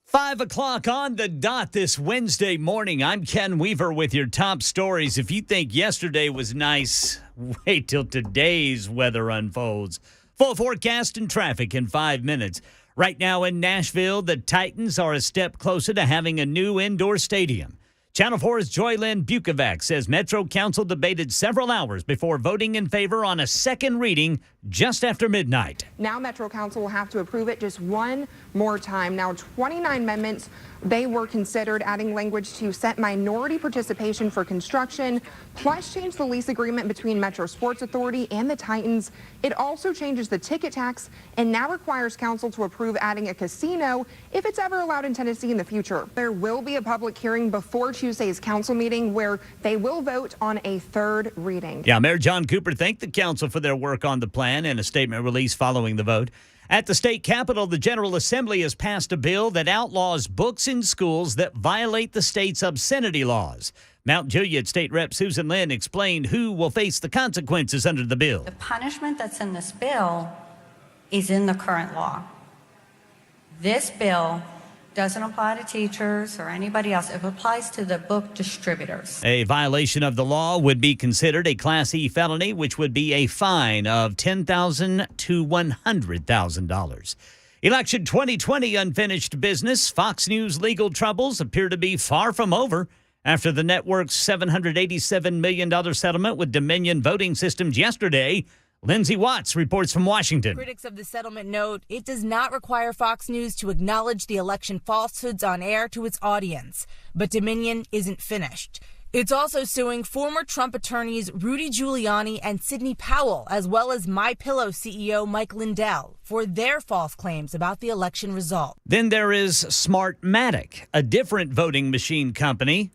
5 o'clock on the dot this Wednesday morning. I'm Ken Weaver with your top stories. If you think yesterday was nice, wait till today's weather unfolds. Full forecast and traffic in 5 minutes. Right now in Nashville, the Titans are a step closer to having a new indoor stadium. Channel 4's Joylyn Bukovac says Metro Council debated several hours before voting in favor on a second reading just after midnight. Now Metro Council will have to approve it just one more time. Now 29 amendments, they were considered, adding language to set minority participation for construction, plus change the lease agreement between Metro Sports Authority and the Titans. It also changes the ticket tax and now requires council to approve adding a casino if it's ever allowed in Tennessee in the future. There will be a public hearing before Tuesday's council meeting where they will vote on a third reading. Yeah, Mayor John Cooper thanked the council for their work on the plan in a statement released following the vote. At the state capitol, the General Assembly has passed a bill that outlaws books in schools that violate the state's obscenity laws. Mount Juliet State Rep Susan Lynn explained who will face the consequences under the bill. The punishment that's in this bill is in the current law. This bill doesn't apply to teachers or anybody else. It applies to the book distributors. A violation of the law would be considered a Class E felony, which would be a fine of $10,000 to $100,000. Election 2020 unfinished business. Fox News legal troubles appear to be far from over after the network's $787 million settlement with Dominion Voting Systems yesterday. Lindsay Watts reports from Washington. Critics of the settlement note it does not require Fox News to acknowledge the election falsehoods on air to its audience. But Dominion isn't finished. It's also suing former Trump attorneys Rudy Giuliani and Sidney Powell, as well as MyPillow CEO Mike Lindell, for their false claims about the election result. Then there is Smartmatic, a different voting machine company.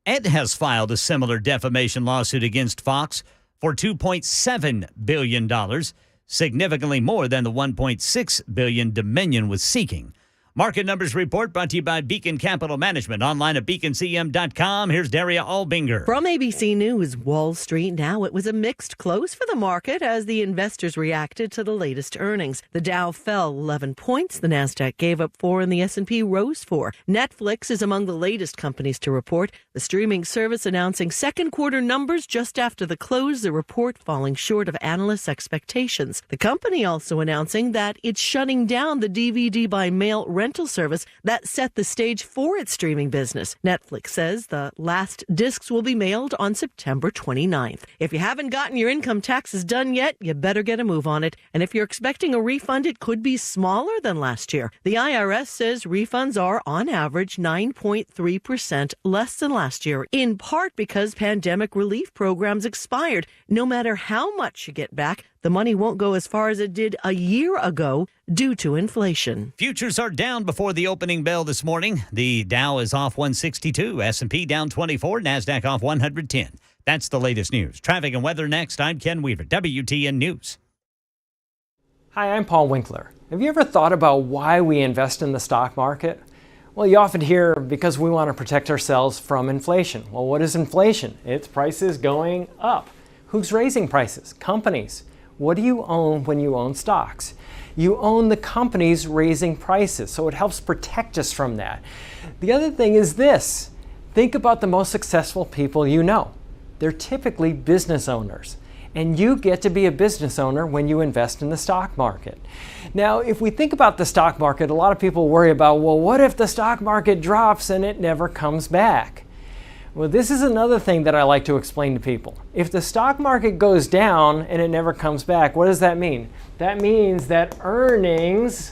It has filed a similar defamation lawsuit against Fox for $2.7 billion, significantly more than the $1.6 billion Dominion was seeking. Market Numbers Report brought to you by Beacon Capital Management. Online at beaconcm.com. Here's Daria Albinger. From ABC News, Wall Street now. It was a mixed close for the market as the investors reacted to the latest earnings. The Dow fell 11 points. The Nasdaq gave up 4 and the S&P rose 4. Netflix is among the latest companies to report. The streaming service announcing second quarter numbers just after the close, the report falling short of analysts' expectations. The company also announcing that it's shutting down the DVD by mail rental service that set the stage for its streaming business. Netflix says the last discs will be mailed on September 29th. If you haven't gotten your income taxes done yet, you better get a move on it. And if you're expecting a refund, it could be smaller than last year. The IRS says refunds are, on average, 9.3% less than last year, in part because pandemic relief programs expired. No matter how much you get back, the money won't go as far as it did a year ago due to inflation. Futures are down before the opening bell this morning. The Dow is off 162, S&P down 24, Nasdaq off 110. That's the latest news. Traffic and weather next. I'm Ken Weaver, WTN News. Hi, I'm Paul Winkler. Have you ever thought about why we invest in the stock market? Well, you often hear because we want to protect ourselves from inflation. Well, what is inflation? It's prices going up. Who's raising prices? Companies. What do you own when you own stocks? You own the companies raising prices, so it helps protect us from that. The other thing is this. Think about the most successful people you know. They're typically business owners, and you get to be a business owner when you invest in the stock market. Now, if we think about the stock market, a lot of people worry about, well, what if the stock market drops and it never comes back? Well, this is another thing that I like to explain to people. If the stock market goes down and it never comes back, what does that mean? That means that earnings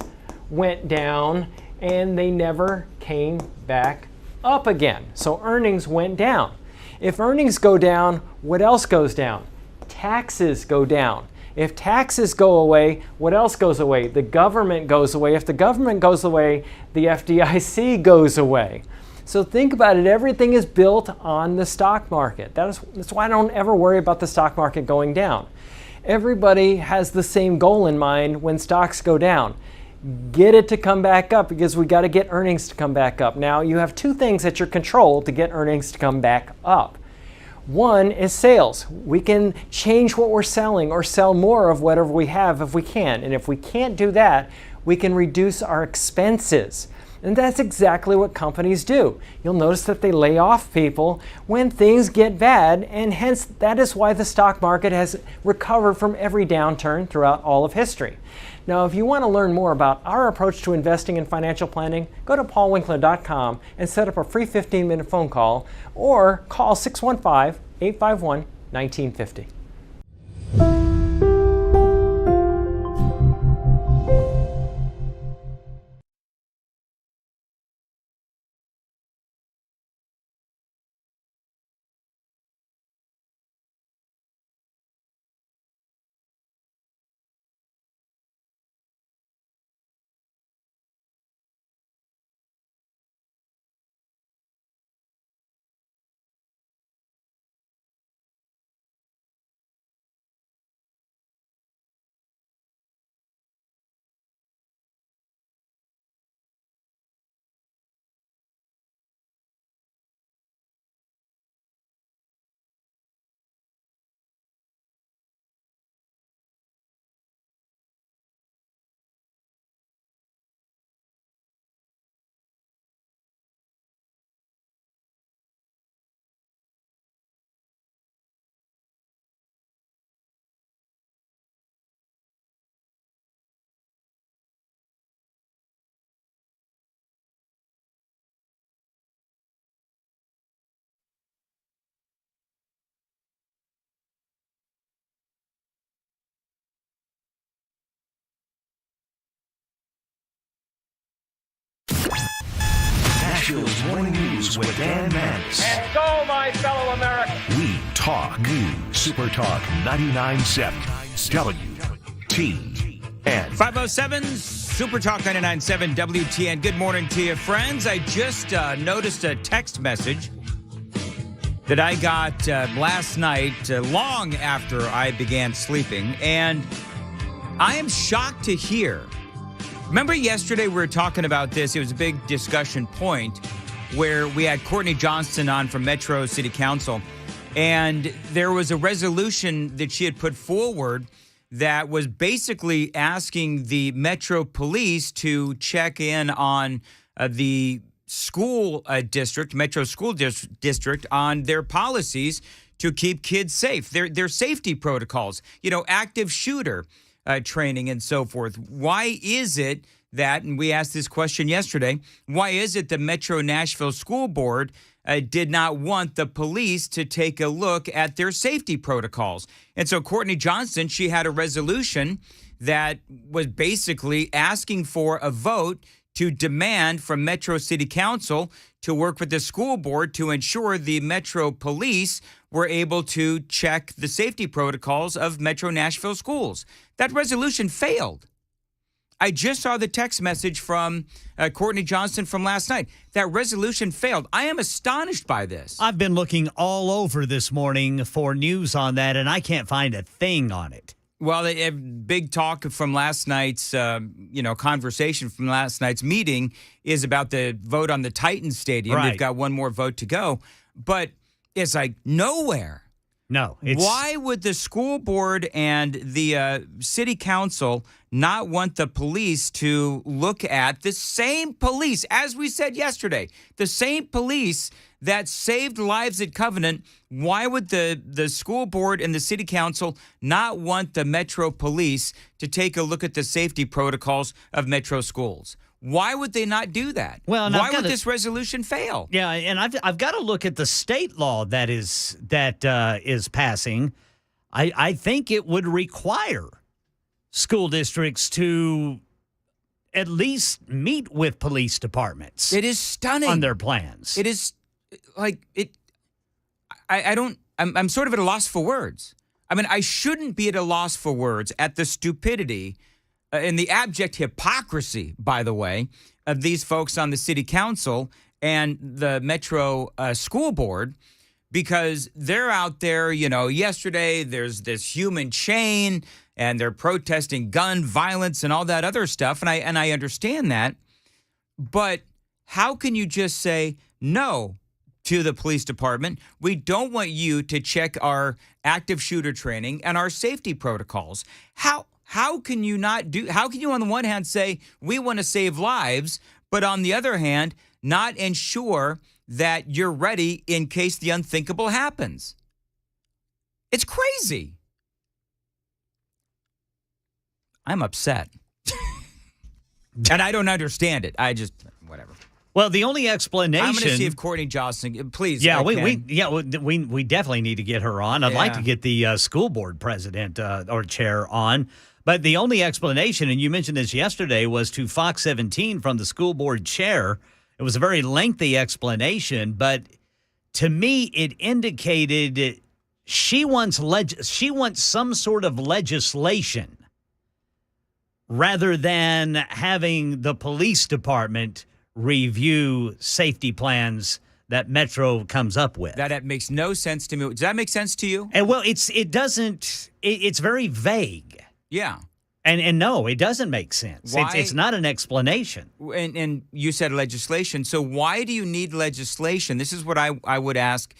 went down and they never came back up again. So earnings went down. If earnings go down, what else goes down? Taxes go down. If taxes go away, what else goes away? The government goes away. If the government goes away, the FDIC goes away. So think about it. Everything is built on the stock market. That's why I don't ever worry about the stock market going down. Everybody has the same goal in mind when stocks go down. Get it to come back up because we got to get earnings to come back up. Now, you have two things at your control to get earnings to come back up. One is sales. We can change what we're selling or sell more of whatever we have if we can. And if we can't do that, we can reduce our expenses. And that's exactly what companies do. You'll notice that they lay off people when things get bad, and hence that is why the stock market has recovered from every downturn throughout all of history. Now, if you want to learn more about our approach to investing and financial planning, go to paulwinkler.com and set up a free 15-minute phone call or call 615-851-1950. Nashville's Morning News with Dan Mandis. And go, my fellow Americans. We talk news. SuperTalk 99.7 WTN. 507 SuperTalk 99.7 WTN. Good morning to you, friends. I just noticed a text message that I got last night, long after I began sleeping, and I am shocked to hear. Remember yesterday we were talking about this. It was a big discussion point where we had Courtney Johnston on from Metro City Council, and there was a resolution that she had put forward that was basically asking the Metro Police to check in on the school district, Metro School District, on their policies to keep kids safe, their safety protocols, active shooter training and so forth. Why is it that, and we asked this question yesterday, why is it the Metro Nashville School Board did not want the police to take a look at their safety protocols? And so Courtney Johnston, she had a resolution that was basically asking for a vote to demand from Metro City Council to work with the school board to ensure the Metro Police were able to check the safety protocols of Metro Nashville schools. That resolution failed. I just saw the text message from Courtney Johnston from last night. That resolution failed. I am astonished by this. I've been looking all over this morning for news on that, and I can't find a thing on it. Well, a big talk from last night's, conversation from last night's meeting is about the vote on the Titans Stadium. Right. They've got one more vote to go, but it's like nowhere. No. Why would the school board and the city council not want the police to look at the same police, as we said yesterday, the same police that saved lives at Covenant? Why would the school board and the city council not want the Metro Police to take a look at the safety protocols of Metro schools? Why would they not do that? Well, why would this resolution fail? Yeah, and I've got to look at the state law that is passing. I think it would require school districts to at least meet with police departments. It is stunning on their plans. It is like it. I'm sort of at a loss for words. I mean, I shouldn't be at a loss for words at the stupidity and the abject hypocrisy, by the way, of these folks on the city council and the Metro School Board, because they're out there, yesterday there's this human chain and they're protesting gun violence and all that other stuff. And I understand that. But how can you just say no to the police department? We don't want you to check our active shooter training and our safety protocols. how can you on the one hand say we want to save lives, but on the other hand, not ensure that you're ready in case the unthinkable happens? It's crazy. I'm upset. And I don't understand it. Whatever. Well, the only explanation. I'm going to see if Courtney Johnson, please. Yeah, we definitely need to get her on. I'd like to get the school board president or chair on. But the only explanation, and you mentioned this yesterday, was to Fox 17 from the school board chair. It was a very lengthy explanation, but to me, it indicated she wants some sort of legislation rather than having the police department review safety plans that Metro comes up with. That makes no sense to me. Does that make sense to you? And well, it doesn't. It's very vague. Yeah. And no, it doesn't make sense. Why? It's not an explanation. And you said legislation. So why do you need legislation? This is what I would ask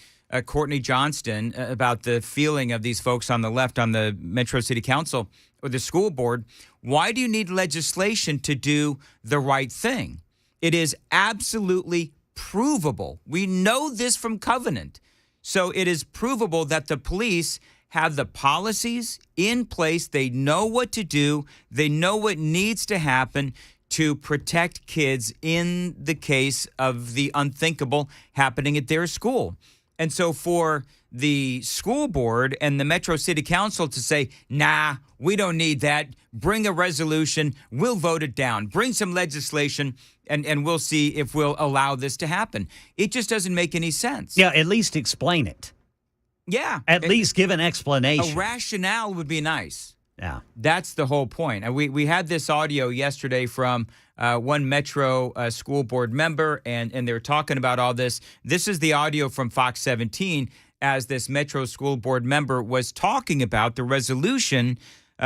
Courtney Johnston about the feeling of these folks on the left on the Metro City Council or the school board. Why do you need legislation to do the right thing? It is absolutely provable. We know this from Covenant. So it is provable that the police have the policies in place. They know what to do. They know what needs to happen to protect kids in the case of the unthinkable happening at their school. And so for the school board and the Metro City Council to say, nah, we don't need that. Bring a resolution. We'll vote it down. Bring some legislation, and we'll see if we'll allow this to happen. It just doesn't make any sense. Yeah, at least explain it. Yeah. At least give an explanation. A rationale would be nice. Yeah. That's the whole point. We had this audio yesterday from one Metro school board member, and they're talking about all this. This is the audio from Fox 17 as this Metro school board member was talking about the resolution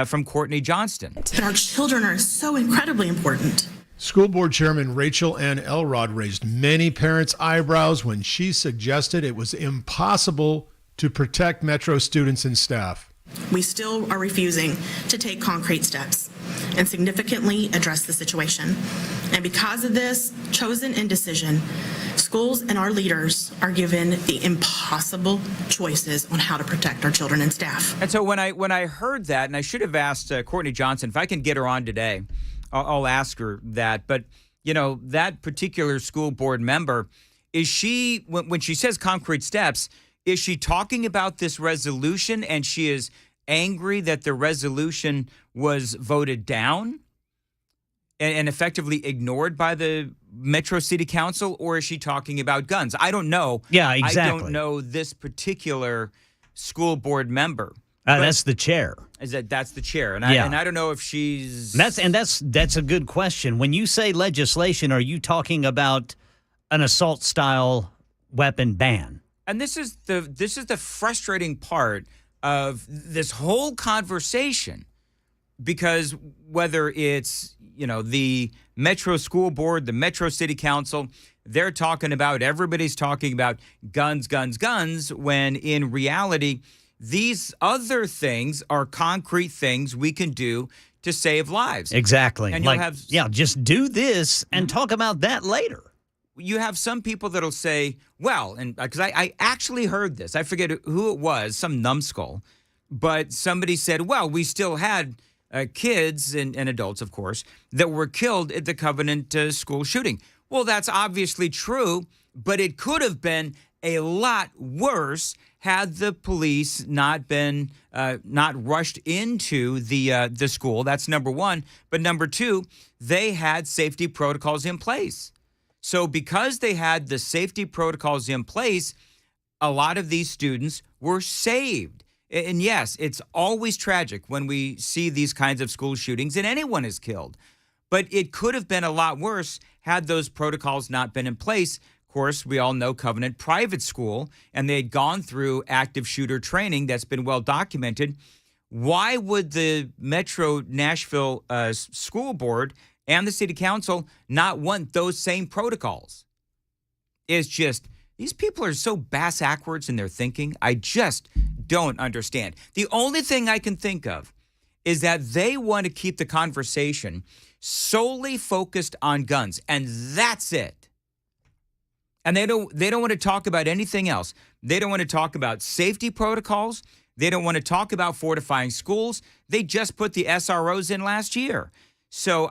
from Courtney Johnston. And our children are so incredibly important. School Board Chairman Rachel Ann Elrod raised many parents' eyebrows when she suggested it was impossible to protect Metro students and staff. We still are refusing to take concrete steps and significantly address the situation. And because of this chosen indecision, schools and our leaders are given the impossible choices on how to protect our children and staff. And so when I heard that, and I should have asked Courtney Johnson, if I can get her on today, I'll ask her that. But, you know, that particular school board member, is she, when she says concrete steps, is she talking about this resolution and she is angry that the resolution was voted down and effectively ignored by the Metro City Council, or is she talking about guns? I don't know. Yeah, exactly. I don't know this particular school board member. That's the chair. That's the chair, and I don't know if she's. That's a good question. When you say legislation, are you talking about an assault style weapon ban? And this is the frustrating part of this whole conversation, because whether it's, you know, the Metro School Board, the Metro City Council, everybody's talking about guns, when in reality, these other things are concrete things we can do to save lives. Exactly. And just do this and talk about that later. You have some people that'll say, well, and because I actually heard this, I forget who it was, some numbskull, but somebody said, well, we still had kids and adults, of course, that were killed at the Covenant school shooting. Well, that's obviously true, but it could have been a lot worse had the police not rushed into the school. That's number one. But number two, they had safety protocols in place. So because they had the safety protocols in place, a lot of these students were saved. And yes, it's always tragic when we see these kinds of school shootings and anyone is killed. But it could have been a lot worse had those protocols not been in place. Of course, we all know Covenant Private School, and they had gone through active shooter training that's been well documented. Why would the Metro Nashville School Board and the City Council not want those same protocols? It's just, these people are so bass-ackwards in their thinking. I just don't understand. The only thing I can think of is that they want to keep the conversation solely focused on guns, and that's it. And they don't want to talk about anything else. They don't want to talk about safety protocols. They don't want to talk about fortifying schools. They just put the SROs in last year. So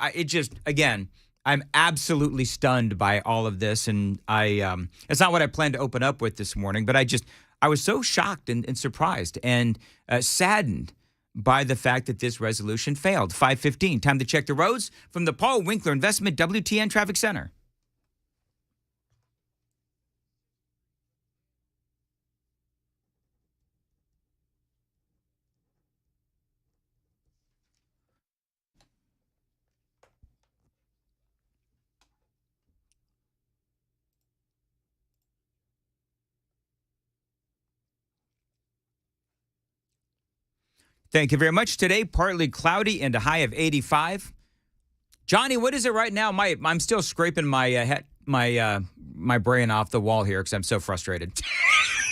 again, I'm absolutely stunned by all of this, and it's not what I planned to open up with this morning, but I was so shocked and surprised and saddened by the fact that this resolution failed. 5:15, time to check the roads from the Paul Winkler Investment WTN Traffic Center. Thank you very much. Today, partly cloudy and a high of 85. Johnny, what is it right now? I'm still scraping my brain off the wall here because I'm so frustrated.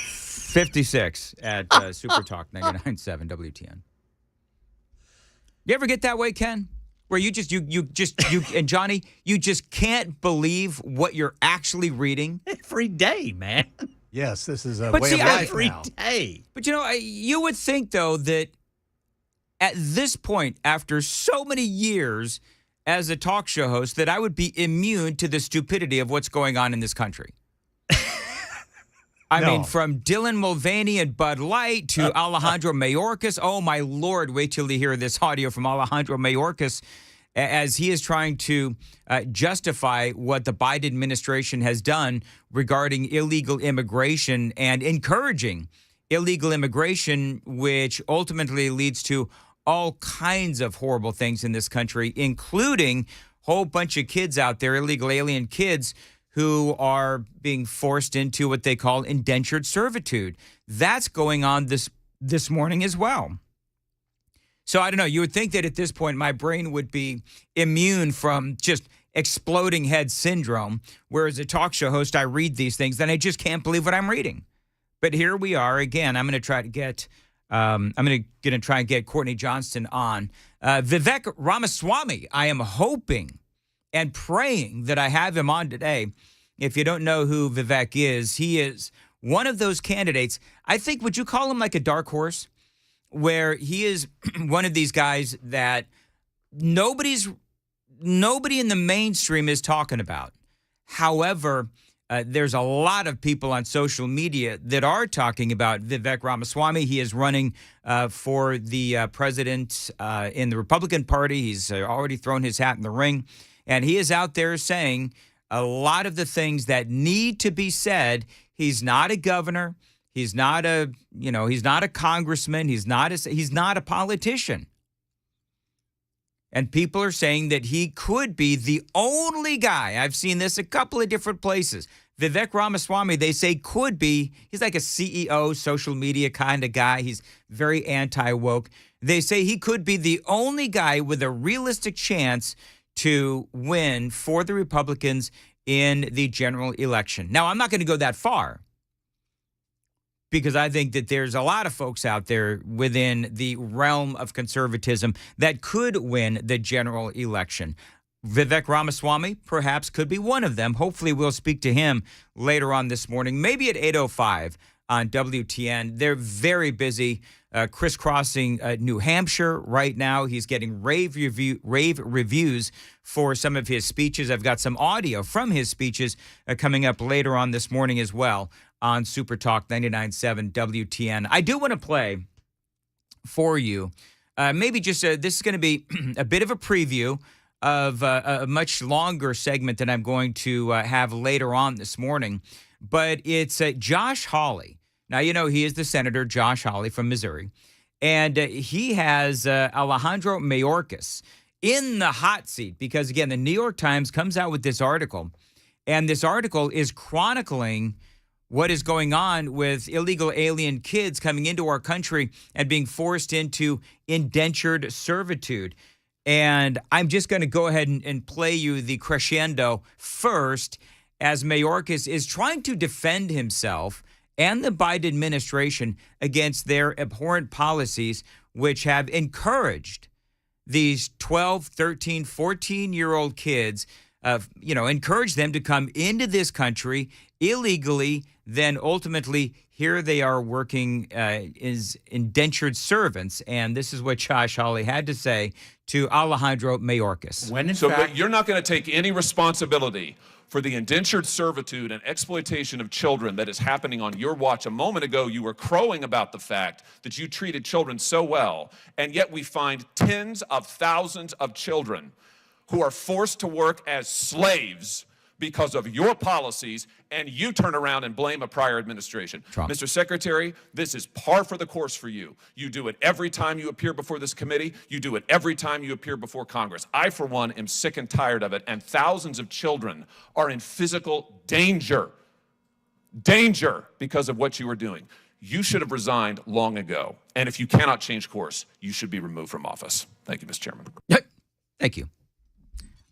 56 at SuperTalk 99.7 WTN. You ever get that way, Ken? Where you and Johnny, you just can't believe what you're actually reading? Every day, man. Yes, this is a way of life every now. day. But you would think, though, that at this point, after so many years as a talk show host, that I would be immune to the stupidity of what's going on in this country. I mean, from Dylan Mulvaney and Bud Light to Alejandro Mayorkas. Oh, my Lord, wait till you hear this audio from Alejandro Mayorkas as he is trying to justify what the Biden administration has done regarding illegal immigration and encouraging illegal immigration, which ultimately leads to all kinds of horrible things in this country, including a whole bunch of kids out there, illegal alien kids, who are being forced into what they call indentured servitude. That's going on this morning as well. So I don't know. You would think that at this point my brain would be immune from just exploding head syndrome, whereas a talk show host, I read these things, then I just can't believe what I'm reading. But here we are again. I'm going to try to get Courtney Johnston on. Vivek Ramaswamy, I am hoping and praying that I have him on today. If you don't know who Vivek is, he is one of those candidates. I think, would you call him like a dark horse? Where he is one of these guys that nobody in the mainstream is talking about. However, there's a lot of people on social media that are talking about Vivek Ramaswamy. He is running for the president in the Republican Party. He's already thrown his hat in the ring. And he is out there saying a lot of the things that need to be said. He's not a governor. He's not a congressman. He's not a politician. And people are saying that he could be the only guy. I've seen this a couple of different places. Vivek Ramaswamy, they say, could be. He's like a CEO, social media kind of guy. He's very anti-woke. They say he could be the only guy with a realistic chance to win for the Republicans in the general election. Now, I'm not going to go that far, because I think that there's a lot of folks out there within the realm of conservatism that could win the general election. Vivek Ramaswamy perhaps could be one of them. Hopefully we'll speak to him later on this morning, maybe at 8:05 on WTN. They're very busy crisscrossing New Hampshire right now. He's getting rave reviews for some of his speeches. I've got some audio from his speeches coming up later on this morning as well on SuperTalk 99.7 WTN. I do want to play for you maybe just this is going to be a bit of a preview of a much longer segment that I'm going to have later on this morning. But it's Josh Hawley. Now, you know, he is the Senator Josh Hawley from Missouri. And he has Alejandro Mayorkas in the hot seat because, again, the New York Times comes out with this article. And this article is chronicling what is going on with illegal alien kids coming into our country and being forced into indentured servitude. And I'm just going to go ahead and play you the crescendo first as Mayorkas is trying to defend himself and the Biden administration against their abhorrent policies, which have encouraged these 12, 13, 14-year-old kids, encourage them to come into this country illegally, then ultimately here they are working as indentured servants. And this is what Josh Hawley had to say to Alejandro Mayorkas. But you're not going to take any responsibility for the indentured servitude and exploitation of children that is happening on your watch. A moment ago, you were crowing about the fact that you treated children so well, and yet we find tens of thousands of children who are forced to work as slaves because of your policies, and you turn around and blame a prior administration. Trump. Mr. Secretary, this is par for the course for you. You do it every time you appear before this committee. You do it every time you appear before Congress. I, for one, am sick and tired of it, and thousands of children are in physical danger because of what you are doing. You should have resigned long ago, and if you cannot change course, you should be removed from office. Thank you, Mr. Chairman. Thank you.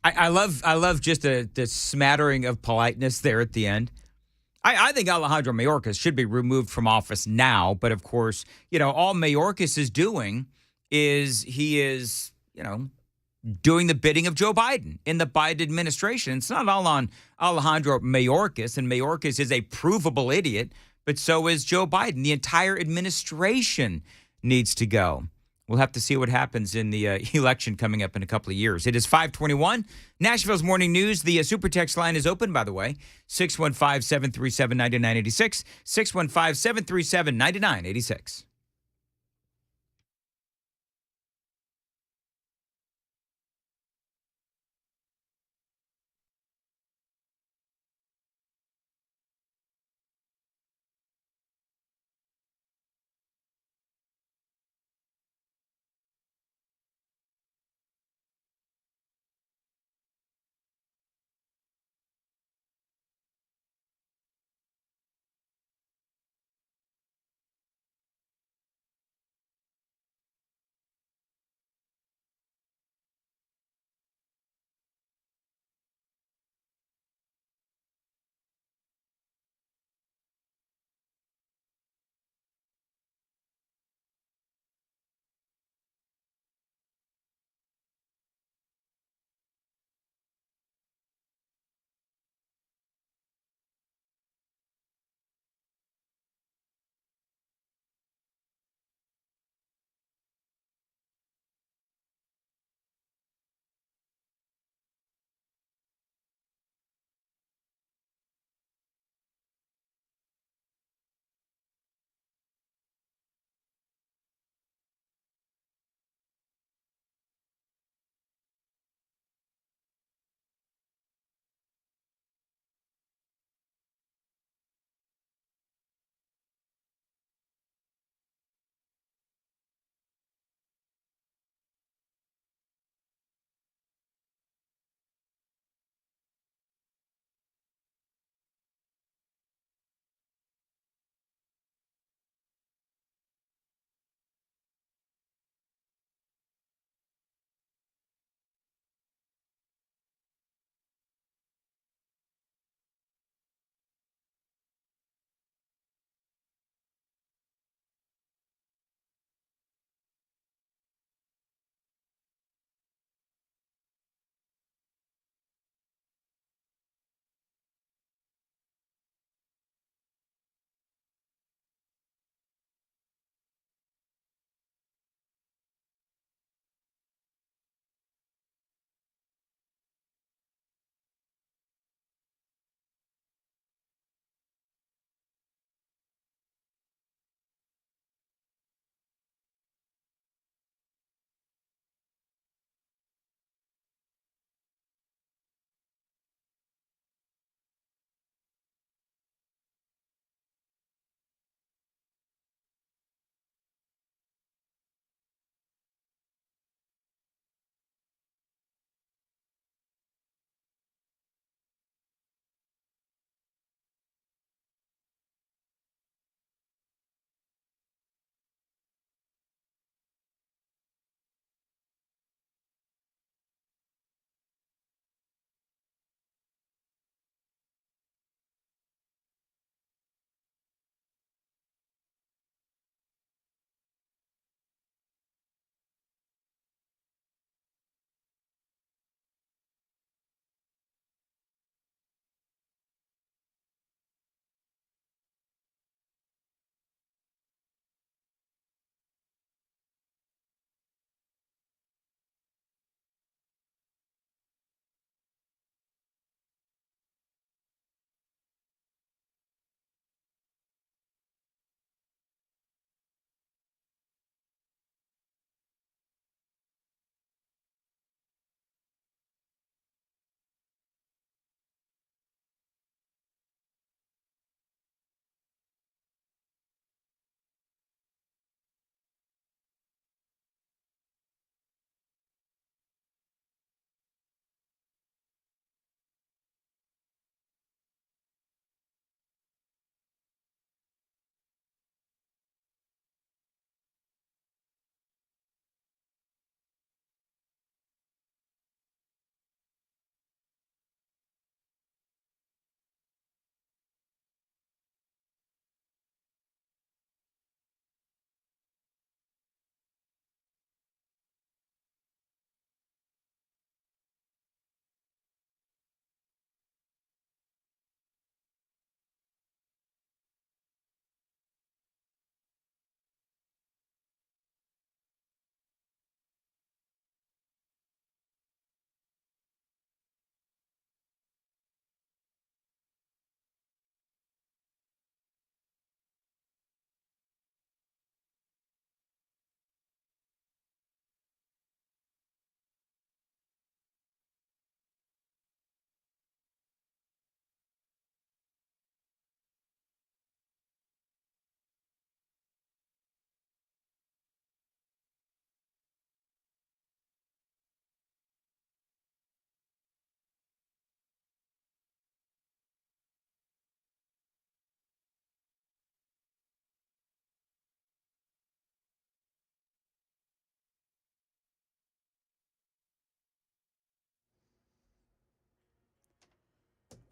I love just the smattering of politeness there at the end. I think Alejandro Mayorkas should be removed from office now, but of course, all Mayorkas is doing is he is, doing the bidding of Joe Biden in the Biden administration. It's not all on Alejandro Mayorkas, and Mayorkas is a provable idiot, but so is Joe Biden. The entire administration needs to go. We'll have to see what happens in the election coming up in a couple of years. It is 5:21. Nashville's Morning News. The super text line is open, by the way. 615-737-9986. 615-737-9986.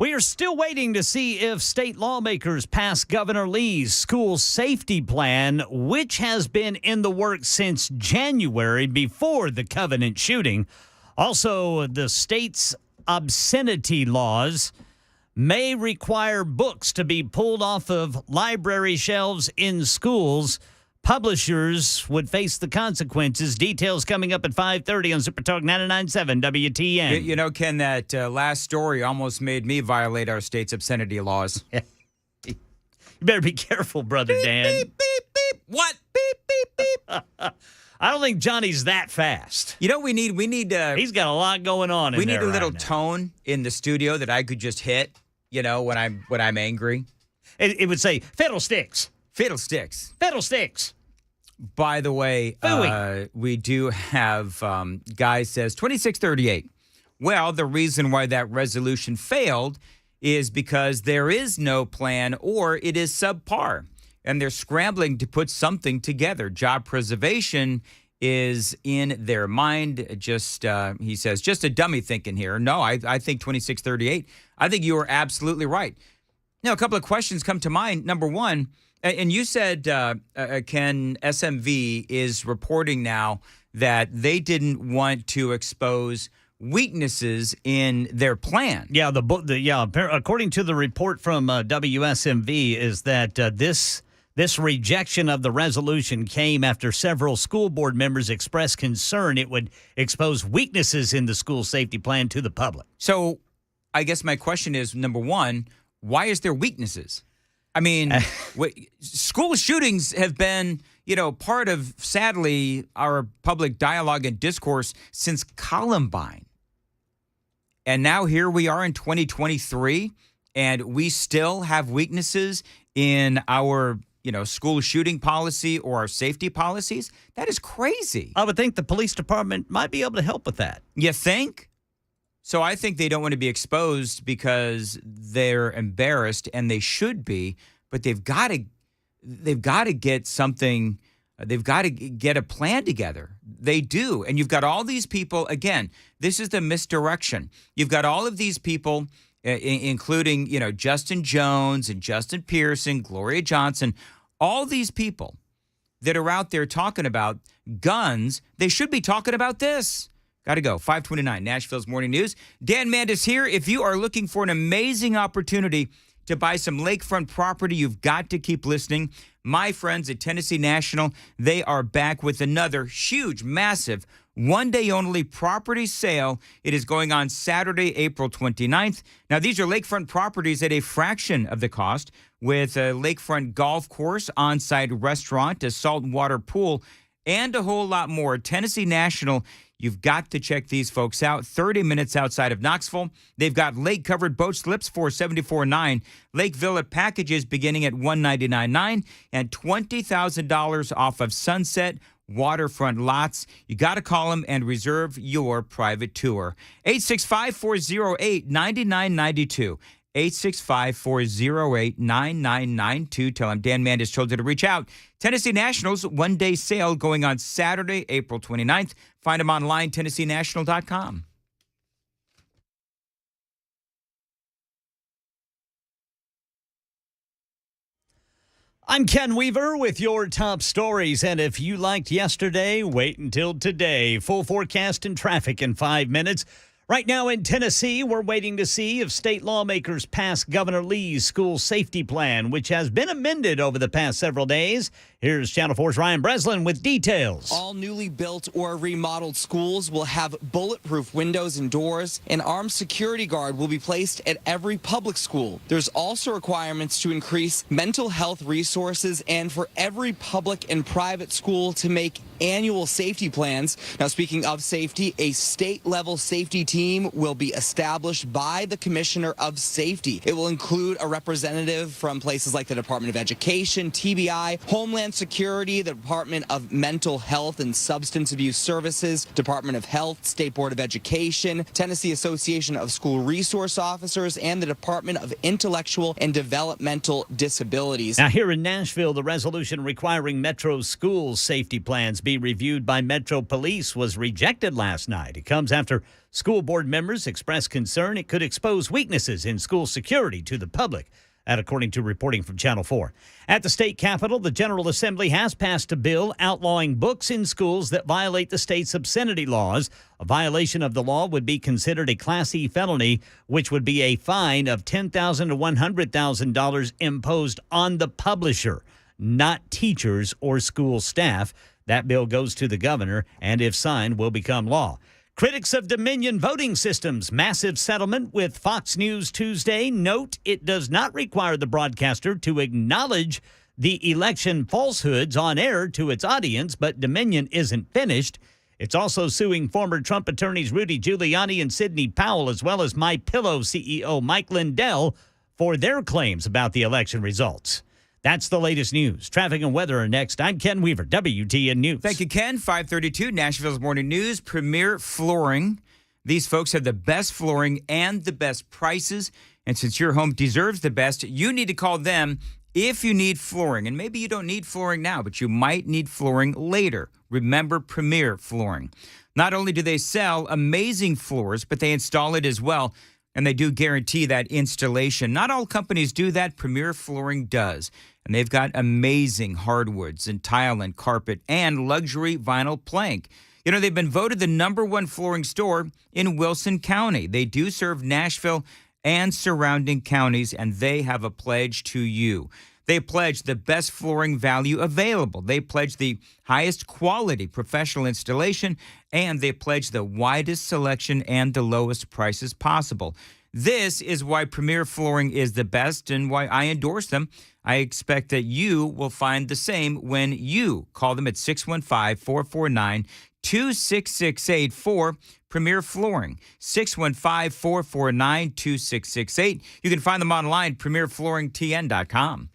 We are still waiting to see if state lawmakers pass Governor Lee's school safety plan, which has been in the works since January before the Covenant shooting. Also, the state's obscenity laws may require books to be pulled off of library shelves in schools. Publishers would face the consequences. Details coming up at 5:30 on SuperTalk 99.7 WTN. You know, Ken, that last story almost made me violate our state's obscenity laws. You better be careful, Brother Dan. Beep, beep, beep. What? Beep, beep, beep. I don't think Johnny's that fast. You know, we need. He's got a lot going on. We need a little tone in the studio that I could just hit. You know, when I'm angry. It would say fiddlesticks. Fiddlesticks. Fiddlesticks. By the way, we do have, Guy says, 2638. Well, the reason why that resolution failed is because there is no plan or it is subpar. And they're scrambling to put something together. Job preservation is in their mind. Just, he says, just a dummy thinking here. No, I think 2638. I think you are absolutely right. Now, a couple of questions come to mind. Number one, and you said, Ken, SMV is reporting now that they didn't want to expose weaknesses in their plan. Yeah, according to the report from WSMV, is that this rejection of the resolution came after several school board members expressed concern it would expose weaknesses in the school safety plan to the public. So, I guess my question is, number one, why is there weaknesses? I mean, school shootings have been, part of, sadly, our public dialogue and discourse since Columbine. And now here we are in 2023, and we still have weaknesses in our, school shooting policy or our safety policies. That is crazy. I would think the police department might be able to help with that. You think? So I think they don't want to be exposed because they're embarrassed, and they should be, but they've got to get something. They've got to get a plan together. They do. And you've got all these people. Again, this is the misdirection. You've got all of these people, including, Justin Jones and Justin Pearson, Gloria Johnson, all these people that are out there talking about guns. They should be talking about this. Got to go. 529, Nashville's Morning News. Dan Mandis here. If you are looking for an amazing opportunity to buy some lakefront property, you've got to keep listening. My friends at Tennessee National, they are back with another huge, massive, one-day-only property sale. It is going on Saturday, April 29th. Now, these are lakefront properties at a fraction of the cost, with a lakefront golf course, on-site restaurant, a saltwater pool, and a whole lot more. Tennessee National, you've got to check these folks out. 30 minutes outside of Knoxville. They've got lake-covered boat slips for $74,900, Lake Villa packages beginning at $199,900, and $20,000 off of Sunset waterfront lots. You got to call them and reserve your private tour. 865-408-9992. 865-408-9992. Tell them Dan Mandis told you to reach out. Tennessee National's one-day sale going on Saturday, April 29th. Find them online, TennesseeNational.com. I'm Ken Weaver with your top stories. And if you liked yesterday, wait until today. Full forecast and traffic in 5 minutes. Right now in Tennessee, we're waiting to see if state lawmakers pass Governor Lee's school safety plan, which has been amended over the past several days. Here's Channel 4's Ryan Breslin with details. All newly built or remodeled schools will have bulletproof windows and doors. An armed security guard will be placed at every public school. There's also requirements to increase mental health resources and for every public and private school to make annual safety plans. Now, speaking of safety, a state-level safety team will be established by the Commissioner of Safety. It will include a representative from places like the Department of Education, TBI, Homeland Security, the Department of Mental Health and Substance Abuse Services, Department of Health, State Board of Education, Tennessee Association of School Resource Officers, and the Department of Intellectual and Developmental Disabilities. Now, here in Nashville, the resolution requiring Metro schools safety plans be reviewed by Metro Police was rejected last night. It comes after School board members expressed concern it could expose weaknesses in school security to the public. That, according to reporting from Channel 4. At the state capitol, the General Assembly has passed a bill outlawing books in schools that violate the state's obscenity laws. A violation of the law would be considered a Class E felony, which would be a fine of $10,000 to $100,000 imposed on the publisher, not teachers or school staff. That bill goes to the governor and, if signed, will become law. Critics of Dominion voting systems, massive settlement with Fox News Tuesday. Note it does not require the broadcaster to acknowledge the election falsehoods on air to its audience, but Dominion isn't finished. It's also suing former Trump attorneys Rudy Giuliani and Sidney Powell, as well as MyPillow CEO Mike Lindell, for their claims about the election results. That's the latest news. Traffic and weather are next. I'm Ken Weaver, WTN News. Thank you, Ken. 532, Nashville's Morning News. Premier Flooring. These folks have the best flooring and the best prices. And since your home deserves the best, you need to call them if you need flooring. And maybe you don't need flooring now, but you might need flooring later. Remember Premier Flooring. Not only do they sell amazing floors, but they install it as well. And they do guarantee that installation. Not all companies do that. Premier Flooring does. And they've got amazing hardwoods and tile and carpet and luxury vinyl plank. You know, they've been voted the #1 flooring store in Wilson County. They do serve Nashville and surrounding counties, and they have a pledge to you. They pledge the best flooring value available. They pledge the highest quality professional installation, and they pledge the widest selection and the lowest prices possible. This is why Premier Flooring is the best and why I endorse them. I expect that you will find the same when you call them at 615-449-2668 for Premier Flooring. 615-449-2668. You can find them online, premierflooringtn.com.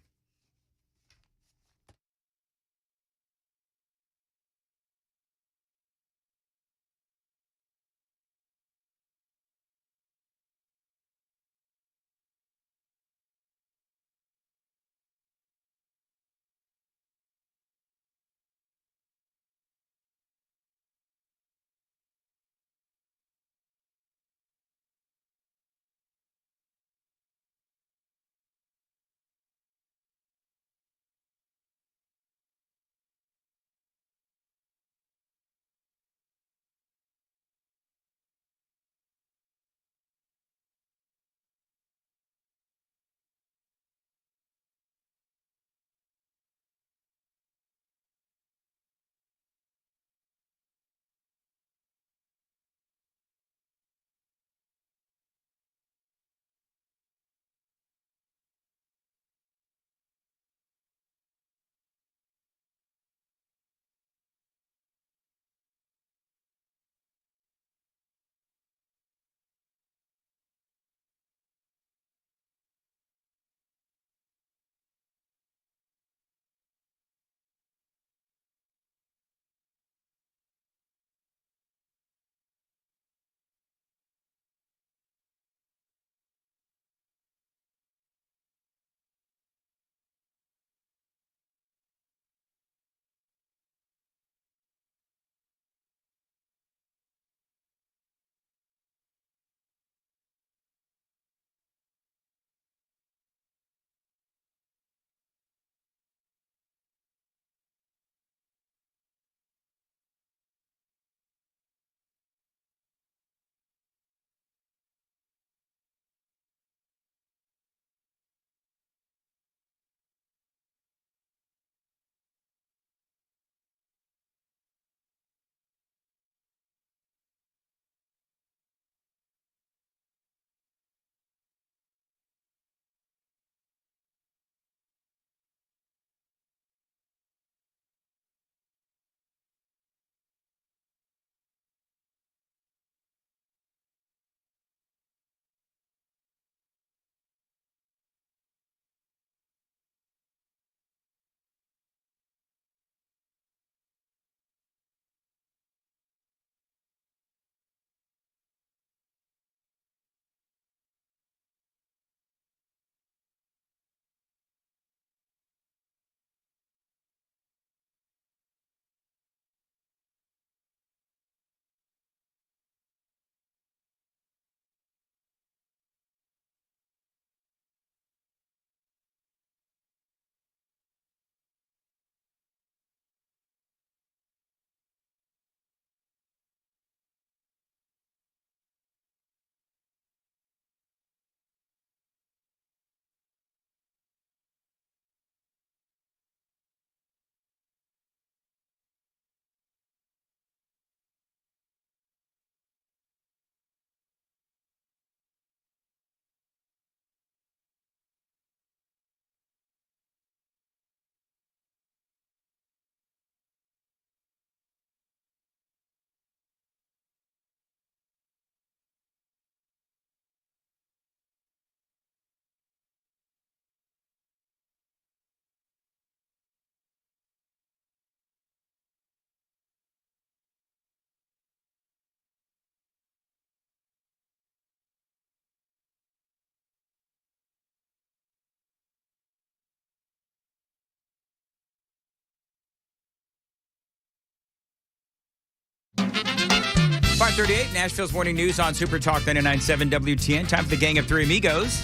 5:38, Nashville's morning news on SuperTalk 99.7 WTN. Time for the gang of three amigos.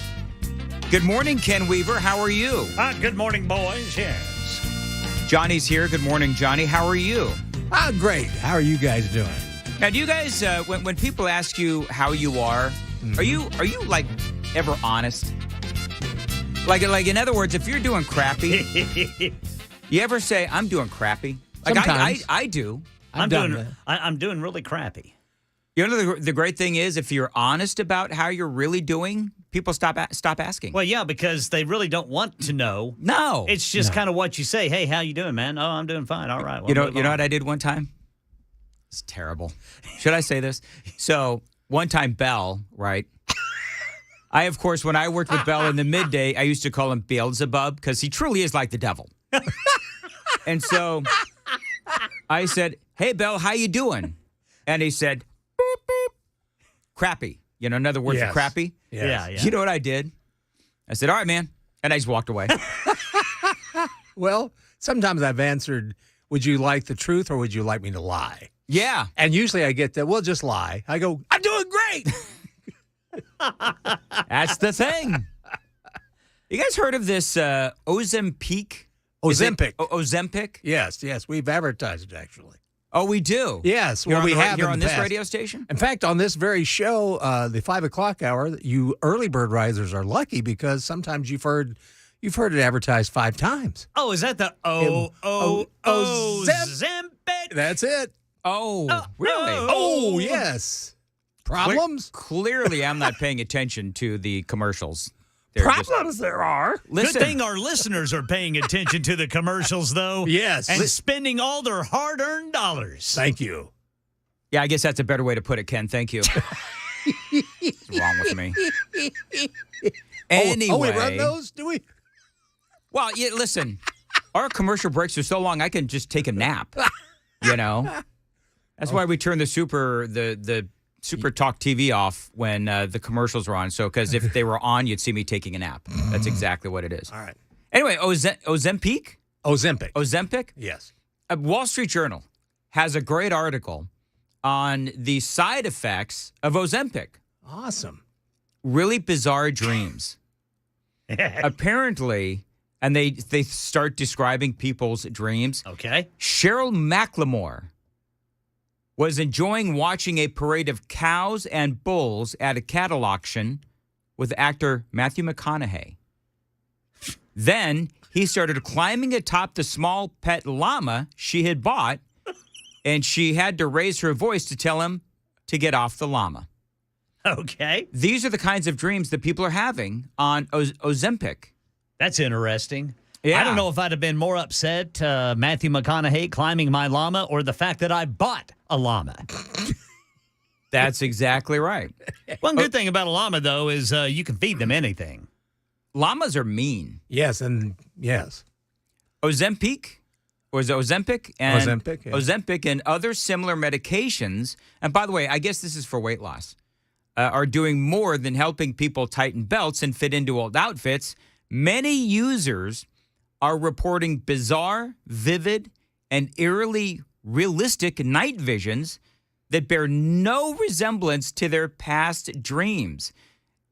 Good morning, Ken Weaver. How are you? Good morning, boys. Yes. Johnny's here. Good morning, Johnny. How are you? Great. How are you guys doing? Now, do you guys, when people ask you how you are, are you like ever honest? Like in other words, if you're doing crappy, you ever say, I'm doing crappy? Like Sometimes. I do. I'm doing really crappy. You know, the great thing is if you're honest about how you're really doing, people stop asking. Well, yeah, because they really don't want to know. No. It's just kind of what you say. Hey, how you doing, man? Oh, I'm doing fine. All right. Well, you know what I did one time? It's terrible. Should I say this? So one time, Bell, right? I, of course, when I worked with Bell in the midday, I used to call him Beelzebub because he truly is like the devil. And so I said, hey, Bell, how you doing? And he said, boop, boop. Crappy. You know, another word for crappy? Yes. Yeah. You know what I did? I said, all right, man. And I just walked away. Well, sometimes I've answered, would you like the truth or would you like me to lie? Yeah. And usually I get that, well, just lie. I go, I'm doing great. That's the thing. You guys heard of this Ozempic? Ozempic. Ozempic? Yes. We've advertised it, actually. Oh, we do? Yes. You're well, we have here in on the this past. radio station? In fact, on this very show, the 5 o'clock hour, you early bird risers are lucky because sometimes you've heard it advertised 5 times. Oh, is that the Ozempic? That's it. Oh, really? Oh, yes. Problems? Clearly, I'm not paying attention to the commercials. Problems there are. Listen. Good thing our listeners are paying attention to the commercials, though. Yes. And spending all their hard-earned dollars. Thank you. Yeah, I guess that's a better way to put it, Ken. Thank you. What's wrong with me? Anyway. Oh, we run those? Do we? Well, yeah, listen. Our commercial breaks are so long, I can just take a nap. You know? That's why we turn the SuperTalk TV off when the commercials are on. So, because if they were on, you'd see me taking a nap. That's exactly what it is. All right. Anyway, Ozempic? Ozempic. Yes. Wall Street Journal has a great article on the side effects of Ozempic. Awesome. Really bizarre dreams. Apparently, and they start describing people's dreams. Okay. Cheryl McLemore was enjoying watching a parade of cows and bulls at a cattle auction with actor Matthew McConaughey. Then he started climbing atop the small pet llama she had bought, and she had to raise her voice to tell him to get off the llama. Okay. These are the kinds of dreams that people are having on Ozempic. That's interesting. Yeah. I don't know if I'd have been more upset Matthew McConaughey climbing my llama or the fact that I bought a llama. That's exactly right. One good thing about a llama, though, is you can feed them anything. Llamas are mean. Yes. Ozempic and Ozempic and other similar medications. And by the way, I guess this is for weight loss. Are doing more than helping people tighten belts and fit into old outfits. Many users are reporting bizarre, vivid, and eerily realistic night visions that bear no resemblance to their past dreams.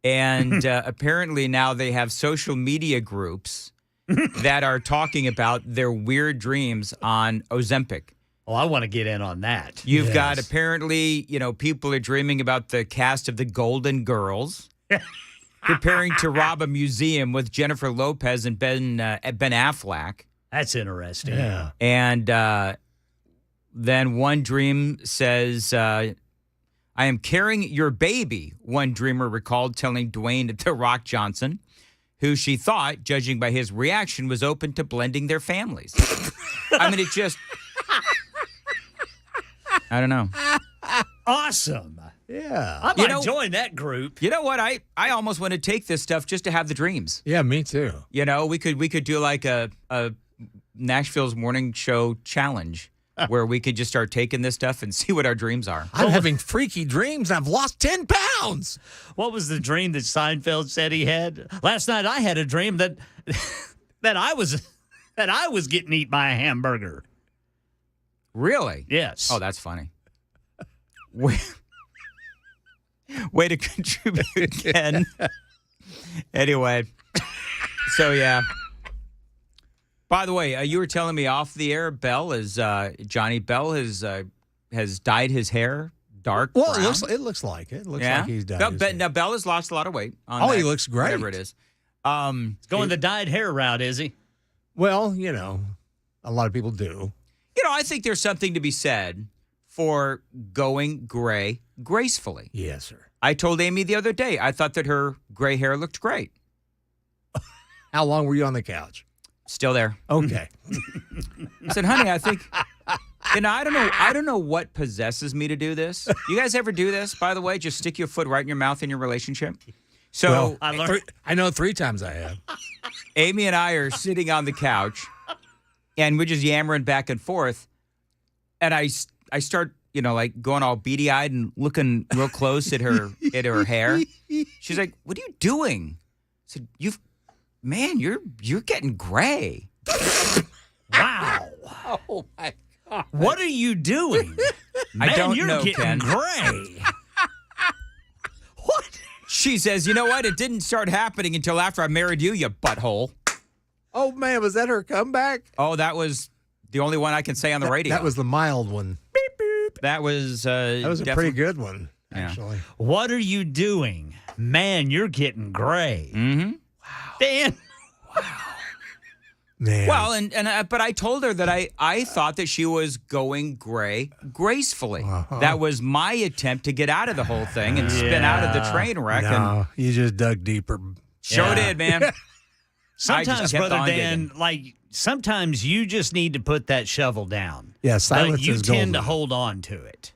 And apparently now they have social media groups that are talking about their weird dreams on Ozempic. Well, I want to get in on that. You've got apparently, people are dreaming about the cast of the Golden Girls. Preparing to rob a museum with Jennifer Lopez and Ben Affleck. That's interesting. Yeah. And then one dream says, I am carrying your baby, one dreamer recalled telling Dwayne The Rock Johnson, who she thought, judging by his reaction, was open to blending their families. I mean, it just... I don't know. Awesome. Yeah. I might join that group. You know what? I almost want to take this stuff just to have the dreams. Yeah, me too. We could do like a Nashville's morning show challenge where we could just start taking this stuff and see what our dreams are. I'm having freaky dreams. I've lost 10 pounds. What was the dream that Seinfeld said he had? Last night I had a dream that I was getting eaten by a hamburger. Really? Yes. Oh, that's funny. Way to contribute, Ken. Anyway, so yeah. By the way, you were telling me off the air, Johnny Bell has dyed his hair dark Well, brown. it looks like it. It looks like he's dyed his hair. Now, Bell has lost a lot of weight. He looks great. Whatever it is. He's going the dyed hair route, is he? Well, a lot of people do. I think there's something to be said for going gray gracefully. Yes, sir. I told Amy the other day, I thought that her gray hair looked great. How long were you on the couch? Still there. Okay. I said, honey, I think, I don't know what possesses me to do this. You guys ever do this, by the way? Just stick your foot right in your mouth in your relationship? So I know 3 times I have. Amy and I are sitting on the couch, and we're just yammering back and forth. And I start, going all beady-eyed and looking real close at her hair. She's like, "What are you doing?" I said, you're getting gray. Wow. Oh my God. What are you doing? I don't you're know, getting Ken. gray. What? She says, "You know what? It didn't start happening until after I married you, you butthole." Oh man, was that her comeback? Oh, that was the only one I can say on the radio. That was the mild one. Beep, beep. That was a pretty good one, actually. Yeah. What are you doing? Man, you're getting gray. Mm-hmm. Wow. Dan. Wow. Man. Well, but I told her that I thought that she was going gray gracefully. That was my attempt to get out of the whole thing and spin out of the train wreck. No, you just dug deeper. Sure did, man. Sometimes, Brother Dan, sometimes you just need to put that shovel down. Yeah, silence but you is tend to golden. hold on to it.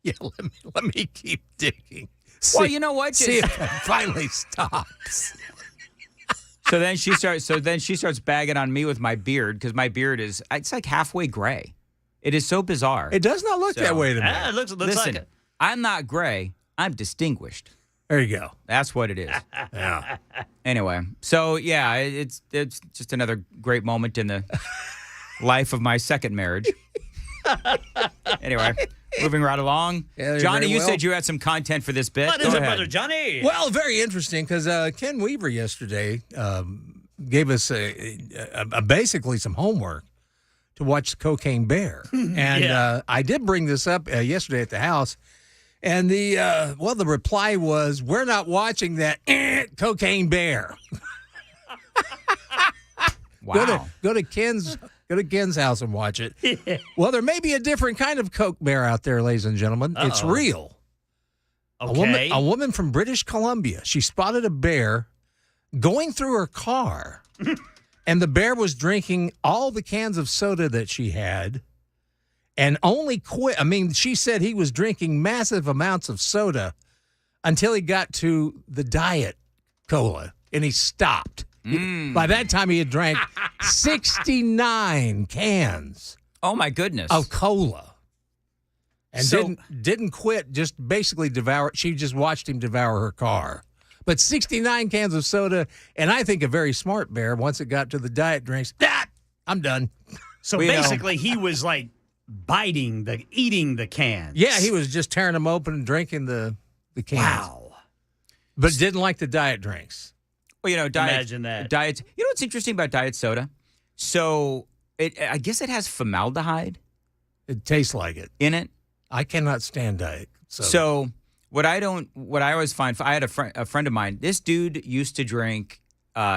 Yeah, let me keep digging. Well, you know what? See if it finally stops. So then she starts bagging on me with my beard because my beard it's like halfway gray. It is so bizarre. It does not look that way to me. It looks Listen, like it. I'm not gray. I'm distinguished. There you go. That's what it is. Yeah. Anyway, so yeah, it's just another great moment in the life of my second marriage. Anyway, moving right along. Yeah, Johnny, you well. said you had some content for this bit. What Go is it, ahead. Brother Johnny? Well, very interesting because Ken Weaver yesterday gave us basically some homework to watch Cocaine Bear. And I did bring this up yesterday at the house. And the reply was, "We're not watching that Cocaine Bear." Wow. Go to Ken's house and watch it. Yeah. Well, there may be a different kind of Coke Bear out there, ladies and gentlemen. Uh-oh. It's real. Okay. A woman from British Columbia. She spotted a bear going through her car, and the bear was drinking all the cans of soda that she had. And only quit. I mean, she said he was drinking massive amounts of soda until he got to the diet cola, and he stopped. By that time, he had drank 69 cans. Oh my goodness. Of cola, and didn't quit. Just basically devour. She just watched him devour her car. But 69 cans of soda, and I think a very smart bear. Once it got to the diet drinks, I'm done. So basically, he was like eating the cans. Yeah, he was just tearing them open and drinking the cans. Wow. But didn't like the diet drinks. Well, Imagine that. Diet. You know what's interesting about diet soda? So I guess it has formaldehyde. It tastes like it. In it. I cannot stand diet soda. So what I always find, I had a friend of mine. This dude used to drink,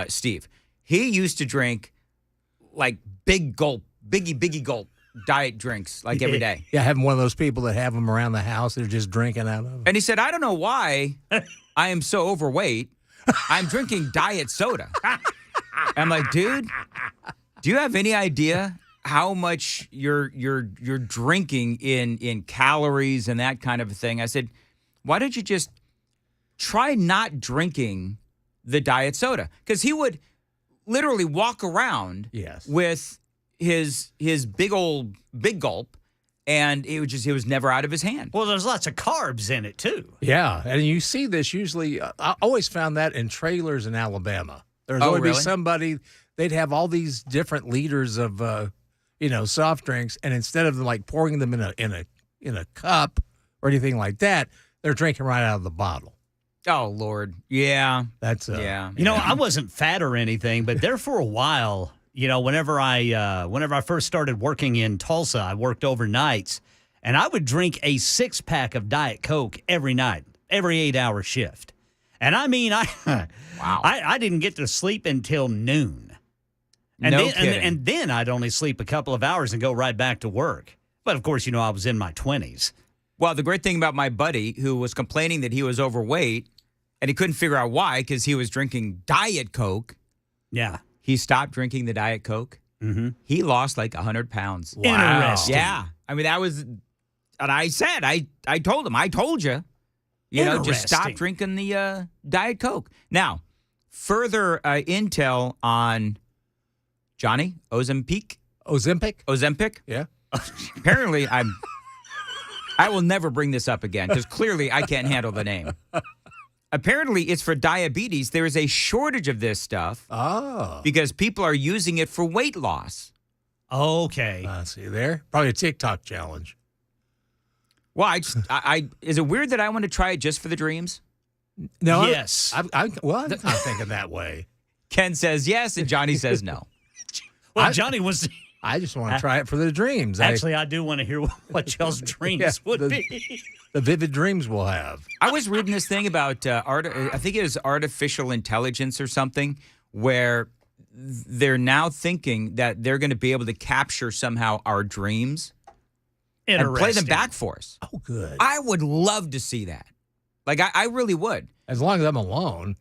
Steve. He used to drink like biggie gulp diet drinks like every day. Yeah, having one of those people that have them around the house, they're just drinking out of them. And he said, "I don't know why I am so overweight. I'm drinking diet soda." I'm like, dude, do you have any idea how much you're drinking in calories and that kind of a thing? I said, why don't you just try not drinking the diet soda? Because he would literally walk around with his big gulp, and it was never out of his hand. Well, there's lots of carbs in it too. Yeah, and you see this usually. I always found that in trailers in Alabama. There's always be somebody. They'd have all these different liters of soft drinks, and instead of like pouring them in a cup or anything like that, They're drinking right out of the bottle. Oh, Lord. Yeah. That's yeah. You know, I wasn't fat or anything, but there for a while, you know, whenever I first started working in Tulsa, I worked overnights, and I would drink a 6-pack of Diet Coke every night, every 8-hour shift. And I mean, I didn't get to sleep until noon. And No then, kidding. and then I'd only sleep a couple of hours and go right back to work. But of course, you know, I was in my 20s. Well, the great thing about my buddy who was complaining that he was overweight and he couldn't figure out why because he was drinking Diet Coke. Yeah. He stopped drinking the Diet Coke. Mm-hmm. He lost like 100 pounds. Wow. Interesting. Yeah. I mean, that was, and I said, I told him, I told you, you know, just stop Interesting. drinking the Diet Coke. Now, further intel on Johnny Ozempic. Ozempic? Yeah. Apparently, I will never bring this up again because clearly I can't handle the name. Apparently, it's for diabetes. There is a shortage of this stuff because people are using it for weight loss. Okay. See there? Probably a TikTok challenge. Well, I is it weird that I want to try it just for the dreams? No. Yes. I'm not thinking that way. Ken says yes, and Johnny says no. Well, Johnny was. I just want to try it for the dreams. Actually, I do want to hear what y'all's dreams would be. The vivid dreams we'll have. I was reading this thing about I think it was artificial intelligence or something, where they're now thinking that they're going to be able to capture somehow our dreams and play them back for us. Oh, good. I would love to see that. Like, I really would. As long as I'm alone.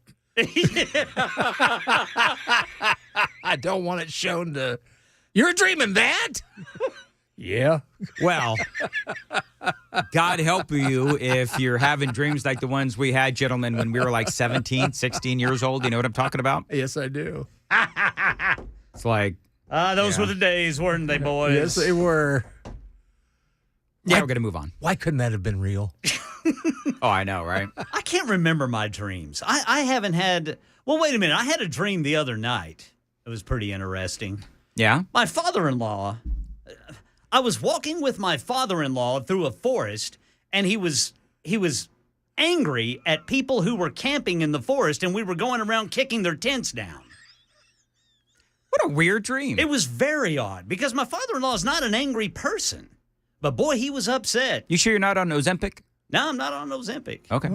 I don't want it shown to... You're dreaming that? Yeah. Well, God help you if you're having dreams like the ones we had, gentlemen, when we were like 17, 16 years old. You know what I'm talking about? Yes, I do. It's like... those were the days, weren't they, boys? Yes, they were. Yeah, we're going to move on. Why couldn't that have been real? Oh, I know, right? I can't remember my dreams. I haven't had... Well, wait a minute. I had a dream the other night. It was pretty interesting. Yeah? My father-in-law... I was walking with my father-in-law through a forest, and he was angry at people who were camping in the forest, and we were going around kicking their tents down. What a weird dream. It was very odd, because my father-in-law is not an angry person. But, boy, he was upset. You sure you're not on Ozempic? No, I'm not on Ozempic. Okay.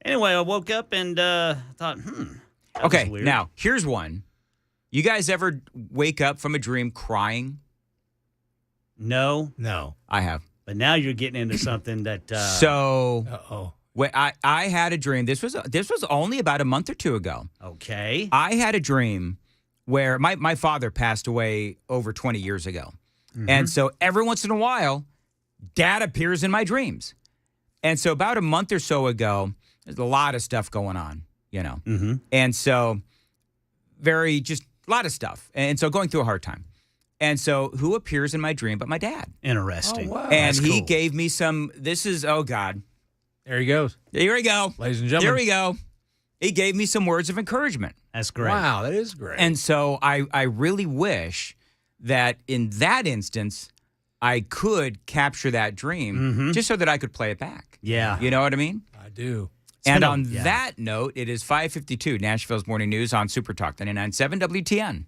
Anyway, I woke up and thought, that Okay, was weird. now, here's one. You guys ever wake up from a dream crying? No. I have. But now you're getting into something that... So, when I had a dream. This was only about a month or two ago. Okay. I had a dream where my father passed away over 20 years ago. Mm-hmm. And so every once in a while, Dad appears in my dreams. And so about a month or so ago, there's a lot of stuff going on, you know. Mm-hmm. And so just a lot of stuff. And so going through a hard time. And so who appears in my dream but my dad? Interesting. Oh, wow. And That's he cool. gave me some, oh, God. There he goes. Here we go. Ladies and gentlemen. Here we go. He gave me some words of encouragement. That's great. Wow, that is great. And so I really wish that in that instance, I could capture that dream just so that I could play it back. Yeah. You know what I mean? I do. And on that note, it is 5:52, Nashville's Morning News on SuperTalk 99.7 WTN.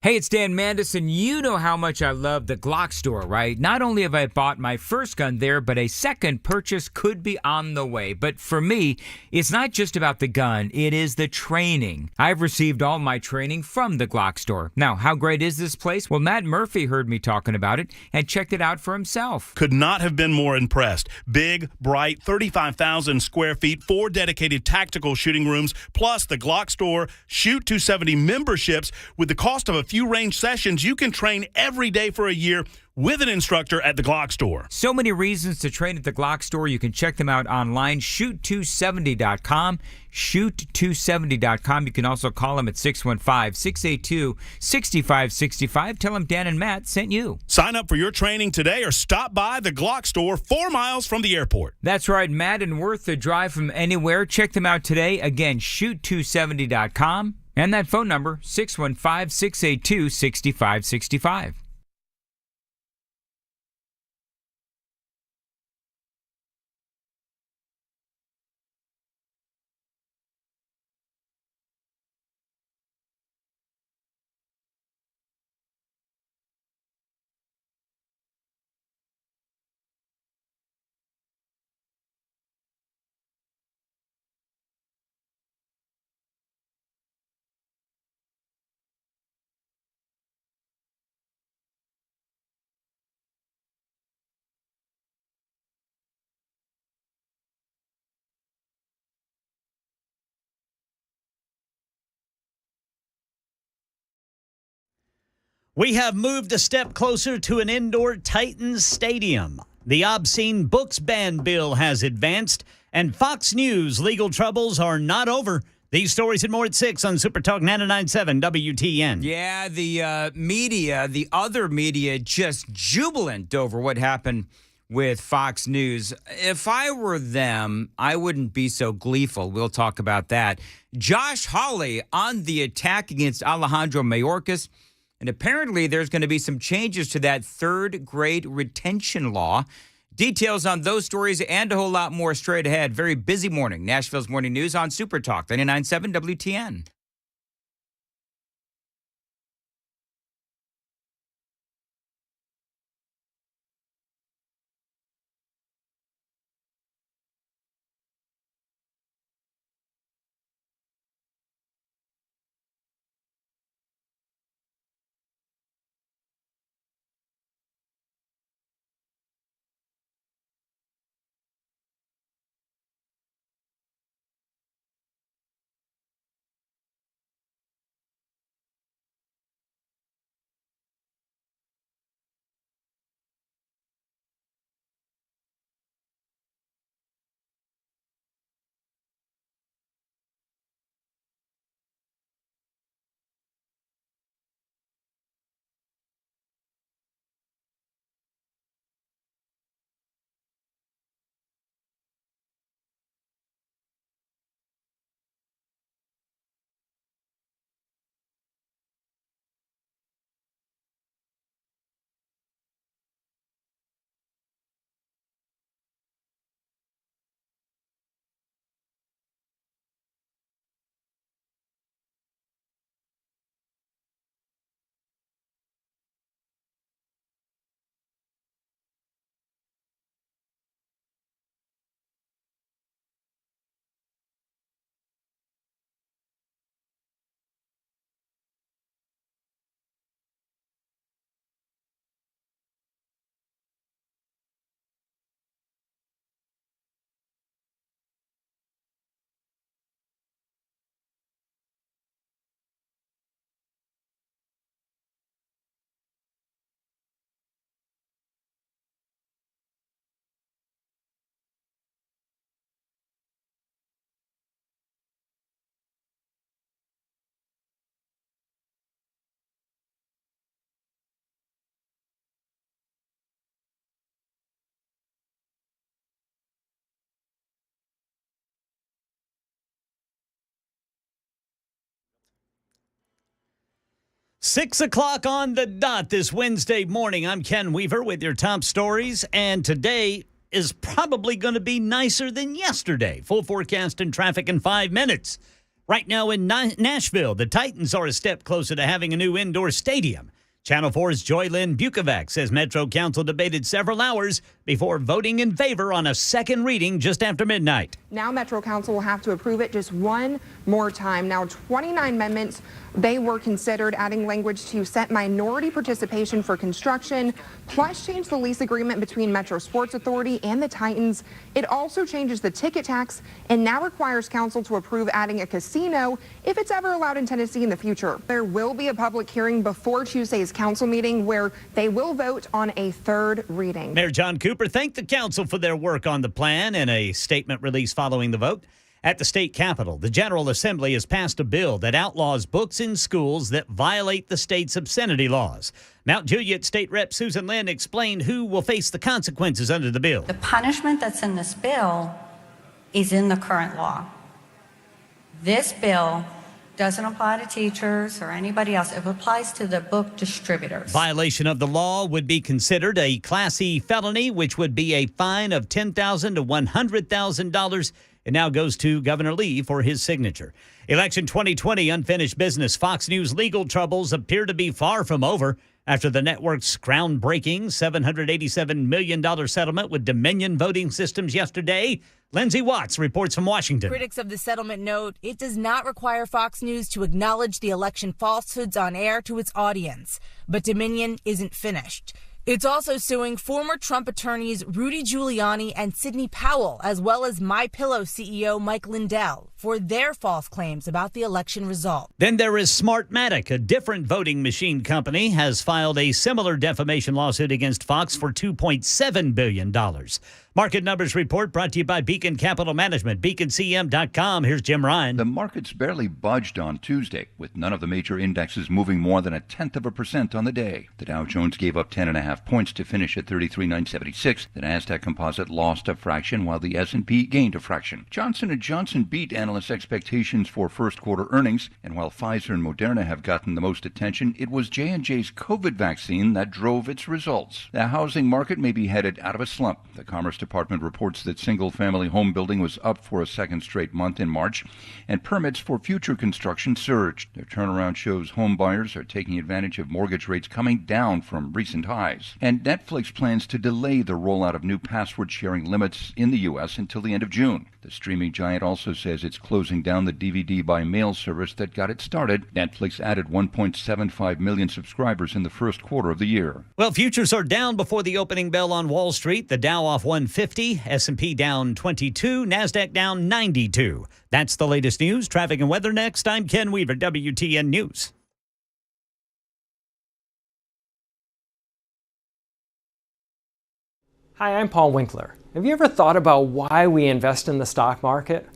Hey, it's Dan Mandis, and you know how much I love the Glock store, right? Not only have I bought my first gun there, but a second purchase could be on the way. But for me, it's not just about the gun, it is the training. I've received all my training from the Glock store. Now, how great is this place? Well, Matt Murphy heard me talking about it and checked it out for himself. Could not have been more impressed. Big, bright, 35,000 square feet, 4 dedicated tactical shooting rooms, plus the Glock store Shoot 270 memberships. With the cost of a few range sessions, you can train every day for a year with an instructor at the Glock store. So many reasons to train at the Glock store. You can check them out online, shoot270.com, shoot270.com. You can also call them at 615-682-6565. Tell them Dan and Matt sent you. Sign up for your training today or stop by the Glock store 4 miles from the airport. That's right, Matt, and worth the drive from anywhere. Check them out today. Again, shoot270.com. And that phone number, 615-682-6565. We have moved a step closer to an indoor Titans stadium. The obscene books ban bill has advanced, and Fox News legal troubles are not over. These stories and more at 6 on SuperTalk 99.7 WTN. Yeah, the media, the other media, just jubilant over what happened with Fox News. If I were them, I wouldn't be so gleeful. We'll talk about that. Josh Hawley on the attack against Alejandro Mayorkas. And apparently there's going to be some changes to that third-grade retention law. Details on those stories and a whole lot more straight ahead. Very busy morning. Nashville's Morning News on SuperTalk 99.7 WTN. Six o'clock on the dot this Wednesday morning. I'm Ken Weaver with your top stories, and today is probably going to be nicer than yesterday. Full forecast and traffic in 5 minutes. Right now in Nashville, the Titans are a step closer to having a new indoor stadium. Channel 4's Joylyn Bukovac says Metro Council debated several hours before voting in favor on a second reading just after midnight. Now Metro Council will have to approve it just one more time. Now 29 amendments, they were considered, adding language to set minority participation for construction, plus change the lease agreement between Metro Sports Authority and the Titans. It also changes the ticket tax and now requires council to approve adding a casino if it's ever allowed in Tennessee in the future. There will be a public hearing before Tuesday's council meeting where they will vote on a third reading. Mayor John Cooper thanked the council for their work on the plan in a statement released following the vote. At the state capitol, the General Assembly has passed a bill that outlaws books in schools that violate the state's obscenity laws. Mount Juliet State Rep Susan Lynn explained who will face the consequences under the bill. The punishment that's in this bill is in the current law. This bill doesn't apply to teachers or anybody else. It applies to the book distributors. Violation of the law would be considered a Class E felony, which would be a fine of $10,000 to $100,000. It now goes to Governor Lee for his signature. Election 2020 unfinished business. Fox News legal troubles appear to be far from over after the network's groundbreaking $787 million settlement with Dominion Voting Systems yesterday. Lindsay Watts reports from Washington. Critics of the settlement note it does not require Fox News to acknowledge the election falsehoods on air to its audience. But Dominion isn't finished. It's also suing former Trump attorneys Rudy Giuliani and Sidney Powell, as well as MyPillow CEO Mike Lindell, for their false claims about the election result. Then there is Smartmatic, a different voting machine company, has filed a similar defamation lawsuit against Fox for $2.7 billion. Market Numbers Report brought to you by Beacon Capital Management, beaconcm.com. Here's Jim Ryan. The markets barely budged on Tuesday, with none of the major indexes moving more than 0.1% on the day. The Dow Jones gave up 10.5 points to finish at 33,976. The Nasdaq Composite lost a fraction, while the S&P gained a fraction. Johnson & Johnson beat analysts' expectations for first quarter earnings, and while Pfizer and Moderna have gotten the most attention, it was J&J's COVID vaccine that drove its results. The housing market may be headed out of a slump. The Commerce Department reports that single-family home building was up for a second straight month in March, and permits for future construction surged. Their turnaround shows home buyers are taking advantage of mortgage rates coming down from recent highs. And Netflix plans to delay the rollout of new password-sharing limits in the U.S. until the end of June. The streaming giant also says it's closing down the DVD-by-mail service that got it started. Netflix added 1.75 million subscribers in the first quarter of the year. Well, futures are down before the opening bell on Wall Street. The Dow off 150, S&P down 22, NASDAQ down 92. That's the latest news. Traffic and weather next. I'm Ken Weaver, WTN News. Hi, I'm Paul Winkler. Have you ever thought about why we invest in the stock market?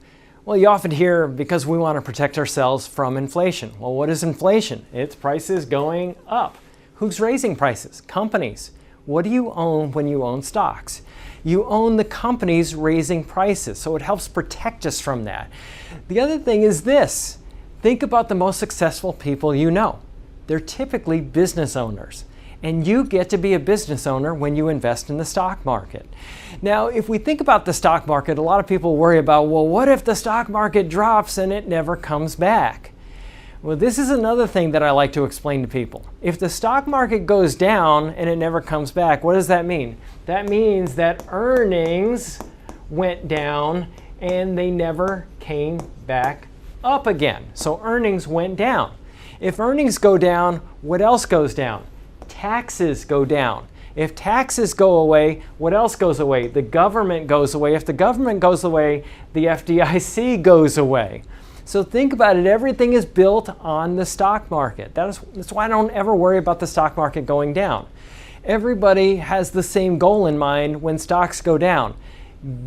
Well, you often hear because we want to protect ourselves from inflation. Well, what is inflation? It's prices going up. Who's raising prices? Companies. What do you own when you own stocks? You own the companies raising prices, so it helps protect us from that. The other thing is this. Think about the most successful people you know. They're typically business owners. And you get to be a business owner when you invest in the stock market. Now, if we think about the stock market, a lot of people worry about, well, what if the stock market drops and it never comes back? Well, this is another thing that I like to explain to people. If the stock market goes down and it never comes back, what does that mean? That means that earnings went down and they never came back up again. So earnings went down. If earnings go down, what else goes down? Taxes go down. If taxes go away, what else goes away? The government goes away. If the government goes away, the FDIC goes away. So think about it. Everything is built on the stock market. That's why I don't ever worry about the stock market going down. Everybody has the same goal in mind when stocks go down.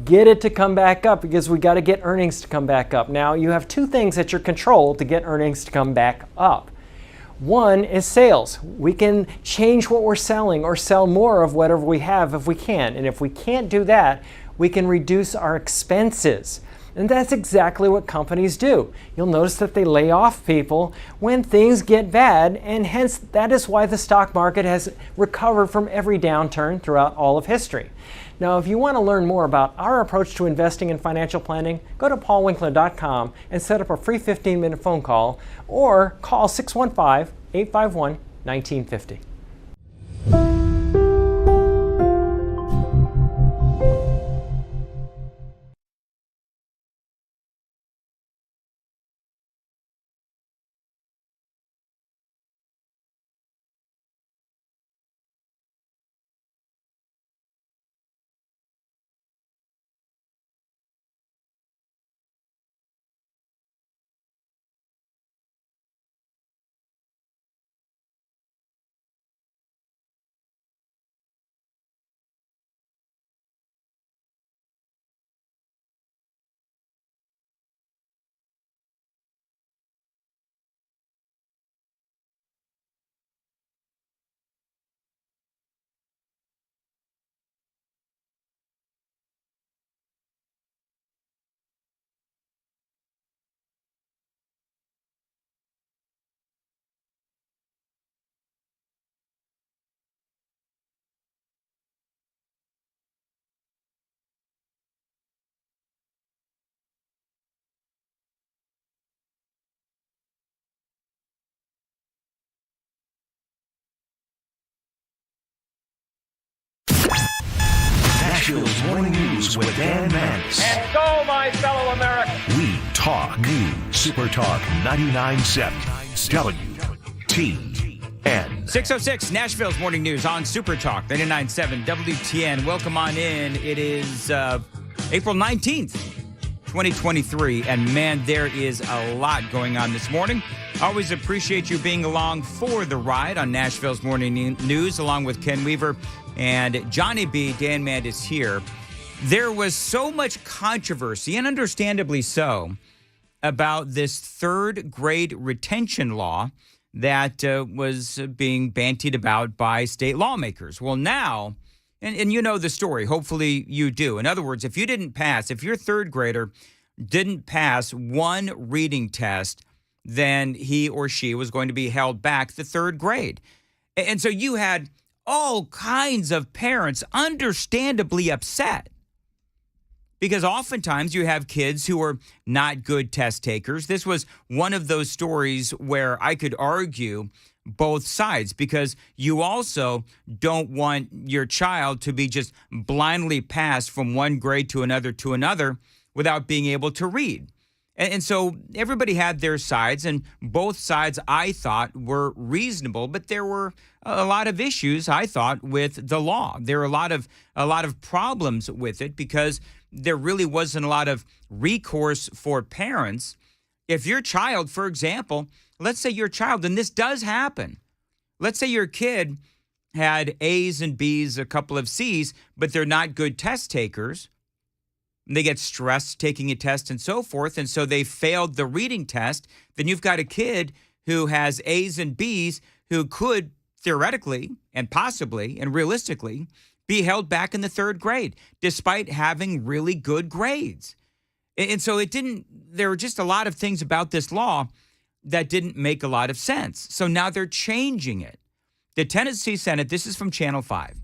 Get it to come back up because we got to get earnings to come back up. Now, you have two things at your control to get earnings to come back up. One is sales. We can change what we're selling or sell more of whatever we have if we can. And if we can't do that, we can reduce our expenses. And that's exactly what companies do. You'll notice that they lay off people when things get bad, and hence that is why the stock market has recovered from every downturn throughout all of history. Now, if you want to learn more about our approach to investing and financial planning, go to paulwinkler.com and set up a free 15-minute phone call or call 615-851-1950. Nashville's Morning News with Dan Mandis. And go, my fellow Americans. We talk news. SuperTalk 99.7 WTN. 6:06, Nashville's Morning News on SuperTalk 99.7 WTN. Welcome on in. It is April 19th, 2023. And man, there is a lot going on this morning. Always appreciate you being along for the ride on Nashville's Morning News, along with Ken Weaver and Johnny B. Dan Mandis here. There was so much controversy, and understandably so, about this third grade retention law that was being bantied about by state lawmakers. Well, now, and you know the story, hopefully you do. In other words, if your third grader didn't pass one reading test, then he or she was going to be held back the third grade. And so you had all kinds of parents understandably upset, because oftentimes you have kids who are not good test takers. This was one of those stories where I could argue both sides, because you also don't want your child to be just blindly passed from one grade to another without being able to read. And so everybody had their sides, and both sides, I thought, were reasonable. But there were a lot of issues, I thought, with the law. There were a lot of problems with it, because there really wasn't a lot of recourse for parents. If your child, for example, let's say your child, and this does happen, let's say your kid had A's and B's, a couple of C's, but they're not good test takers. They get stressed taking a test and so forth, and so they failed the reading test. Then you've got a kid who has A's and B's who could theoretically and possibly and realistically be held back in the third grade despite having really good grades. And so there were just a lot of things about this law that didn't make a lot of sense. So now they're changing it. The Tennessee Senate, this is from Channel 5,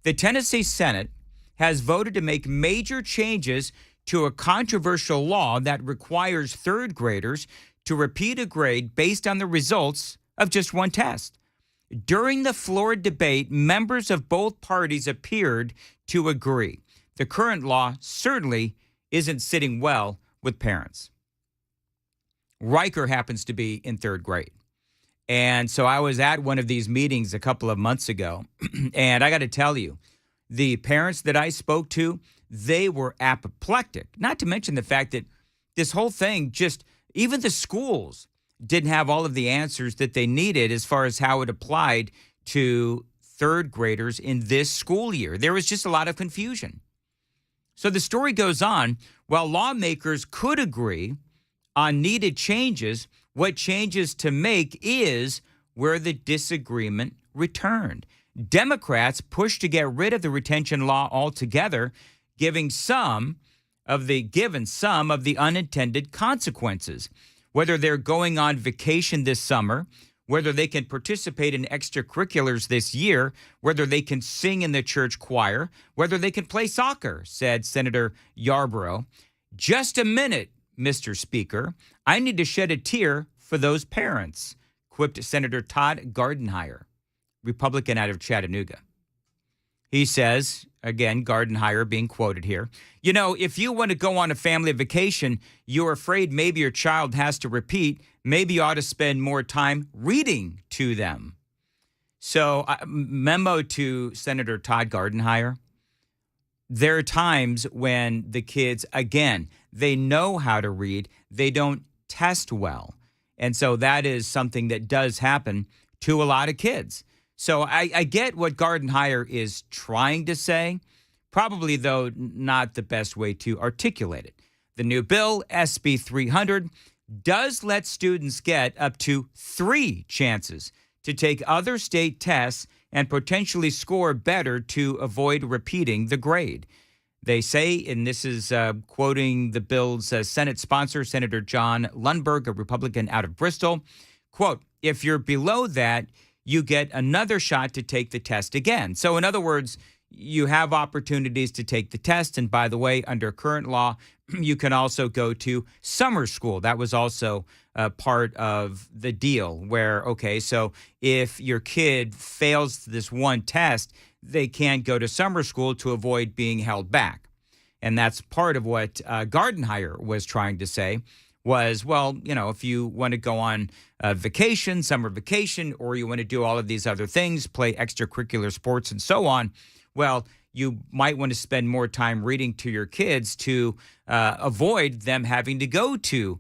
the Tennessee Senate has voted to make major changes to a controversial law that requires third graders to repeat a grade based on the results of just one test. During the floor debate, members of both parties appeared to agree. The current law certainly isn't sitting well with parents. Riker happens to be in third grade. And so I was at one of these meetings a couple of months ago, and I got to tell you, the parents that I spoke to, they were apoplectic. Not to mention the fact that this whole thing, even the schools didn't have all of the answers that they needed as far as how it applied to third graders in this school year. There was just a lot of confusion. So the story goes on. While lawmakers could agree on needed changes, what changes to make is where the disagreement returned. Democrats pushed to get rid of the retention law altogether, giving some given some of the unintended consequences, whether they're going on vacation this summer, whether they can participate in extracurriculars this year, whether they can sing in the church choir, whether they can play soccer, said Senator Yarborough. Just a minute, Mr. Speaker. I need to shed a tear for those parents, quipped Senator Todd Gardenhire, Republican out of Chattanooga. He says, again, Gardenhire being quoted here, you know, if you want to go on a family vacation, you're afraid maybe your child has to repeat, maybe you ought to spend more time reading to them. So, memo to Senator Todd Gardenhire, there are times when the kids, again, they know how to read, they don't test well. And so that is something that does happen to a lot of kids. So I get what Gardenhire is trying to say, probably, though, not the best way to articulate it. The new bill, SB 300, does let students get up to 3 chances to take other state tests and potentially score better to avoid repeating the grade. They say, and this is quoting the bill's Senate sponsor, Senator John Lundberg, a Republican out of Bristol, quote, if you're below that, you get another shot to take the test again. So in other words, you have opportunities to take the test. And by the way, under current law, you can also go to summer school. That was also part of the deal where, okay, so if your kid fails this one test, they can't go to summer school to avoid being held back. And that's part of what Gardenhire was trying to say was, well, you know, if you want to go on vacation, summer vacation, or you want to do all of these other things, play extracurricular sports and so on, well, you might want to spend more time reading to your kids to avoid them having to go to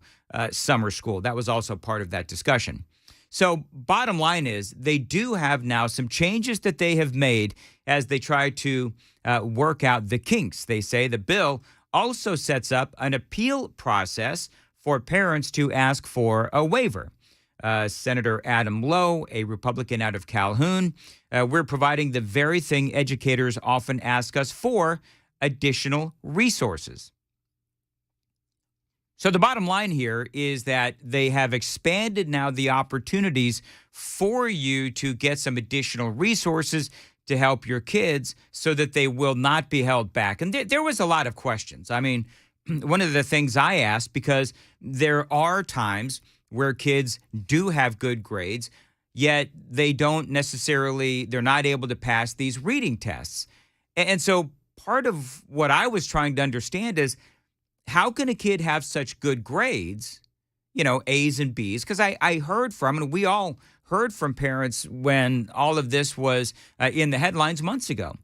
summer school. That was also part of that discussion. So bottom line is they do have now some changes that they have made as they try to work out the kinks. They say the bill also sets up an appeal process for parents to ask for a waiver. Senator Adam Lowe, a Republican out of Calhoun, we're providing the very thing educators often ask us for, additional resources. So the bottom line here is that they have expanded now the opportunities for you to get some additional resources to help your kids so that they will not be held back. And there was a lot of questions. I mean, one of the things I asked, because there are times where kids do have good grades, yet they don't necessarily, they're not able to pass these reading tests. And so part of what I was trying to understand is, how can a kid have such good grades, you know, A's and B's? Because I heard from, and we all heard from parents when all of this was in the headlines months ago.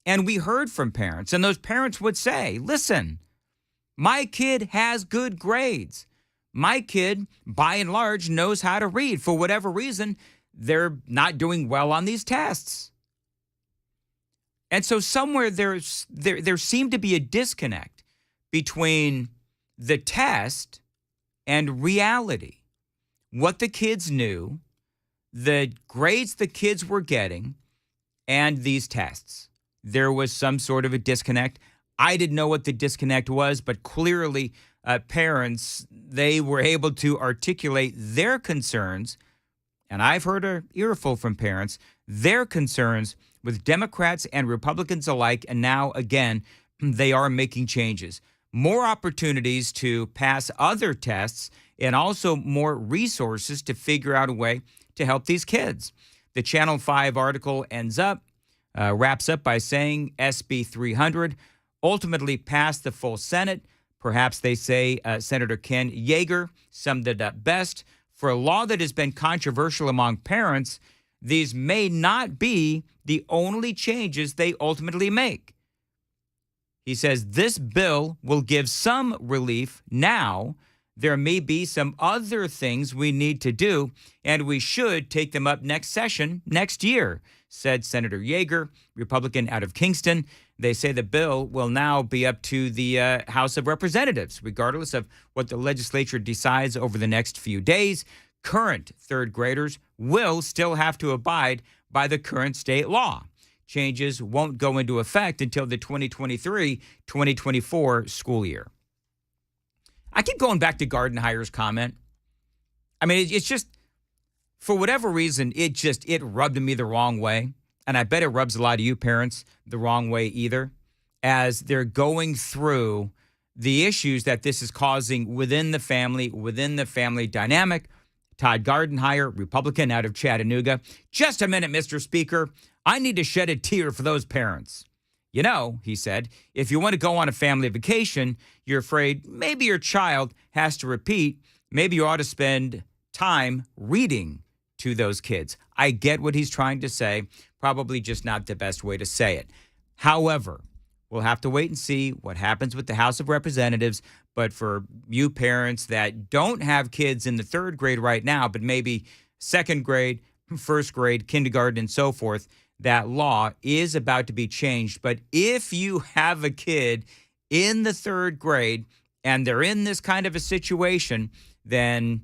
And we heard from parents, and those parents would say, listen, my kid has good grades. My kid, by and large, knows how to read. For whatever reason, they're not doing well on these tests. And so somewhere there seemed to be a disconnect between the test and reality. What the kids knew, the grades the kids were getting, and these tests. There was some sort of a disconnect. I didn't know what the disconnect was, but clearly parents, they were able to articulate their concerns, and I've heard an earful from parents, their concerns with Democrats and Republicans alike, and now, again, they are making changes. More opportunities to pass other tests and also more resources to figure out a way to help these kids. The Channel 5 article wraps up by saying SB 300 ultimately passed the full Senate. Perhaps they say Senator Ken Yeager summed it up best. For a law that has been controversial among parents, these may not be the only changes they ultimately make. He says this bill will give some relief now. There may be some other things we need to do, and we should take them up next session next year, said Senator Yeager, Republican out of Kingston. They say the bill will now be up to the House of Representatives, regardless of what the legislature decides over the next few days. Current third graders will still have to abide by the current state law. changes won't go into effect until the 2023-2024 school year. I keep going back to Gardenhire's comment. I mean, it's just, for whatever reason, it rubbed me the wrong way. And I bet it rubs a lot of you parents the wrong way either, as they're going through the issues that this is causing within the family dynamic. Todd Gardenhire, Republican out of Chattanooga. Just a minute, Mr. Speaker. I need to shed a tear for those parents. You know, he said, if you want to go on a family vacation, you're afraid maybe your child has to repeat. Maybe you ought to spend time reading to those kids. I get what he's trying to say. Probably just not the best way to say it. However, we'll have to wait and see what happens with the House of Representatives. But for you parents that don't have kids in the third grade right now, but maybe second grade, first grade, kindergarten, and so forth, that law is about to be changed. But if you have a kid in the third grade and they're in this kind of a situation, then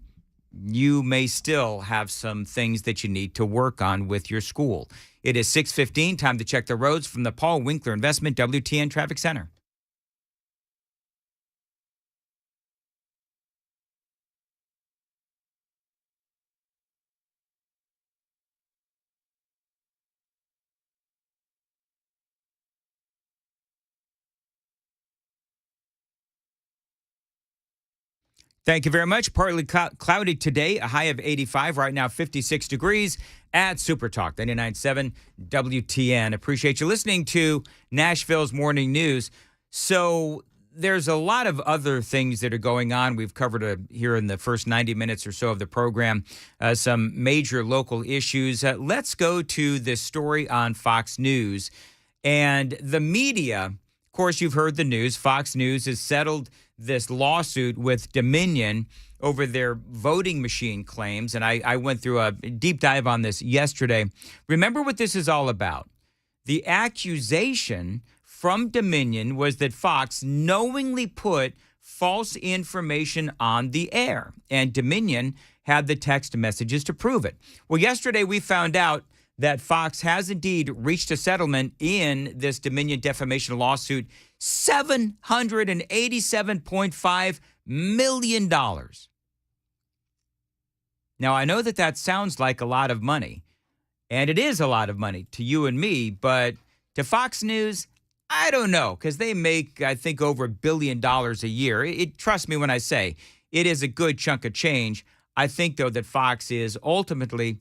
you may still have some things that you need to work on with your school. It is 6:15, time to check the roads from the Paul Winkler Investment WTN Traffic Center. Thank you very much. Partly cloudy today, a high of 85. Right now, 56 degrees at SuperTalk 99.7 WTN. Appreciate you listening to Nashville's Morning News. So there's a lot of other things that are going on. We've covered here in the first 90 minutes or so of the program some major local issues. Let's go to this story on Fox News. And the media, of course, you've heard the news. Fox News has settled this lawsuit with Dominion over their voting machine claims. And I went through a deep dive on this yesterday. Remember what this is all about. The accusation from Dominion was that Fox knowingly put false information on the air, and Dominion had the text messages to prove it. Well, yesterday we found out that Fox has indeed reached a settlement in this Dominion defamation lawsuit, $787.5 million. Now, I know that sounds like a lot of money, and it is a lot of money to you and me, but to Fox News, I don't know, because they make, I think, over $1 billion a year. Trust me when I say it is a good chunk of change. I think, though, that Fox is ultimately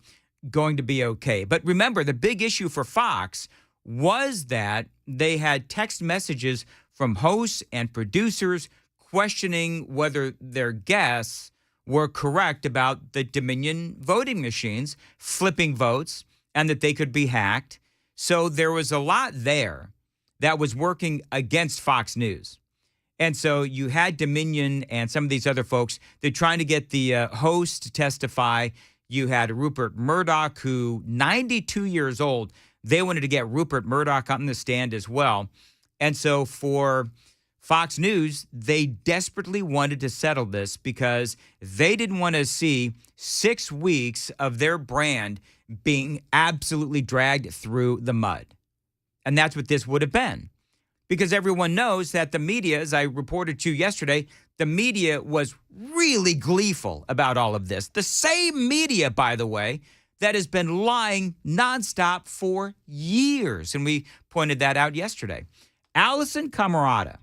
going to be okay. But remember, the big issue for Fox was that they had text messages from hosts and producers questioning whether their guests were correct about the Dominion voting machines, flipping votes, and that they could be hacked. So there was a lot there that was working against Fox News. And so you had Dominion and some of these other folks, they're trying to get the host to testify. You had Rupert Murdoch, who 92 years old. They wanted to get Rupert Murdoch on the stand as well. And so for Fox News, they desperately wanted to settle this because they didn't want to see 6 weeks of their brand being absolutely dragged through the mud. And that's what this would have been. Because everyone knows that the media, as I reported to you yesterday, the media was really gleeful about all of this. The same media, by the way, that has been lying nonstop for years. And we pointed that out yesterday. Allison Camerata,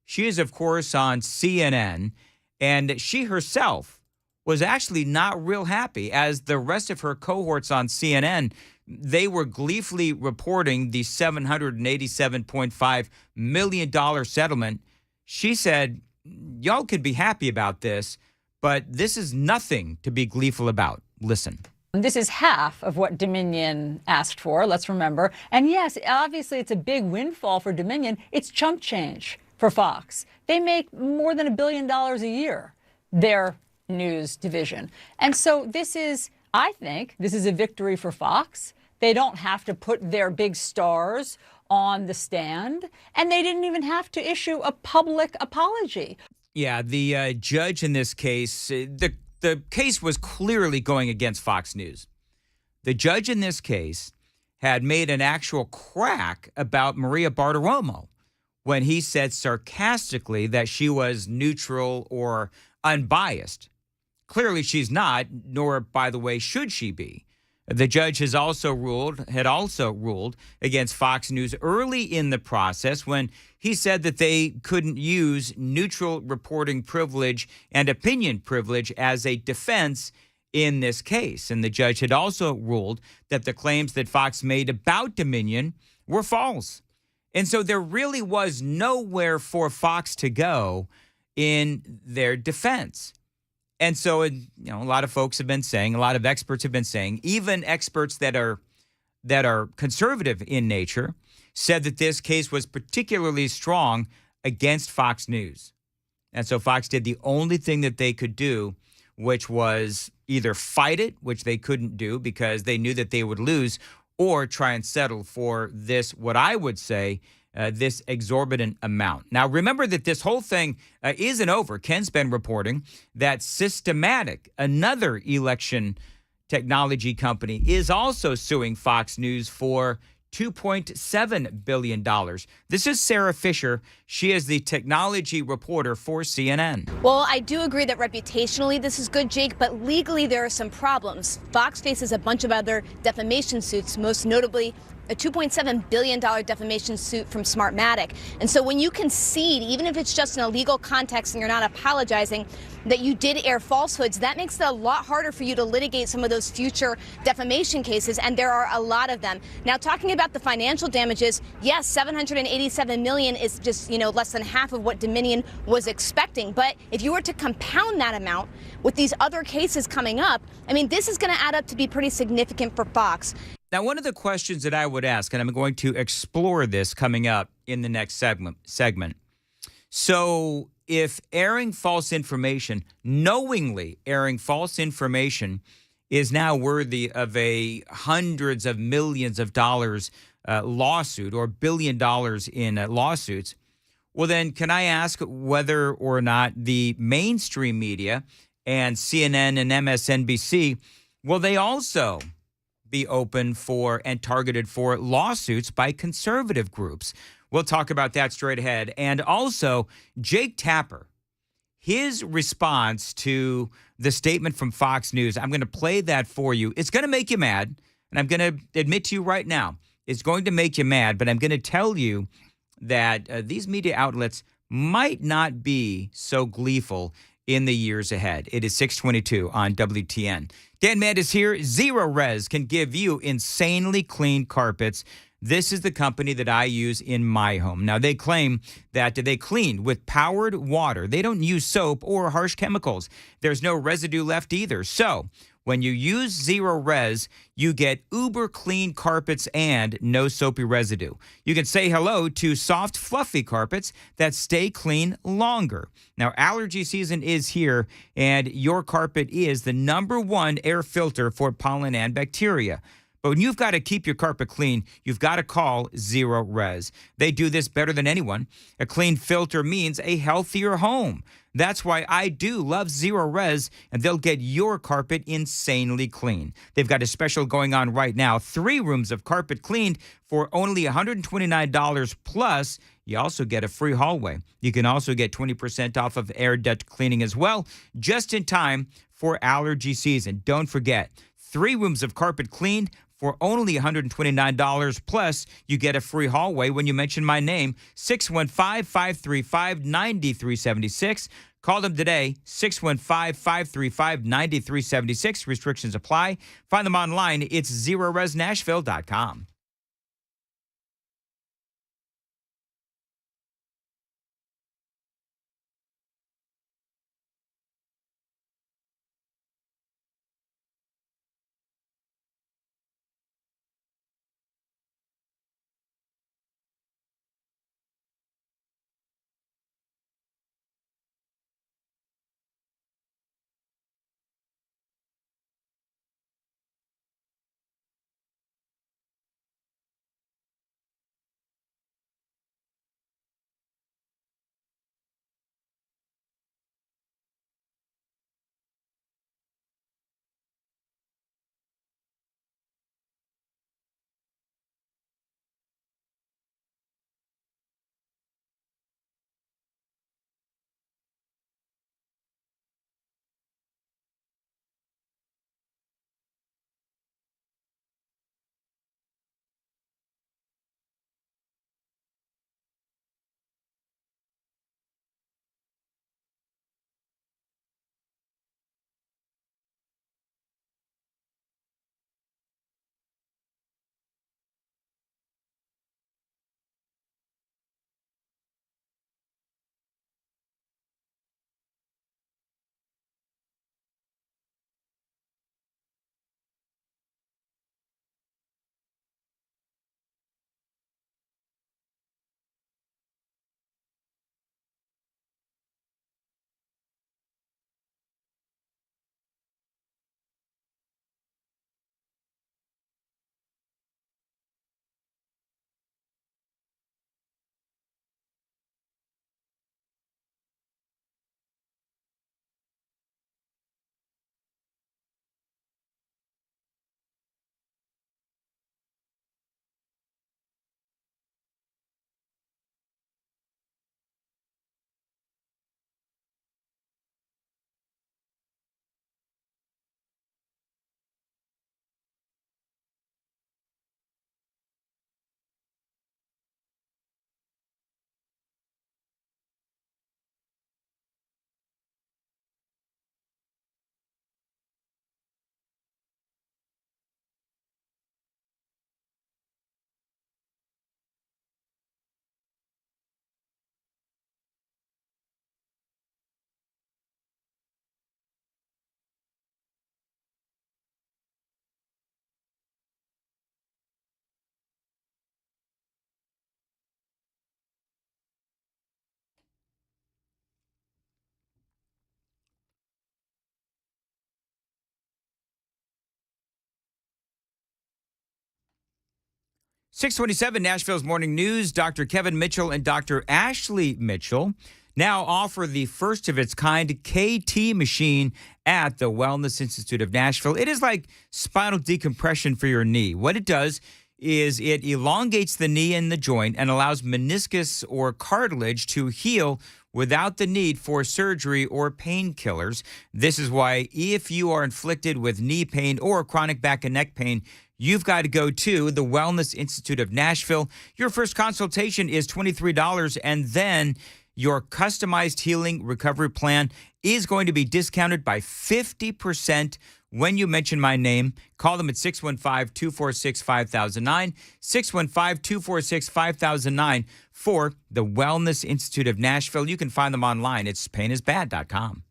she is, of course, on CNN, and she herself was actually not real happy, as the rest of her cohorts on CNN, they were gleefully reporting the $787.5 million settlement. She said, y'all could be happy about this, but this is nothing to be gleeful about. Listen. This is half of what Dominion asked for, let's remember. And yes, obviously it's a big windfall for Dominion. It's chump change for Fox. They make more than $1 billion a year, their news division. And so this is, I think, this is a victory for Fox. They don't have to put their big stars on the stand, and they didn't even have to issue a public apology. Yeah, the judge in this case, the case was clearly going against Fox News. The judge in this case had made an actual crack about Maria Bartiromo when he said sarcastically that she was neutral or unbiased. Clearly she's not, nor, by the way, should she be. The judge had also ruled against Fox News early in the process when he said that they couldn't use neutral reporting privilege and opinion privilege as a defense in this case. And the judge had also ruled that the claims that Fox made about Dominion were false. And so there really was nowhere for Fox to go in their defense. And so, a lot of folks have been saying, a lot of experts have been saying, even experts that are conservative in nature said that this case was particularly strong against Fox News. And so Fox did the only thing that they could do, which was either fight it, which they couldn't do because they knew that they would lose, or try and settle for this, what I would say, this exorbitant amount. Now, remember that this whole thing isn't over. Ken's been reporting that Systematic, another election technology company, is also suing Fox News for $2.7 billion. This is Sarah Fisher. She is the technology reporter for CNN. Well, I do agree that reputationally this is good, Jake, but legally there are some problems. Fox faces a bunch of other defamation suits, most notably a $2.7 billion defamation suit from Smartmatic. And so when you concede, even if it's just in a legal context and you're not apologizing, that you did air falsehoods, that makes it a lot harder for you to litigate some of those future defamation cases, and there are a lot of them. Now, talking about the financial damages, yes, $787 million is just, less than half of what Dominion was expecting. But if you were to compound that amount with these other cases coming up, this is going to add up to be pretty significant for Fox. Now, one of the questions that I would ask, and I'm going to explore this coming up in the next segment. So if airing false information, knowingly airing false information, is now worthy of a hundreds of millions of dollars lawsuit or $1 billion in lawsuits, well, then can I ask whether or not the mainstream media and CNN and MSNBC, will they also be open for and targeted for lawsuits by conservative groups? We'll talk about that straight ahead. And also, Jake Tapper, his response to the statement from Fox News, I'm going to play that for you. It's going to make you mad, and I'm going to admit to you right now, it's going to make you mad, but I'm going to tell you that these media outlets might not be so gleeful in the years ahead. It is 6:22 on WTN. Dan Mandis here. Zero Res can give you insanely clean carpets. This is the company that I use in my home. Now, they claim that they clean with powered water. They don't use soap or harsh chemicals. There's no residue left either. So when you use Zero Res, you get uber clean carpets and no soapy residue. You can say hello to soft, fluffy carpets that stay clean longer. Now, allergy season is here, and your carpet is the #1 air filter for pollen and bacteria. But when you've got to keep your carpet clean, you've got to call Zero Res. They do this better than anyone. A clean filter means a healthier home. That's why I do love Zero Res, and they'll get your carpet insanely clean. They've got a special going on right now. 3 rooms of carpet cleaned for only $129 plus. You also get a free hallway. You can also get 20% off of air duct cleaning as well, just in time for allergy season. Don't forget, 3 rooms of carpet cleaned for only $129 plus. You get a free hallway when you mention my name, 615-535-9376. Call them today, 615-535-9376. Restrictions apply. Find them online. It's ZeroResNashville.com. 627 Nashville's Morning News. Dr. Kevin Mitchell and Dr. Ashley Mitchell now offer the first of its kind KT machine at the Wellness Institute of Nashville. It is like spinal decompression for your knee. What it does is it elongates the knee and the joint and allows meniscus or cartilage to heal without the need for surgery or painkillers. This is why if you are inflicted with knee pain or chronic back and neck pain, you've got to go to the Wellness Institute of Nashville. Your first consultation is $23, and then your customized healing recovery plan is going to be discounted by 50% when you mention my name. Call them at 615-246-5009, 615-246-5009 for the Wellness Institute of Nashville. You can find them online. It's painisbad.com.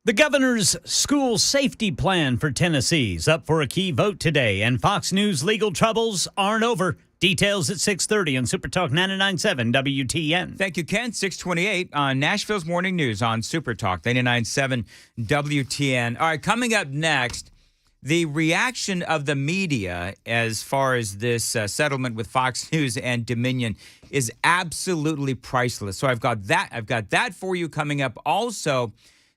The governor's school safety plan for Tennessee is up for a key vote today, and Fox News legal troubles aren't over. Details at 6:30 on SuperTalk 99.7 WTN. Thank you, Ken. 628 on Nashville's Morning News on SuperTalk 99.7 WTN. All right, coming up next, the reaction of the media as far as this settlement with Fox News and Dominion is absolutely priceless. So I've got that for you coming up. Also,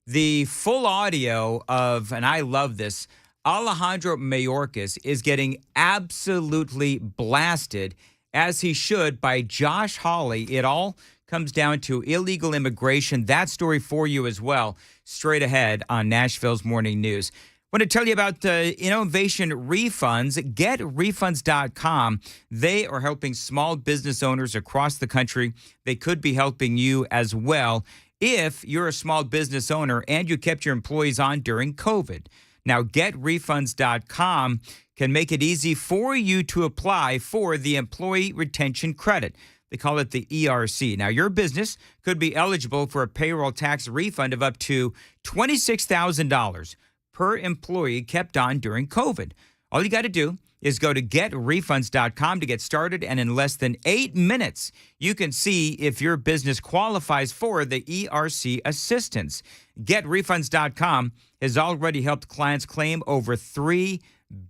the full audio of, and I love this, Alejandro Mayorkas is getting absolutely blasted, as he should, by Josh Hawley. It all comes down to illegal immigration. That story for you as well, straight ahead on Nashville's Morning News. I want to tell you about innovation refunds. GetRefunds.com. They are helping small business owners across the country. They could be helping you as well if you're a small business owner and you kept your employees on during COVID. Now, GetRefunds.com can make it easy for you to apply for the Employee Retention Credit. They call it the ERC. Now, your business could be eligible for a payroll tax refund of up to $26,000 per employee kept on during COVID. All you got to do is go to GetRefunds.com to get started, and in less than 8 minutes, you can see if your business qualifies for the ERC assistance. GetRefunds.com has already helped clients claim over $3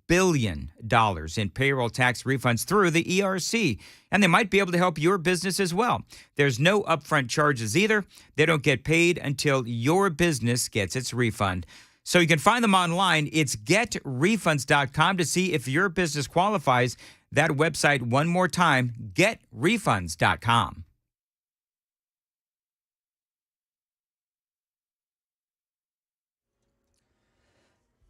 billion in payroll tax refunds through the ERC, and they might be able to help your business as well. There's no upfront charges either. They don't get paid until your business gets its refund. So you can find them online. It's GetRefunds.com to see if your business qualifies. That website, one more time, GetRefunds.com.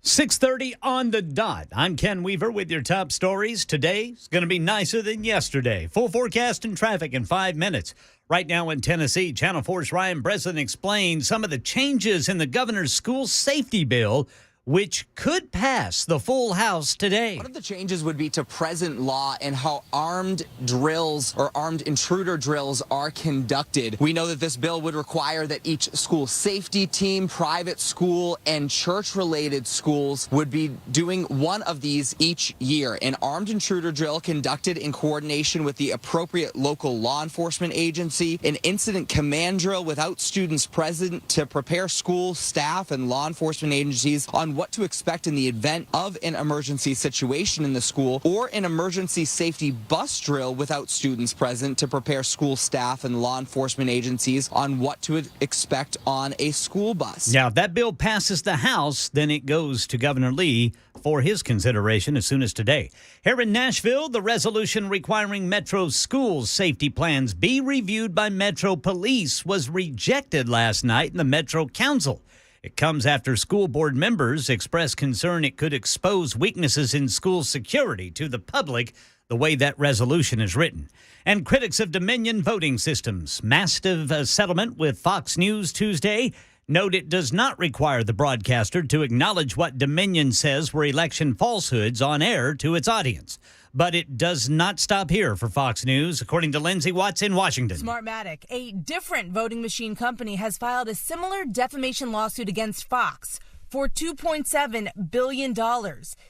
6:30 on the dot. I'm Ken Weaver with your top stories. Today's going to be nicer than yesterday. Full forecast and traffic in 5 minutes. Right now in Tennessee, Channel 4's Ryan Breslin explains some of the changes in the governor's school safety bill, which could pass the full House today. One of the changes would be to present law and how armed drills or armed intruder drills are conducted. We know that this bill would require that each school safety team, private school, and church-related schools would be doing one of these each year. An armed intruder drill conducted in coordination with the appropriate local law enforcement agency, an incident command drill without students present to prepare school staff and law enforcement agencies on what to expect in the event of an emergency situation in the school, or an emergency safety bus drill without students present to prepare school staff and law enforcement agencies on what to expect on a school bus. Now, if that bill passes the House, then it goes to Governor Lee for his consideration as soon as today. Here in Nashville, the resolution requiring Metro schools' safety plans be reviewed by Metro Police was rejected last night in the Metro Council. It comes after school board members expressed concern it could expose weaknesses in school security to the public. the way that resolution is written. And critics of Dominion voting systems. Massive settlement with Fox News Tuesday. Note it does not require the broadcaster to acknowledge what Dominion says were election falsehoods on air to its audience. But it does not stop here for Fox News, according to Lindsay Watts in Washington. Smartmatic, a different voting machine company, has filed a similar defamation lawsuit against Fox for $2.7 billion,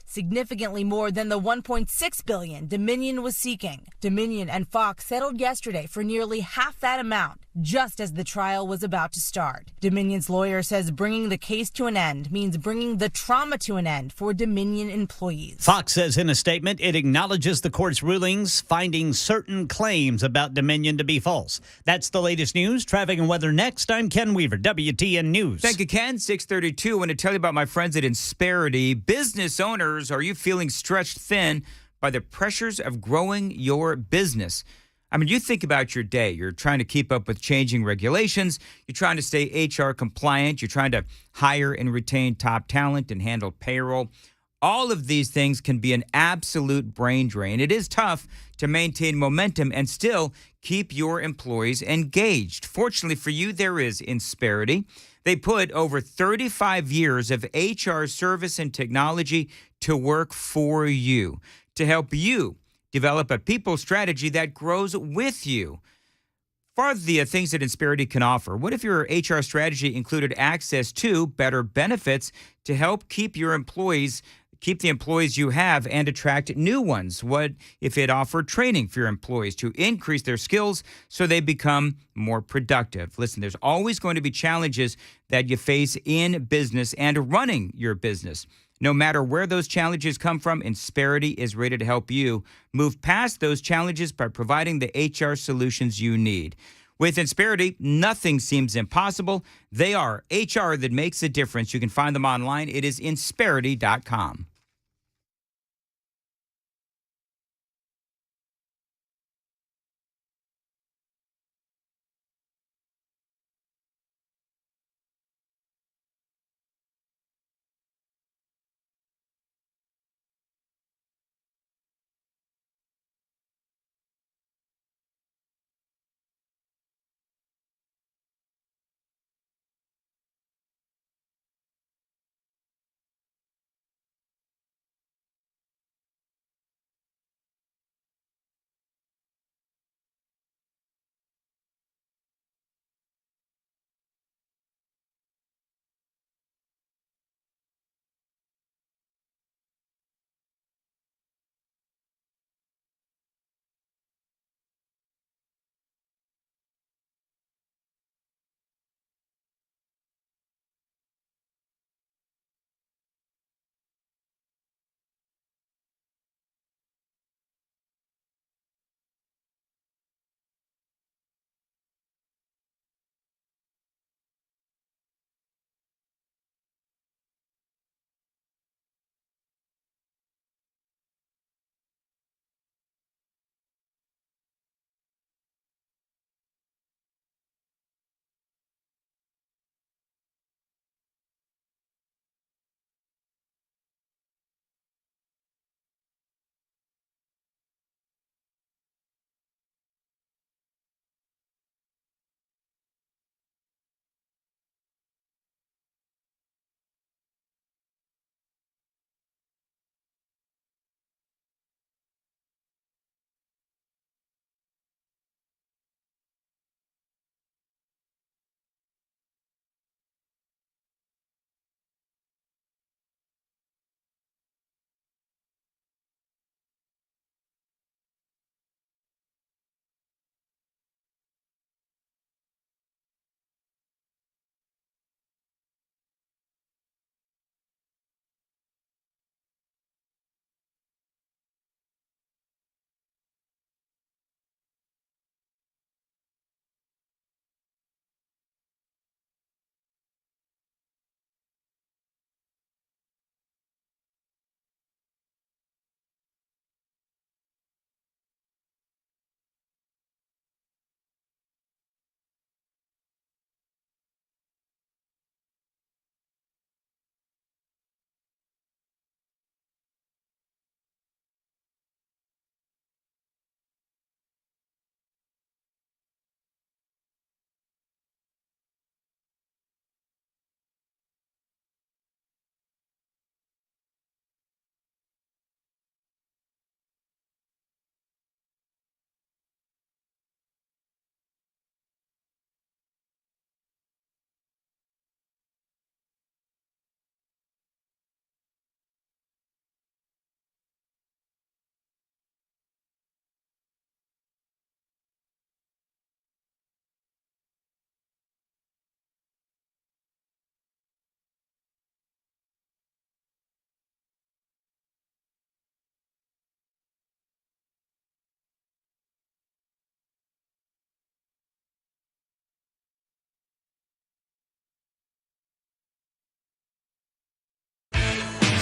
significantly more than the $1.6 billion Dominion was seeking. Dominion and Fox settled yesterday for nearly half that amount, just as the trial was about to start. Dominion's lawyer says bringing the case to an end means bringing the trauma to an end for Dominion employees. Fox says in a statement it acknowledges the court's rulings, finding certain claims about Dominion to be false. That's the latest news. Traffic and weather next. I'm Ken Weaver, WTN News. Thank you, Ken. 6:32. I want to tell you about my friends at Insperity. Business owners, are you feeling stretched thin by the pressures of growing your business? I mean, you think about your day. You're trying to keep up with changing regulations. You're trying to stay HR compliant. You're trying to hire and retain top talent and handle payroll. All of these things can be an absolute brain drain. It is tough to maintain momentum and still keep your employees engaged. Fortunately for you, there is Insperity. They put over 35 years of HR service and technology to work for you to help you develop a people strategy that grows with you. For the things that Insperity can offer, what if your HR strategy included access to better benefits to help keep the employees you have and attract new ones? What if it offered training for your employees to increase their skills so they become more productive? Listen, there's always going to be challenges that you face in business and running your business. No matter where those challenges come from, Insperity is ready to help you move past those challenges by providing the HR solutions you need. With Insperity, nothing seems impossible. They are HR that makes a difference. You can find them online. It is Insperity.com.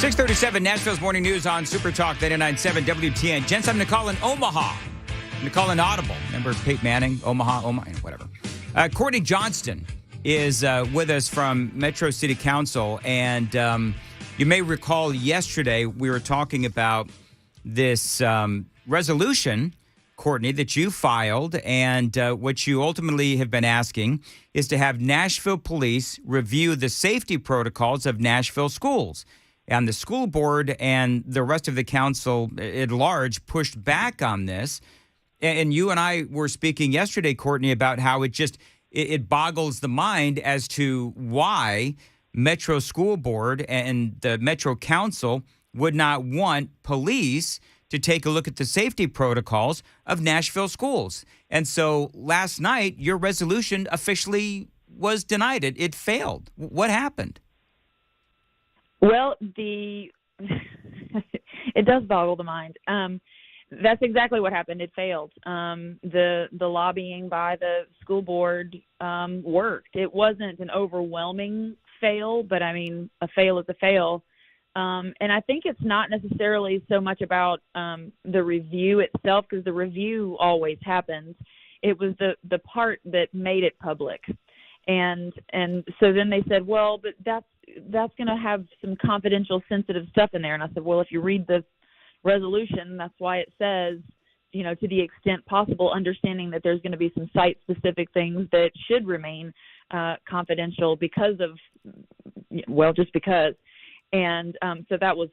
6:37, Nashville's morning news on SuperTalk 99.7 WTN. Gents, I'm going to call in Omaha. I'm going to call in Audible. Remember Peyton Manning, Omaha, whatever. Courtney Johnston is with us from Metro City Council. And you may recall yesterday we were talking about this resolution, Courtney, that you filed. And what you ultimately have been asking is to have Nashville police review the safety protocols of Nashville schools. And the school board and the rest of the council at large pushed back on this. And you and I were speaking yesterday, Courtney, about how it boggles the mind as to why Metro School Board and the Metro Council would not want police to take a look at the safety protocols of Nashville schools. And so last night, your resolution officially was denied. It failed. What happened? Well, it does boggle the mind. That's exactly what happened. It failed. The lobbying by the school board worked. It wasn't an overwhelming fail, but I mean, a fail is a fail. And I think it's not necessarily so much about the review itself, because the review always happens. It was the part that made it public. And so then they said, well, but that's going to have some confidential, sensitive stuff in there. And I said, well, if you read the resolution, that's why it says, to the extent possible, understanding that there's going to be some site-specific things that should remain confidential because of, just because. And so that was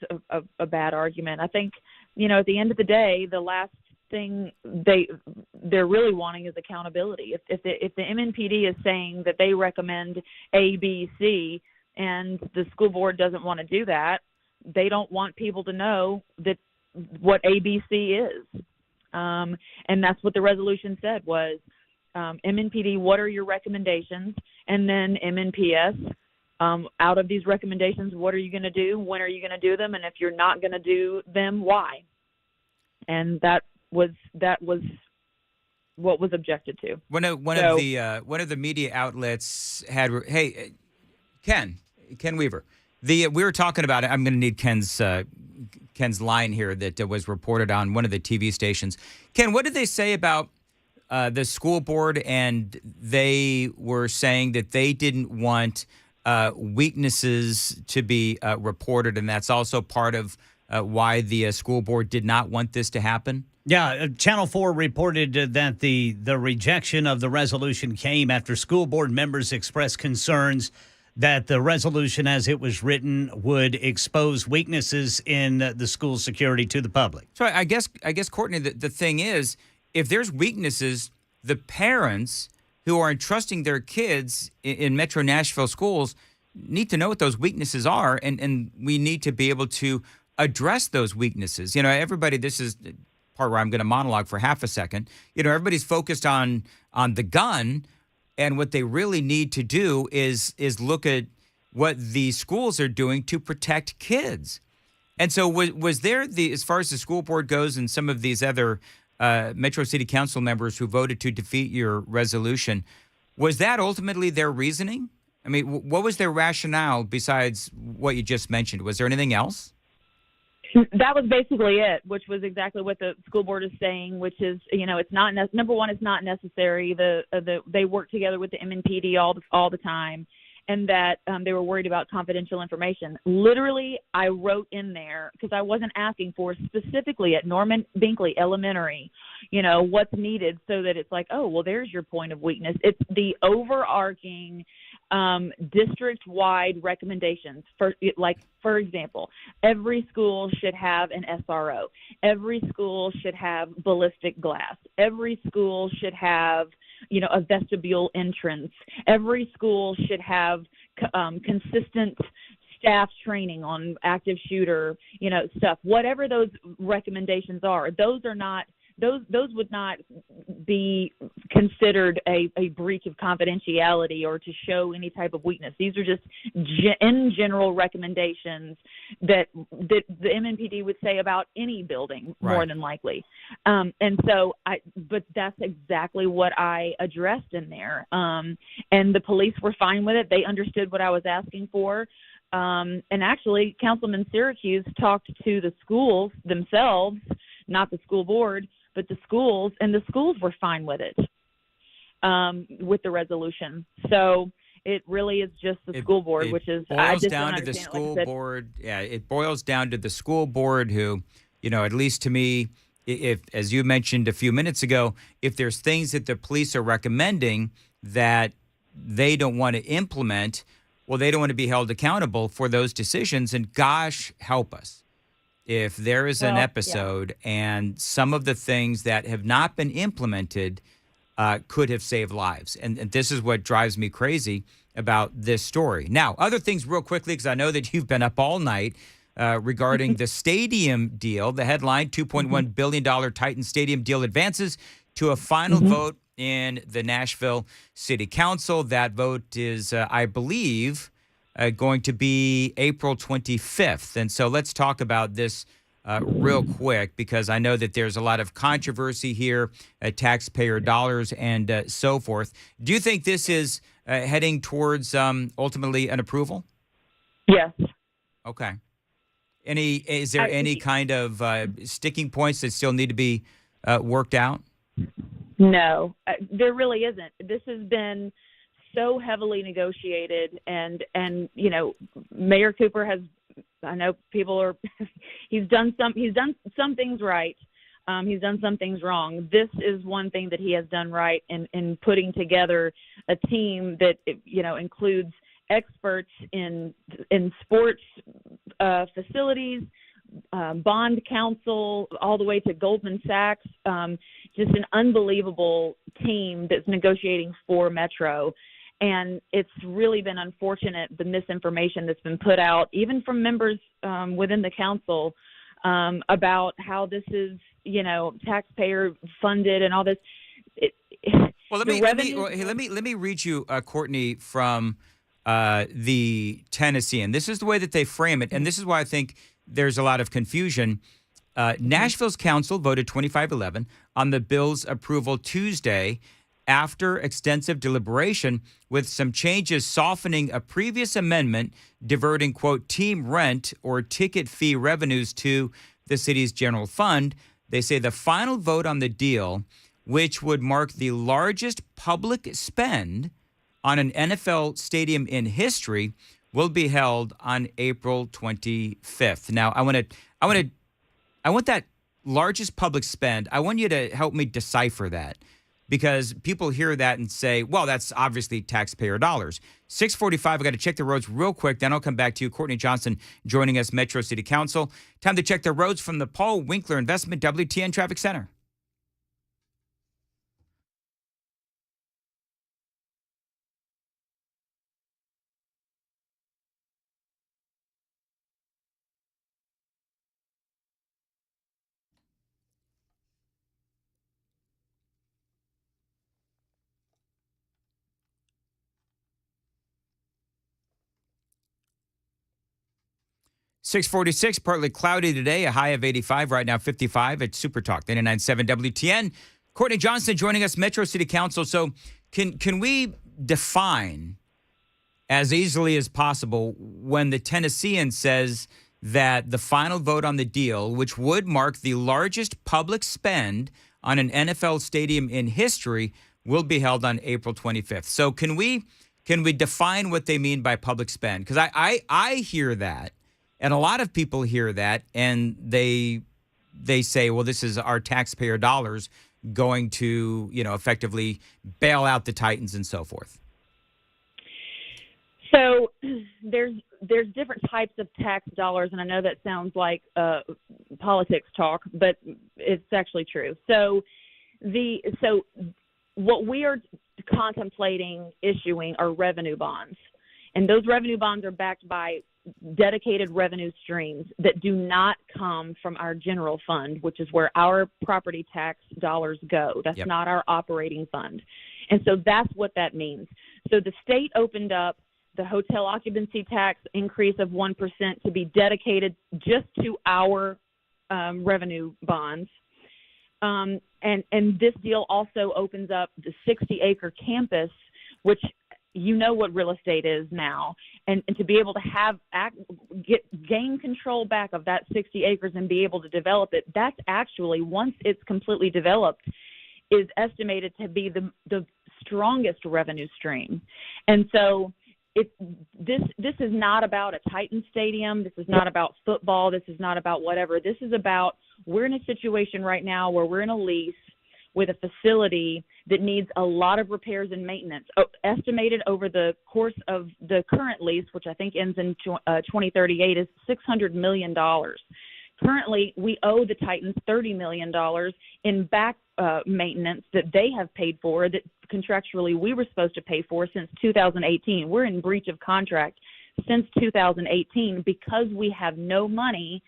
a bad argument. I think, at the end of the day, the last thing they're really wanting is accountability. If the MNPD is saying that they recommend A, B, C, and the school board doesn't want to do that, they don't want people to know that what ABC is. And that's what the resolution said was, MNPD, what are your recommendations? And then MNPS, out of these recommendations, what are you going to do? When are you going to do them? And if you're not going to do them, why? And that was what was objected to. One of the media outlets had, hey, Ken Weaver, we were talking about it. I'm going to need Ken's line here that was reported on one of the TV stations. Ken, what did they say about the school board? And they were saying that they didn't want weaknesses to be reported, and that's also part of why the school board did not want this to happen? Yeah, Channel 4 reported that the rejection of the resolution came after school board members expressed concerns that the resolution as it was written would expose weaknesses in the school security to the public. So I guess Courtney, the thing is, if there's weaknesses, the parents who are entrusting their kids in Metro Nashville schools need to know what those weaknesses are, and we need to be able to address those weaknesses. Everybody, this is the part where I'm going to monologue for half a second. Everybody's focused on the gun, and what they really need to do is look at what the schools are doing to protect kids. And so was there, as far as the school board goes and some of these other Metro City Council members who voted to defeat your resolution, was that ultimately their reasoning? I mean, what was their rationale besides what you just mentioned? Was there anything else? That was basically it, which was exactly what the school board is saying, which is, it's not, number one, it's not necessary. They work together with the MNPD all the time, and that they were worried about confidential information. Literally, I wrote in there, because I wasn't asking for specifically at Norman Binkley Elementary, what's needed, so that it's like, oh, well, there's your point of weakness. It's the overarching district-wide recommendations. For example, every school should have an SRO. Every school should have ballistic glass. Every school should have, a vestibule entrance. Every school should have consistent staff training on active shooter, stuff. Whatever those recommendations are, those are not. Those would not be considered a breach of confidentiality or to show any type of weakness. These are just in general recommendations that the MNPD would say about any building, more than likely. But that's exactly what I addressed in there. And the police were fine with it. They understood what I was asking for. And actually, Councilman Syracuse talked to the schools themselves, not the school board, but the schools, and the schools were fine with it, with the resolution. So it really is just the school board, which is I boils just down don't to the understand it. Like I school said, board. Yeah, it boils down to the school board who, at least to me, if, as you mentioned a few minutes ago, if there's things that the police are recommending that they don't want to implement, well, they don't want to be held accountable for those decisions. And gosh, help us if there is an episode and some of the things that have not been implemented could have saved lives. And this is what drives me crazy about this story. Now, other things real quickly, because I know that you've been up all night regarding the stadium deal. The headline, $2.1 billion Titan Stadium deal advances to a final vote in the Nashville City Council. That vote is, I believe, going to be April 25th. And so let's talk about this real quick, because I know that there's a lot of controversy here, taxpayer dollars and so forth. Do you think this is heading towards ultimately an approval? Yes. Okay. Is there any kind of sticking points that still need to be worked out? No, there really isn't. This has been so heavily negotiated, and Mayor Cooper has. I know people are. He's done some things right. He's done some things wrong. This is one thing that he has done right in putting together a team that includes experts in sports facilities, bond counsel, all the way to Goldman Sachs. Just an unbelievable team that's negotiating for Metro. And it's really been unfortunate, the misinformation that's been put out, even from members within the council, about how this is, taxpayer funded and all this. Well, let me read you, Courtney, from the Tennessean. This is the way that they frame it, and this is why I think there's a lot of confusion. Nashville's council voted 25-11 on the bill's approval Tuesday after extensive deliberation, with some changes softening a previous amendment diverting, quote, team rent or ticket fee revenues to the city's general fund. They say the final vote on the deal, which would mark the largest public spend on an NFL stadium in history, will be held on April 25th. Now, I want that largest public spend. I want you to help me decipher that, because people hear that and say, well, that's obviously taxpayer dollars. 6:45, I got to check the roads real quick. Then I'll come back to you. Courtney Johnson joining us, Metro City Council. Time to check the roads from the Paul Winkler Investment WTN Traffic Center. .46, partly cloudy today, a high of 85, right now 55 at SuperTalk 99.7 WTN. Courtney Johnson joining us, Metro City Council. So can we define as easily as possible when the Tennessean says that the final vote on the deal, which would mark the largest public spend on an NFL stadium in history, will be held on April 25th? So can we define what they mean by public spend? Because I hear that. And a lot of people hear that, and they say, well, this is our taxpayer dollars going to, effectively bail out the Titans and so forth. So there's different types of tax dollars, and I know that sounds like politics talk, but it's actually true. So what we are contemplating issuing are revenue bonds, and those revenue bonds are backed by dedicated revenue streams that do not come from our general fund, which is where our property tax dollars go. That's not our operating fund. And so that's what that means. So the state opened up the hotel occupancy tax increase of 1% to be dedicated just to our revenue bonds. And this deal also opens up the 60-acre campus, which you know what real estate is now, and to be able to gain control back of that 60 acres and be able to develop it, that's actually, once it's completely developed, is estimated to be the strongest revenue stream. And so this is not about a Titan stadium. This is not about football. This is not about whatever. This is about, we're in a situation right now where we're in a lease with a facility that needs a lot of repairs and maintenance. Estimated over the course of the current lease, which I think ends in 2038, is $600 million. Currently, we owe the Titans $30 million in back maintenance that they have paid for, that contractually we were supposed to pay for since 2018. We're in breach of contract since 2018 because we have no money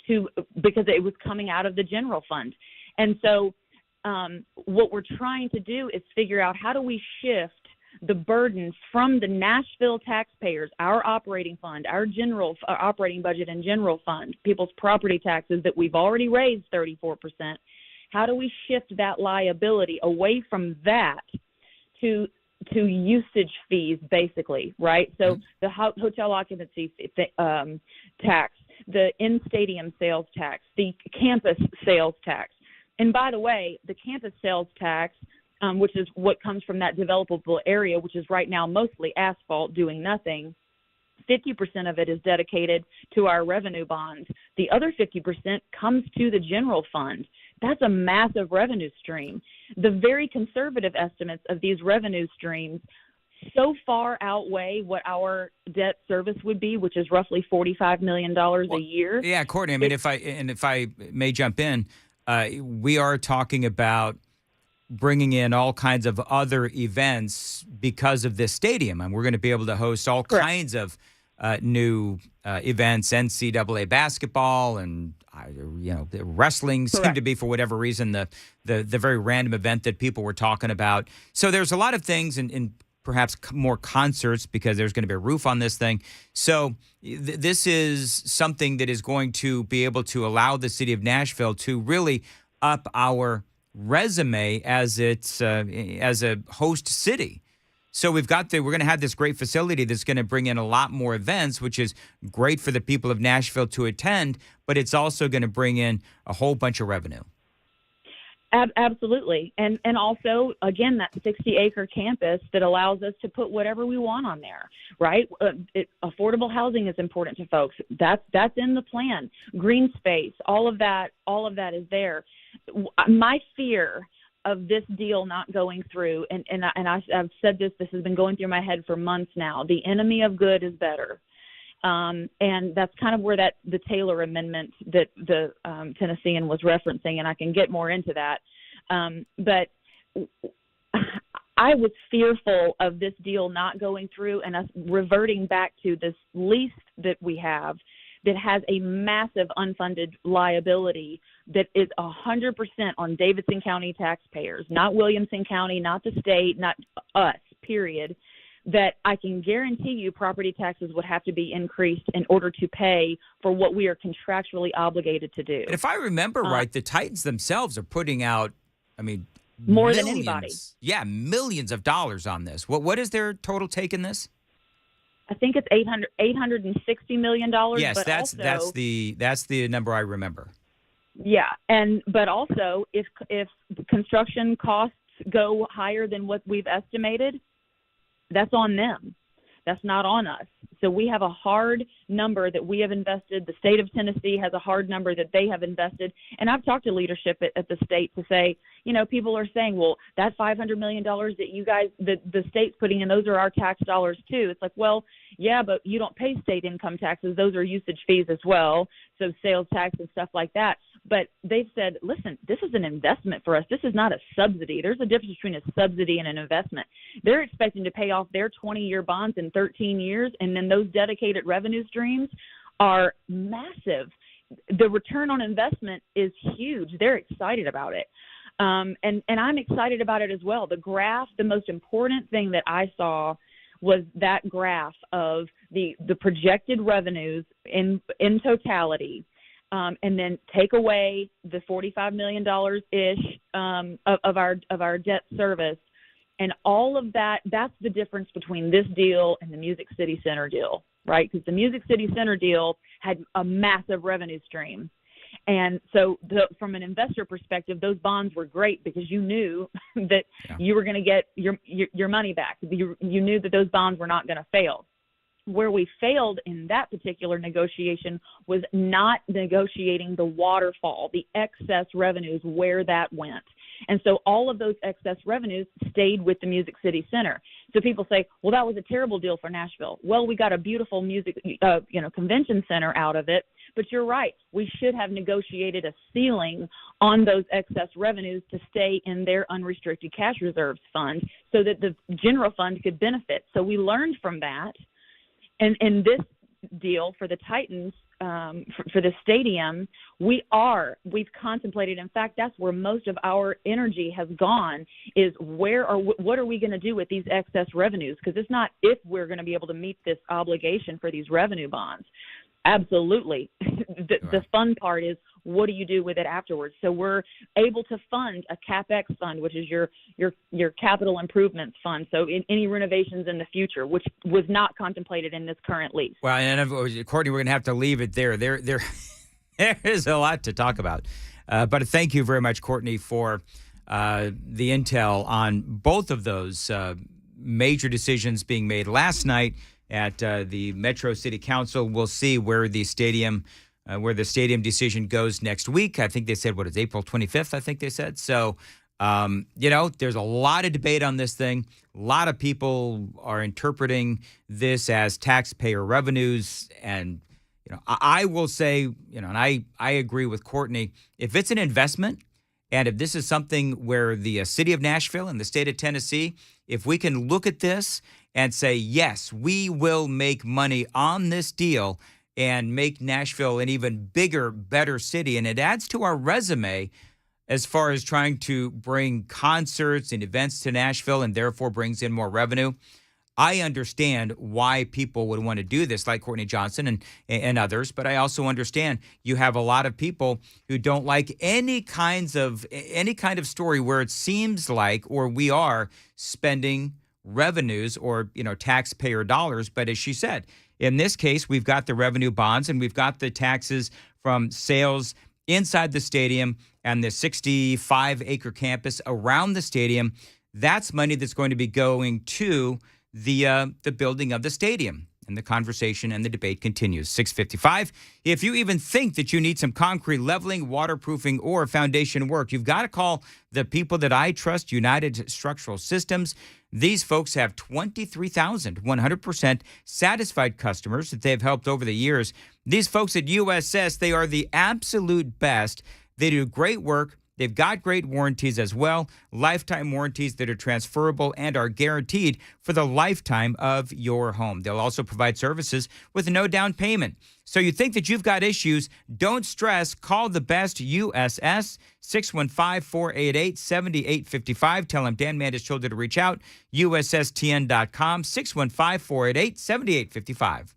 because it was coming out of the general fund. And so what we're trying to do is figure out, how do we shift the burden from the Nashville taxpayers, our operating fund, our operating budget and general fund, people's property taxes that we've already raised 34%. How do we shift that liability away from that to usage fees, basically, right? So the hotel occupancy tax, the in-stadium sales tax, the campus sales tax. And by the way, the campus sales tax, which is what comes from that developable area, which is right now mostly asphalt doing nothing, 50% of it is dedicated to our revenue bonds. The other 50% comes to the general fund. That's a massive revenue stream. The very conservative estimates of these revenue streams so far outweigh what our debt service would be, which is roughly $45 million a year. Yeah, Courtney, I mean, if I may jump in, we are talking about bringing in all kinds of other events because of this stadium, and we're going to be able to host all kinds of new events, NCAA basketball, and wrestling seemed to be, for whatever reason, the very random event that people were talking about. So there's a lot of things, and perhaps more concerts, because there's going to be a roof on this thing. So this is something that is going to be able to allow the city of Nashville to really up our resume as as a host city. So we're going to have this great facility that's going to bring in a lot more events, which is great for the people of Nashville to attend, but it's also going to bring in a whole bunch of revenue. Absolutely. And also, again, that 60-acre campus that allows us to put whatever we want on there, right? Affordable housing is important to folks. That's in the plan. Green space, all of that is there. My fear of this deal not going through, and I've said this has been going through my head for months now, the enemy of good is better. And that's kind of where the Taylor Amendment that the Tennessean was referencing, and I can get more into that. But I was fearful of this deal not going through and us reverting back to this lease that we have that has a massive unfunded liability that is 100% on Davidson County taxpayers, not Williamson County, not the state, not us, period. That I can guarantee you property taxes would have to be increased in order to pay for what we are contractually obligated to do. And if I remember right, the Titans themselves are putting out, more than anybody. Yeah, millions of dollars on this. What is their total take in this? I think it's $860 million. Yes, but that's the number I remember. Yeah, but also if construction costs go higher than what we've estimated, that's on them. That's not on us. So we have a hard number that we have invested. The state of Tennessee has a hard number that they have invested. And I've talked to leadership at the state to say, people are saying, well, that $500 million that you guys, the state's putting in, those are our tax dollars too. It's like, well, yeah, but you don't pay state income taxes. Those are usage fees as well. So sales tax and stuff like that. But they've said, listen, this is an investment for us. This is not a subsidy. There's a difference between a subsidy and an investment. They're expecting to pay off their 20-year bonds in 13 years, and then those dedicated revenue streams are massive. The return on investment is huge. They're excited about it. And I'm excited about it as well. The graph, the most important thing that I saw was that graph of the projected revenues in totality. And then take away the $45 million ish of our debt service, And all of that, that's the difference between this deal and the Music City Center deal, right? Because the Music City Center deal had a massive revenue stream. And so from an investor perspective, those bonds were great because you knew that you were going to get your money back. You knew that those bonds were not going to fail. Where we failed in that particular negotiation was not negotiating the waterfall, the excess revenues, where that went. And so all of those excess revenues stayed with the Music City Center. So people say, well, that was a terrible deal for Nashville. Well, we got a beautiful convention center out of it. But you're right. We should have negotiated a ceiling on those excess revenues to stay in their unrestricted cash reserves fund so that the general fund could benefit. So we learned from that. And in this deal for the Titans, for the stadium, we've contemplated. In fact, that's where most of our energy has gone, is what are we going to do with these excess revenues? Because it's not if we're going to be able to meet this obligation for these revenue bonds. Absolutely. The fun part is, what do you do with it afterwards? So we're able to fund a CapEx fund, which is your capital improvements fund. So in any renovations in the future, which was not contemplated in this current lease. Well, and Courtney, we're going to have to leave it there. There is a lot to talk about. But thank you very much, Courtney, for the intel on both of those major decisions being made last night at the Metro City Council. We'll see where the stadium decision goes next week. I think they said, what is April 25th, I think they said. So, there's a lot of debate on this thing. A lot of people are interpreting this as taxpayer revenues. And, I will say, and I agree with Courtney, if it's an investment and if this is something where the city of Nashville and the state of Tennessee, if we can look at this and say, yes, we will make money on this deal and make Nashville an even bigger, better city. And it adds to our resume as far as trying to bring concerts and events to Nashville and therefore brings in more revenue. I understand why people would want to do this, like Courtney Johnson and others, but I also understand you have a lot of people who don't like any kind of story where it seems like, or we are spending revenues or, taxpayer dollars. But as she said, in this case, we've got the revenue bonds and we've got the taxes from sales inside the stadium and the 65-acre campus around the stadium. That's money that's going to be going to the building of the stadium. And the conversation and the debate continues. 6:55. If you even think that you need some concrete leveling, waterproofing, or foundation work, you've got to call the people that I trust, United Structural Systems. These folks have 23,100% satisfied customers that they've helped over the years. These folks at USS, they are the absolute best. They do great work. They've got great warranties as well, lifetime warranties that are transferable and are guaranteed for the lifetime of your home. They'll also provide services with no down payment. So you think that you've got issues, don't stress. Call the best, USS, 615-488-7855. Tell them Dan Mandis told you to reach out, USSTN.com, 615-488-7855.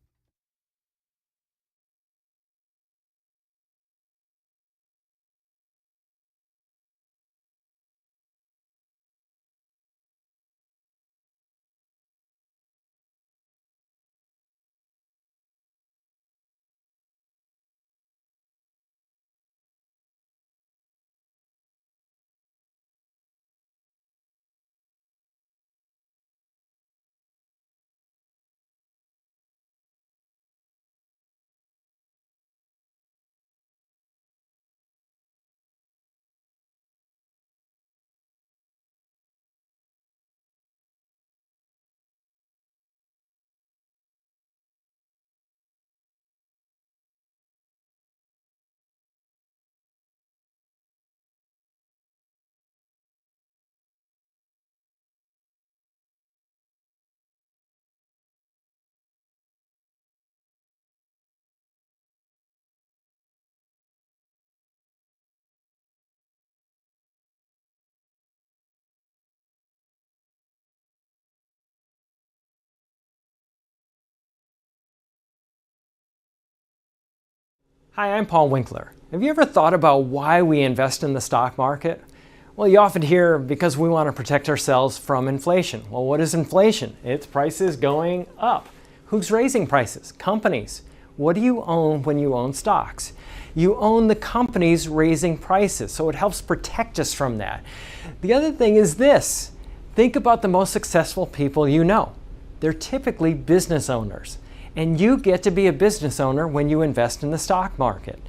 Hi, I'm Paul Winkler. Have you ever thought about why we invest in the stock market? Well, you often hear because we want to protect ourselves from inflation. Well, what is inflation? It's prices going up. Who's raising prices? Companies. What do you own when you own stocks? You own the companies raising prices, so it helps protect us from that. The other thing is this. Think about the most successful people you know. They're typically business owners. And you get to be a business owner when you invest in the stock market.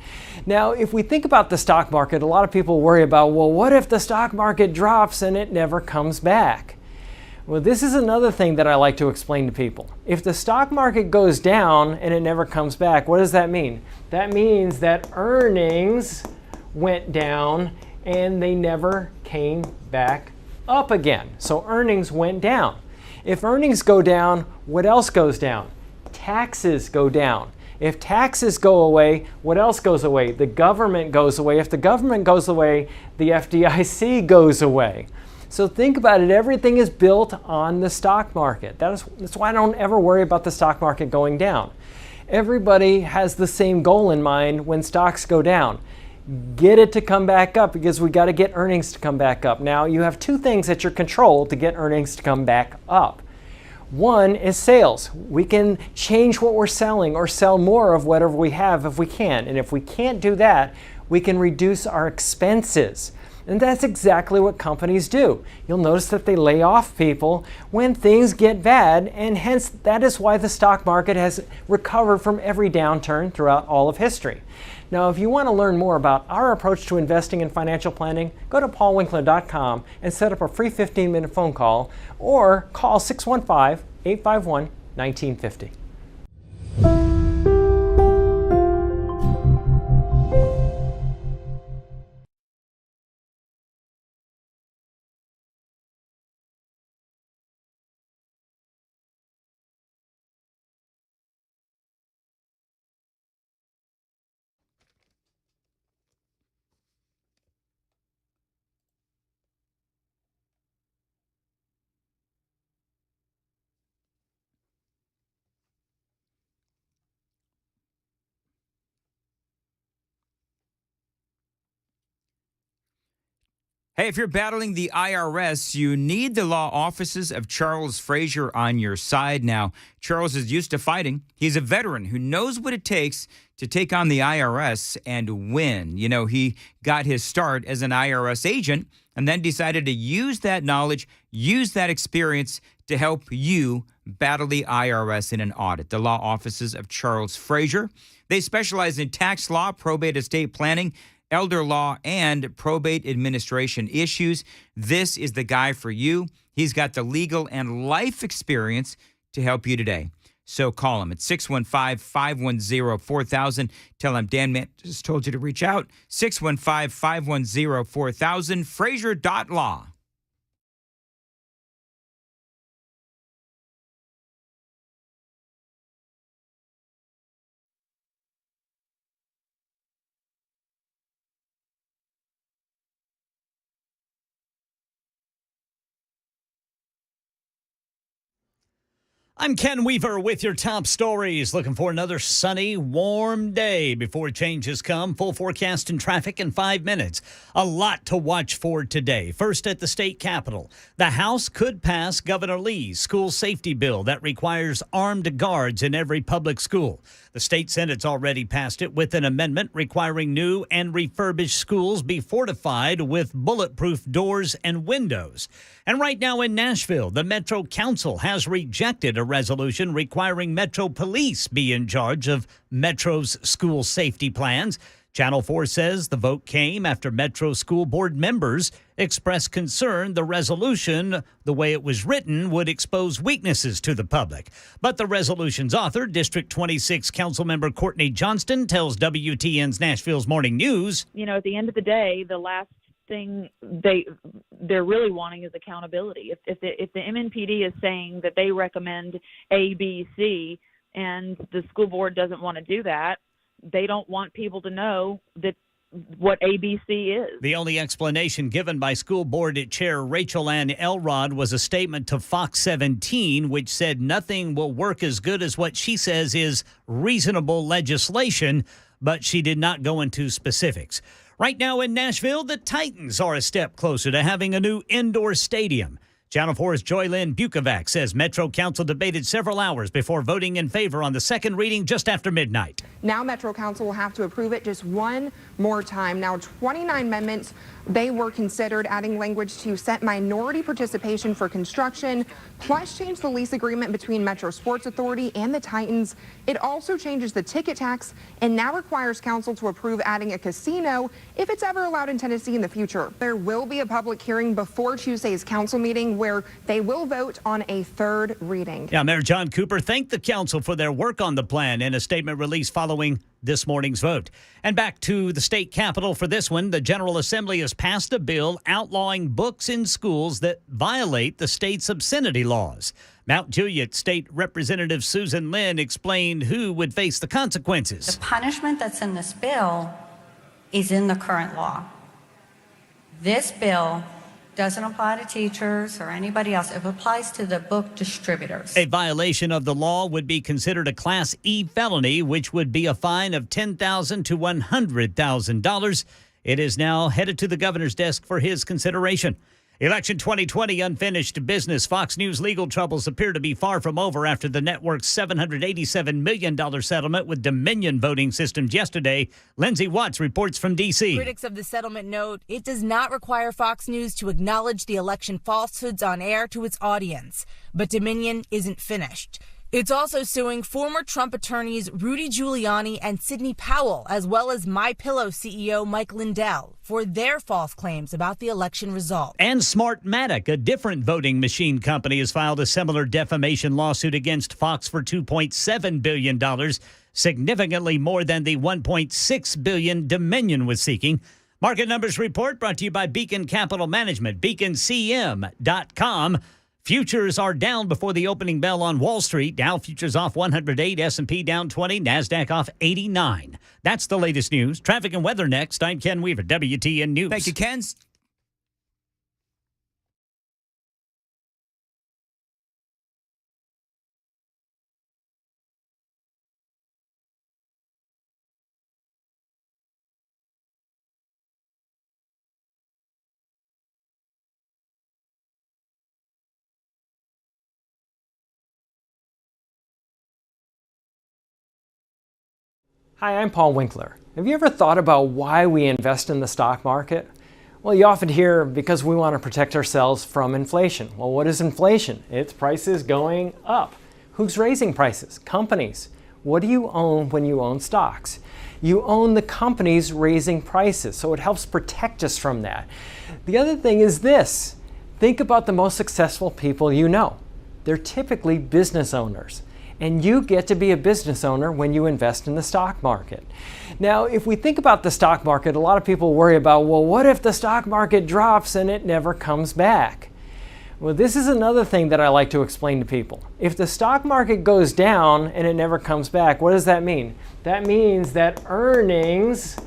Now, if we think about the stock market, a lot of people worry about, well, what if the stock market drops and it never comes back? Well, this is another thing that I like to explain to people. If the stock market goes down and it never comes back, what does that mean? That means that earnings went down and they never came back up again. So earnings went down. If earnings go down, what else goes down? Taxes go down. If taxes go away, what else goes away? The government goes away. If the government goes away, the FDIC goes away. So think about it. Everything is built on the stock market. That's why I don't ever worry about the stock market going down. Everybody has the same goal in mind when stocks go down. Get it to come back up because we got to get earnings to come back up. Now, you have two things at your control to get earnings to come back up. One is sales. We can change what we're selling or sell more of whatever we have if we can. And if we can't do that, we can reduce our expenses. And that's exactly what companies do. You'll notice that they lay off people when things get bad, and hence that is why the stock market has recovered from every downturn throughout all of history. Now, if you want to learn more about our approach to investing in financial planning, go to paulwinkler.com and set up a free 15-minute phone call or call 615-851-1950. Hey, if you're battling the IRS, you need the law offices of Charles Frazier on your side. Now, Charles is used to fighting. He's a veteran who knows what it takes to take on the IRS and win. You know, he got his start as an IRS agent and then decided to use that knowledge, use that experience to help you battle the IRS in an audit. The law offices of Charles Frazier. They specialize in tax law, probate estate planning, elder law, and probate administration issues. This is the guy for you. He's got the legal and life experience to help you today. So call him at 615-510-4000. Tell him Dan Mandis told you to reach out. 615-510-4000, Frazier.law. I'm Ken Weaver with your top stories. Looking for another sunny, warm day before changes come. Full forecast and traffic in 5 minutes. A lot to watch for today. First, at the state capitol, the House could pass Governor Lee's school safety bill that requires armed guards in every public school. The state Senate's already passed it with an amendment requiring new and refurbished schools be fortified with bulletproof doors and windows. And right now in Nashville, the Metro Council has rejected a resolution requiring Metro Police be in charge of Metro's school safety plans. Channel 4 says the vote came after Metro School Board members expressed concern the resolution, the way it was written, would expose weaknesses to the public. But the resolution's author, District 26 Councilmember Courtney Johnston, tells WTN's Nashville's Morning News. You know, at the end of the day, the last thing they're really wanting is accountability. If the MNPD is saying that they recommend A, B, C, and the school board doesn't want to do that, they don't want people to know that what ABC is. The only explanation given by school board chair Rachel Ann Elrod was a statement to Fox 17, which said nothing will work as good as what she says is reasonable legislation, but she did not go into specifics. Right now in Nashville, the Titans are a step closer to having a new indoor stadium. Channel 4's Joylyn Bukovac says Metro Council debated several hours before voting in favor on the second reading just after midnight. Now Metro Council will have to approve it just one more time. Now 29 amendments, they were considered, adding language to set minority participation for construction, plus change the lease agreement between Metro Sports Authority and the Titans. It also changes the ticket tax and now requires council to approve adding a casino if it's ever allowed in Tennessee in the future. There will be a public hearing before Tuesday's council meeting where they will vote on a third reading. Yeah, Mayor John Cooper thanked the council for their work on the plan in a statement released following this morning's vote. And back to the state capitol for this one, the General Assembly has passed a bill outlawing books in schools that violate the state's obscenity laws. Mount Juliet State Representative Susan Lynn explained who would face the consequences. The punishment that's in this bill is in the current law. This bill doesn't apply to teachers or anybody else. It applies to the book distributors. A violation of the law would be considered a Class E felony, which would be a fine of $10,000 to $100,000. It is now headed to the governor's desk for his consideration. Election 2020 unfinished business. Fox News legal troubles appear to be far from over after the network's $787 million settlement with Dominion voting systems yesterday. Lindsay Watts reports from D.C. Critics of the settlement note it does not require Fox News to acknowledge the election falsehoods on air to its audience. But Dominion isn't finished. It's also suing former Trump attorneys Rudy Giuliani and Sidney Powell, as well as MyPillow CEO Mike Lindell, for their false claims about the election result. And Smartmatic, a different voting machine company, has filed a similar defamation lawsuit against Fox for $2.7 billion, significantly more than the $1.6 billion Dominion was seeking. Market Numbers Report brought to you by Beacon Capital Management, beaconcm.com. Futures are down before the opening bell on Wall Street. Dow futures off 108, S&P down 20, NASDAQ off 89. That's the latest news. Traffic and weather next. I'm Ken Weaver, WTN News. Thank you, Ken. Hi, I'm Paul Winkler. Have you ever thought about why we invest in the stock market? Well, you often hear because we want to protect ourselves from inflation. Well, what is inflation? It's prices going up. Who's raising prices? Companies. What do you own when you own stocks? You own the companies raising prices, so it helps protect us from that. The other thing is this. Think about the most successful people you know. They're typically business owners. And you get to be a business owner when you invest in the stock market. Now, if we think about the stock market, a lot of people worry about, well, what if the stock market drops and it never comes back? Well, this is another thing that I like to explain to people. If the stock market goes down and it never comes back, what does that mean? That means that earnings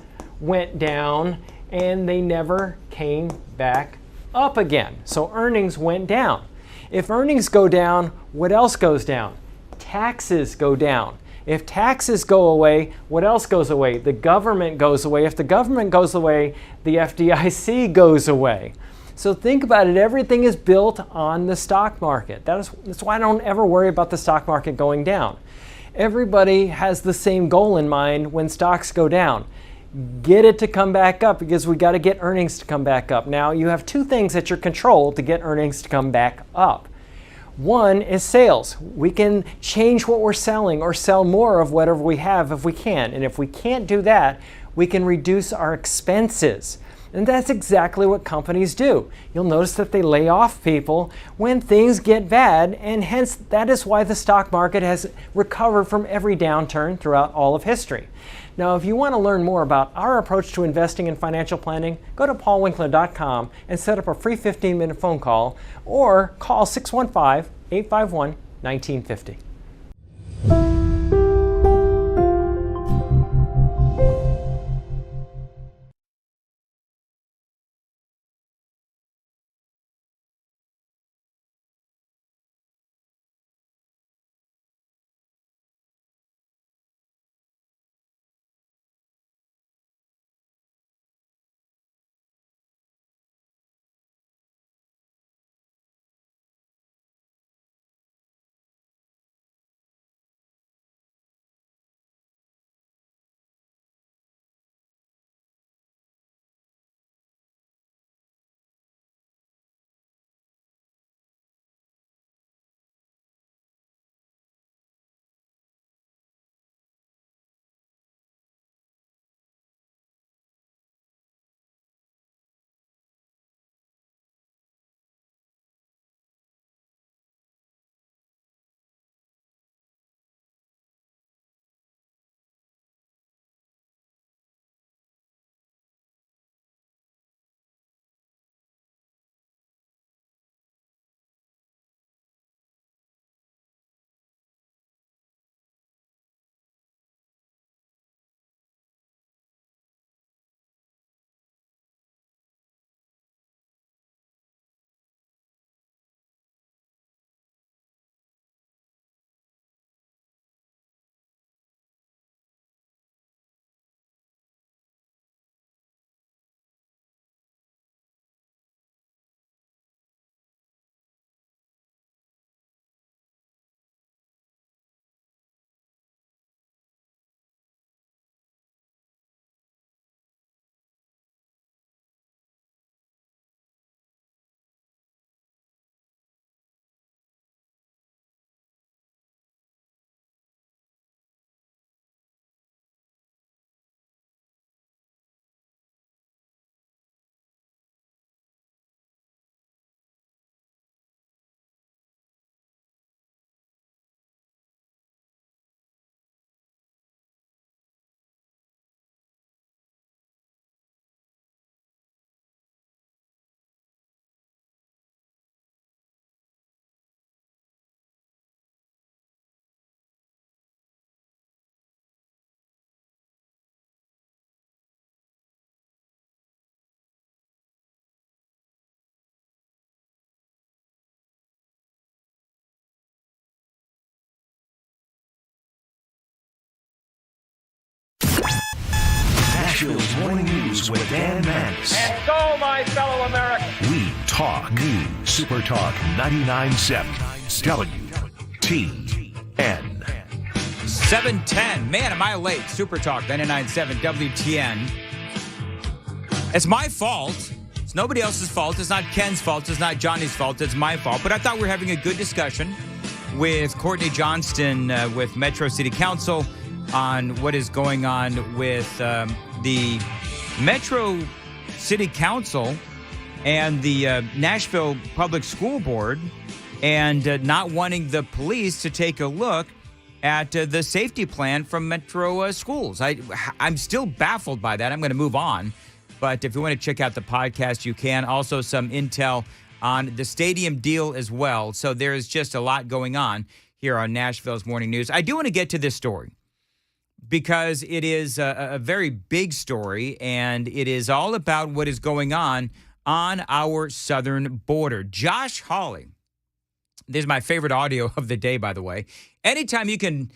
went down and they never came back up again. So earnings went down. If earnings go down, what else goes down? Taxes go down. If taxes go away, what else goes away? The government goes away. If the government goes away, the FDIC goes away. So think about it. Everything is built on the stock market. That's why I don't ever worry about the stock market going down. Everybody has the same goal in mind when stocks go down. Get it to come back up because we got to get earnings to come back up. Now, you have two things at your control to get earnings to come back up. One is sales. We can change what we're selling or sell more of whatever we have if we can. And if we can't do that, we can reduce our expenses. And that's exactly what companies do. You'll notice that they lay off people when things get bad, and hence that is why the stock market has recovered from every downturn throughout all of history. Now, if you want to learn more about our approach to investing in financial planning, go to paulwinkler.com and set up a free 15-minute phone call or call 615-851-1950. Nashville's morning news with Dan Mandis. And so, my fellow Americans, We talk news. SuperTalk 99.7 WTN. 7:10. Man, am I late. SuperTalk 99.7 WTN. It's my fault. It's nobody else's fault. It's not Ken's fault. It's not Johnny's fault. It's my fault. But I thought we were having a good discussion with Courtney Johnston with Metro City Council on what is going on with the Metro City Council and the Nashville Public School Board and not wanting the police to take a look at the safety plan from Metro schools. I'm still baffled by that. I'm going to move on. But if you want to check out the podcast, you can. Also, some intel on the stadium deal as well. So there's just a lot going on here on Nashville's Morning News. I do want to get to this story because it is a very big story, and it is all about what is going on our southern border. Josh Hawley, this is my favorite audio of the day, by the way. Anytime you can,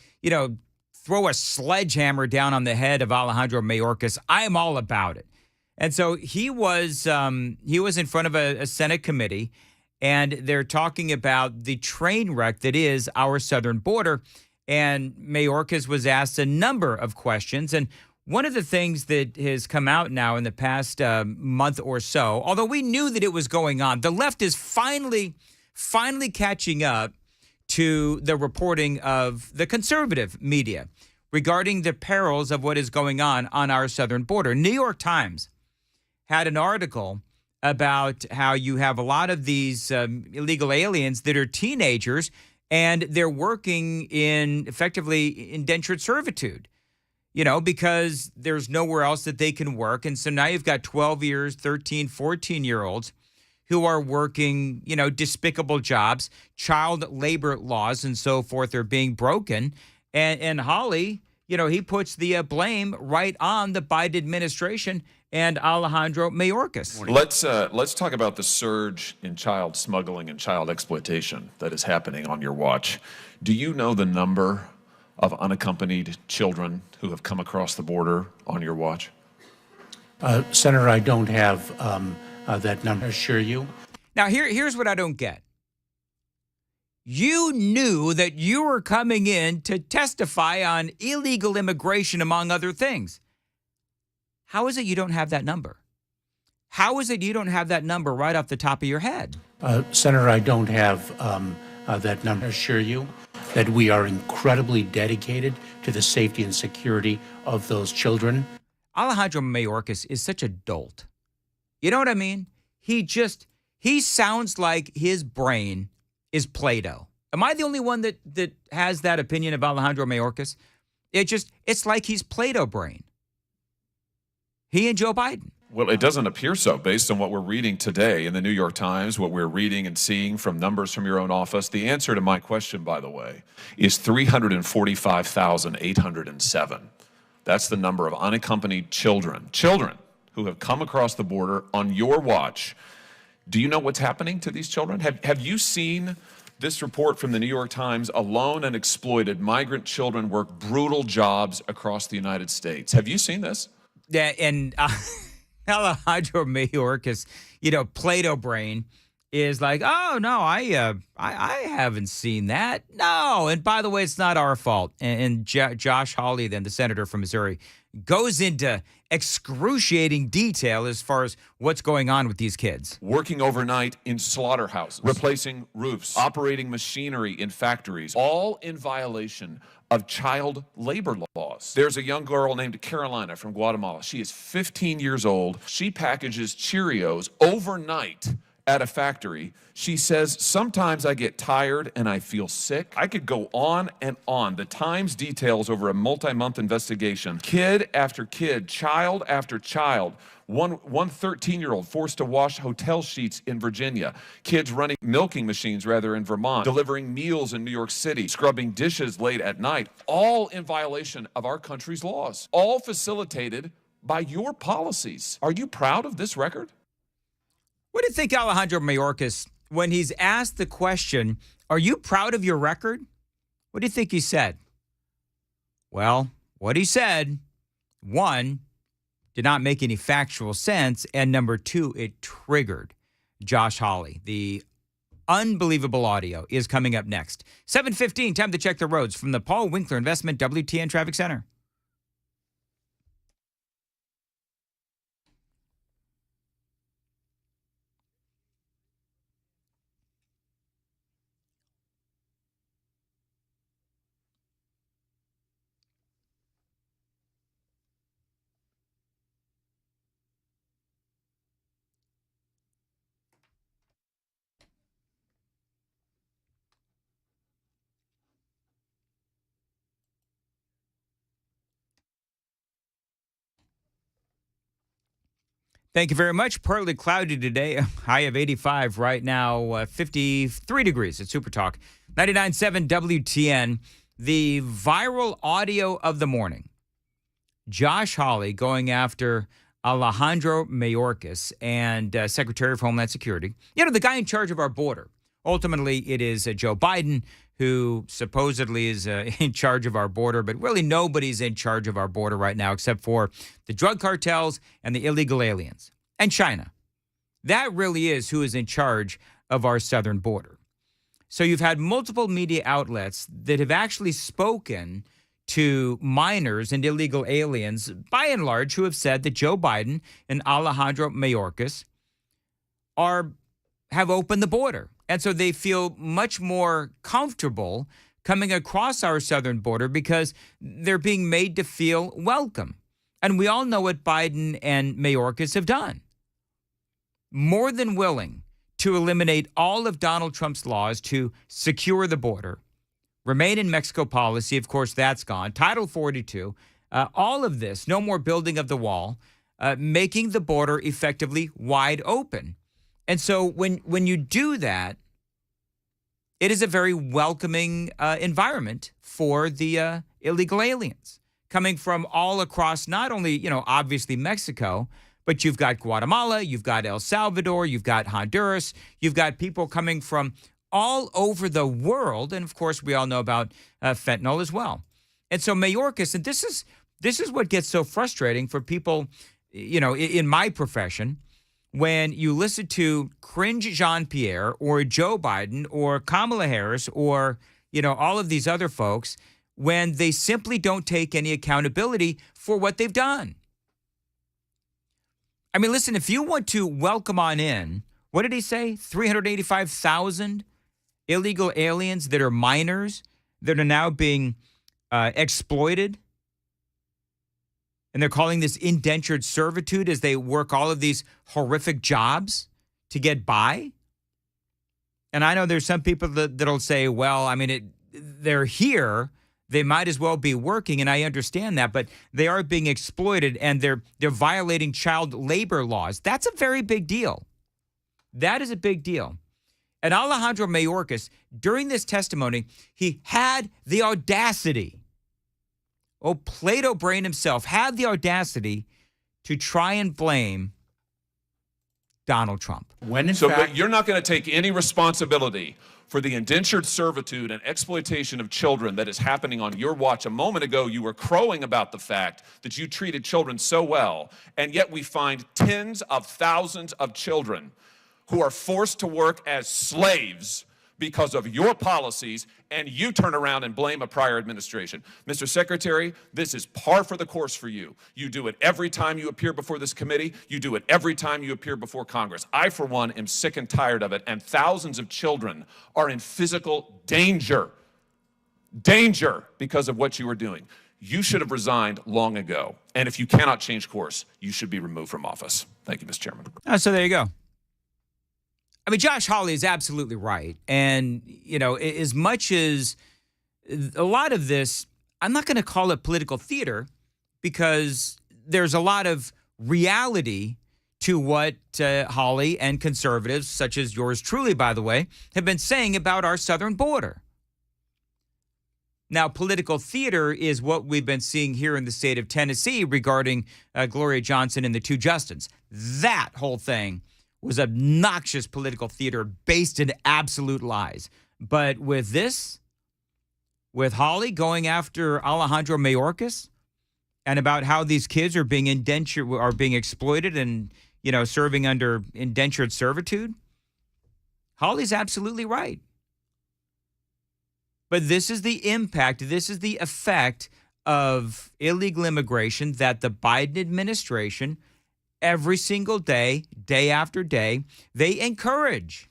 throw a sledgehammer down on the head of Alejandro Mayorkas, I am all about it. And so he was in front of a Senate committee, and they're talking about the train wreck that is our southern border. And Mayorkas was asked a number of questions. And one of the things that has come out now in the past month or so, although we knew that it was going on, the left is finally catching up to the reporting of the conservative media regarding the perils of what is going on our southern border. New York Times had an article about how you have a lot of these illegal aliens that are teenagers, and they're working in effectively indentured servitude, because there's nowhere else that they can work. And so now you've got 12 years, 13, 14-year-olds who are working, despicable jobs. Child labor laws and so forth are being broken. And Hawley, he puts the blame right on the Biden administration and Alejandro Mayorkas. Let's talk about the surge in child smuggling and child exploitation that is happening on your watch. Do you know the number of unaccompanied children who have come across the border on your watch? Senator, I don't have that number, I assure you. Now, here's what I don't get. You knew that you were coming in to testify on illegal immigration, among other things. How is it you don't have that number? How is it you don't have that number right off the top of your head? Senator, I don't have that number, I assure you that we are incredibly dedicated to the safety and security of those children. Alejandro Mayorkas is such a dolt. You know what I mean? He sounds like his brain is Play-Doh. Am I the only one that has that opinion of Alejandro Mayorkas? It's like he's Play-Doh brain. He and Joe Biden. Well, it doesn't appear so based on what we're reading today in the New York Times, what we're reading and seeing from numbers from your own office. The answer to my question, by the way, is 345,807. That's the number of unaccompanied children who have come across the border on your watch. Do you know what's happening to these children? Have you seen this report from the New York Times? Alone and exploited migrant children work brutal jobs across the United States. Have you seen this? Yeah, and Alejandro Mayorkas, Play-Doh brain is like, oh no, I haven't seen that. No, and by the way, it's not our fault. And Josh Hawley, then the senator from Missouri, goes into excruciating detail as far as what's going on with these kids. Working overnight in slaughterhouses, replacing roofs, operating machinery in factories, all in violation of child labor laws. There's a young girl named Carolina from Guatemala. She is 15 years old. She packages Cheerios overnight at a factory. She says, sometimes I get tired and I feel sick. I could go on and on. The Times details over a multi-month investigation. Kid after kid, child after child. One 13-year-old forced to wash hotel sheets in Virginia. Kids running milking machines, in Vermont. Delivering meals in New York City. Scrubbing dishes late at night. All in violation of our country's laws. All facilitated by your policies. Are you proud of this record? What do you think, Alejandro Mayorkas, when he's asked the question, are you proud of your record? What do you think he said? Well, what he said, one, did not make any factual sense. And number two, it triggered Josh Hawley. The unbelievable audio is coming up next. 7:15, time to check the roads from the Paul Winkler Investment WTN Traffic Center. Thank you very much. Partly cloudy today. High of 85 right now, 53 degrees at SuperTalk. 99.7 WTN. The viral audio of the morning. Josh Hawley going after Alejandro Mayorkas and Secretary of Homeland Security. You know, the guy in charge of our border. Ultimately, it is Joe Biden who supposedly is in charge of our border, but really nobody's in charge of our border right now except for the drug cartels and the illegal aliens and China. That really is who is in charge of our southern border. So you've had multiple media outlets that have actually spoken to minors and illegal aliens, by and large, who have said that Joe Biden and Alejandro Mayorkas have opened the border. And so they feel much more comfortable coming across our southern border because they're being made to feel welcome. And we all know what Biden and Mayorkas have done. More than willing to eliminate all of Donald Trump's laws to secure the border. Remain in Mexico policy, of course, that's gone. Title 42, all of this, no more building of the wall, making the border effectively wide open. And so when you do that, it is a very welcoming environment for the illegal aliens coming from all across, not only, obviously Mexico, but you've got Guatemala, you've got El Salvador, you've got Honduras, you've got people coming from all over the world. And of course, we all know about fentanyl as well. And so Mayorkas, and this is what gets so frustrating for people, in my profession, when you listen to cringe Jean-Pierre or Joe Biden or Kamala Harris or, all of these other folks, when they simply don't take any accountability for what they've done. I mean, listen, if you want to welcome on in, what did he say? 385,000 illegal aliens that are minors that are now being exploited. And they're calling this indentured servitude as they work all of these horrific jobs to get by. And I know there's some people that'll say, well, I mean, they're here. They might as well be working, and I understand that, but they are being exploited, and they're violating child labor laws. That's a very big deal. That is a big deal. And Alejandro Mayorkas, during this testimony, he had the audacity, Plato Brain himself, had the audacity to try and blame Donald Trump. But you're not going to take any responsibility for the indentured servitude and exploitation of children that is happening on your watch. A moment ago, you were crowing about the fact that you treated children so well, and yet we find tens of thousands of children who are forced to work as slaves because of your policies, and you turn around and blame a prior administration. Mr. Secretary, this is par for the course for you. You do it every time you appear before this committee. You do it every time you appear before Congress. I, for one, am sick and tired of it, and thousands of children are in physical danger because of what you are doing. You should have resigned long ago, and if you cannot change course, you should be removed from office. Thank you, Mr. Chairman. So there you go. I mean, Josh Hawley is absolutely right. And, as much as a lot of this, I'm not going to call it political theater because there's a lot of reality to what Hawley and conservatives, such as yours truly, by the way, have been saying about our southern border. Now, political theater is what we've been seeing here in the state of Tennessee regarding Gloria Johnson and the two Justins. That whole thing was obnoxious political theater based in absolute lies. But with this, with Hawley going after Alejandro Mayorkas and about how these kids are being exploited and, serving under indentured servitude, Holly's absolutely right. But this is the impact, this is the effect of illegal immigration that the Biden administration, every single day, day after day, they encourage.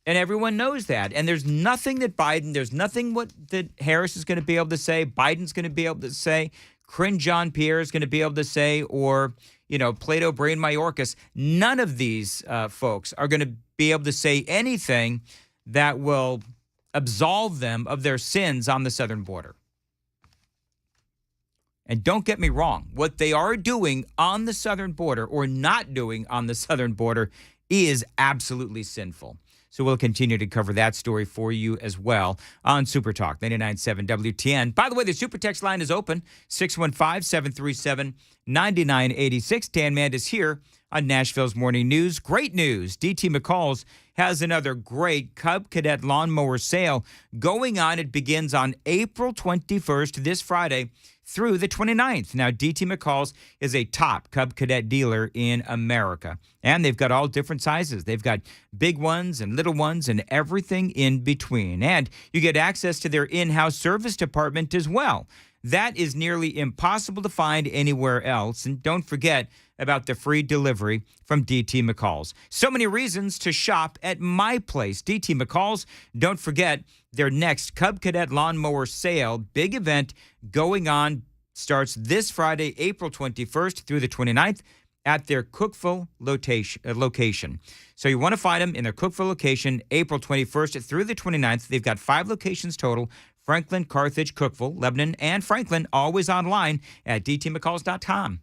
And everyone knows that. And there's nothing that that Harris is going to be able to say, Biden's going to be able to say, Corinne Jean-Pierre is going to be able to say, or, Plato Brain Mayorkas. None of these folks are going to be able to say anything that will absolve them of their sins on the southern border. And don't get me wrong, what they are doing on the southern border or not doing on the southern border is absolutely sinful. So we'll continue to cover that story for you as well on Super Talk 99.7 WTN. By the way, the Super Text line is open, 615-737-9986. Dan Mandis here on Nashville's Morning News. Great news. DT McCall's has another great Cub Cadet lawnmower sale going on. It begins on April 21st, this Friday, through the 29th. Now, DT McCall's is a top Cub Cadet dealer in America, and they've got all different sizes. They've got big ones and little ones and everything in between. And you get access to their in-house service department as well. That is nearly impossible to find anywhere else. And don't forget about the free delivery from DT McCall's. So many reasons to shop at my place, DT McCall's. Don't forget their next Cub Cadet lawnmower sale, big event going on, starts this Friday, April 21st through the 29th at their Cookeville location. So you want to find them in their Cookeville location, April 21st through the 29th. They've got 5 locations total: Franklin, Carthage, Cookeville, Lebanon, and Franklin, always online at dtmccalls.com.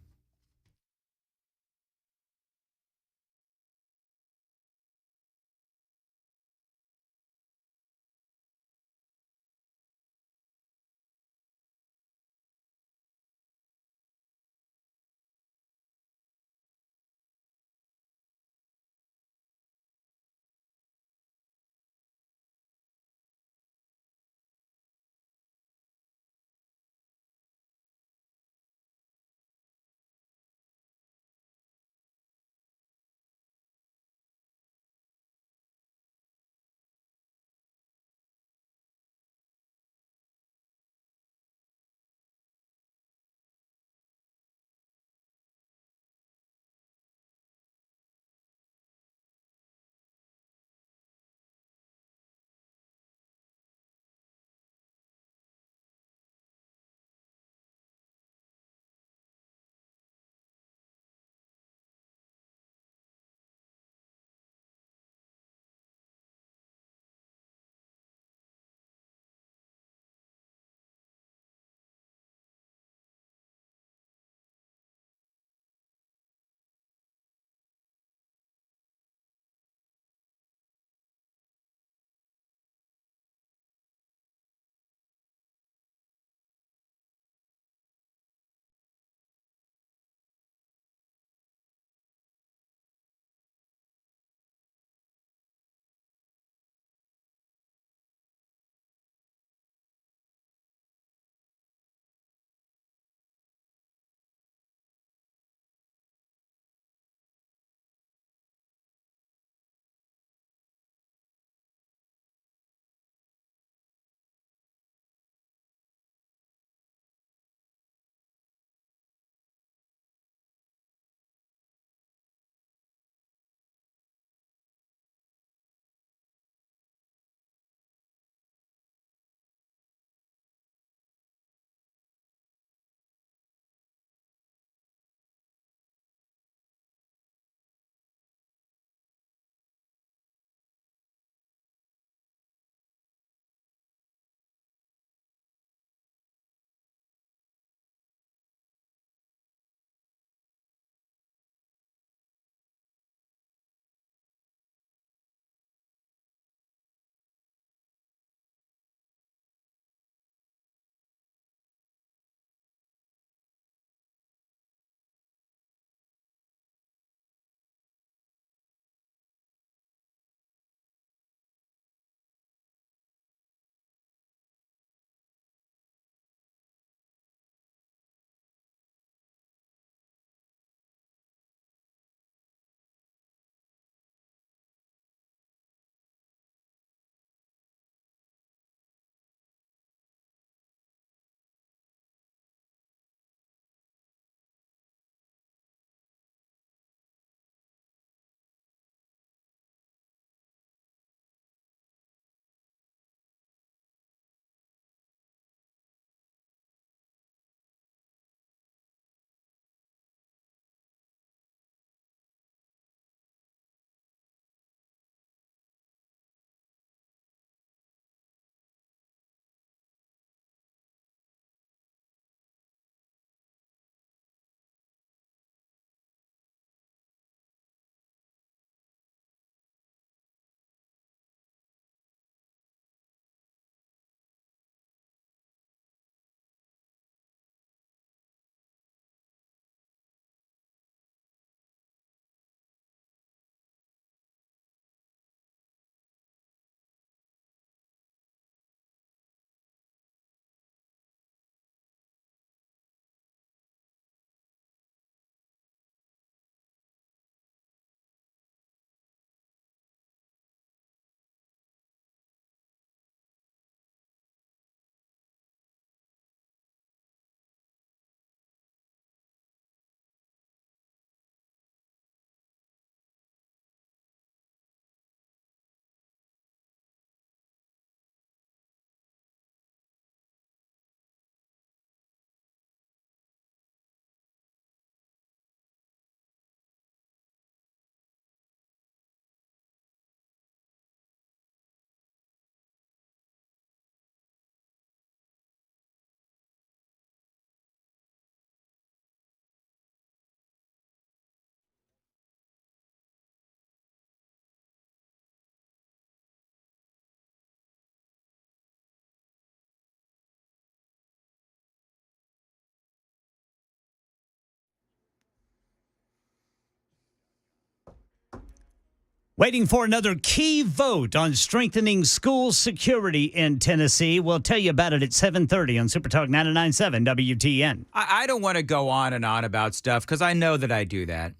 Waiting for another key vote on strengthening school security in Tennessee. We'll tell you about it at 7:30 on SuperTalk 99.7 WTN. I don't want to go on and on about stuff because I know that I do that.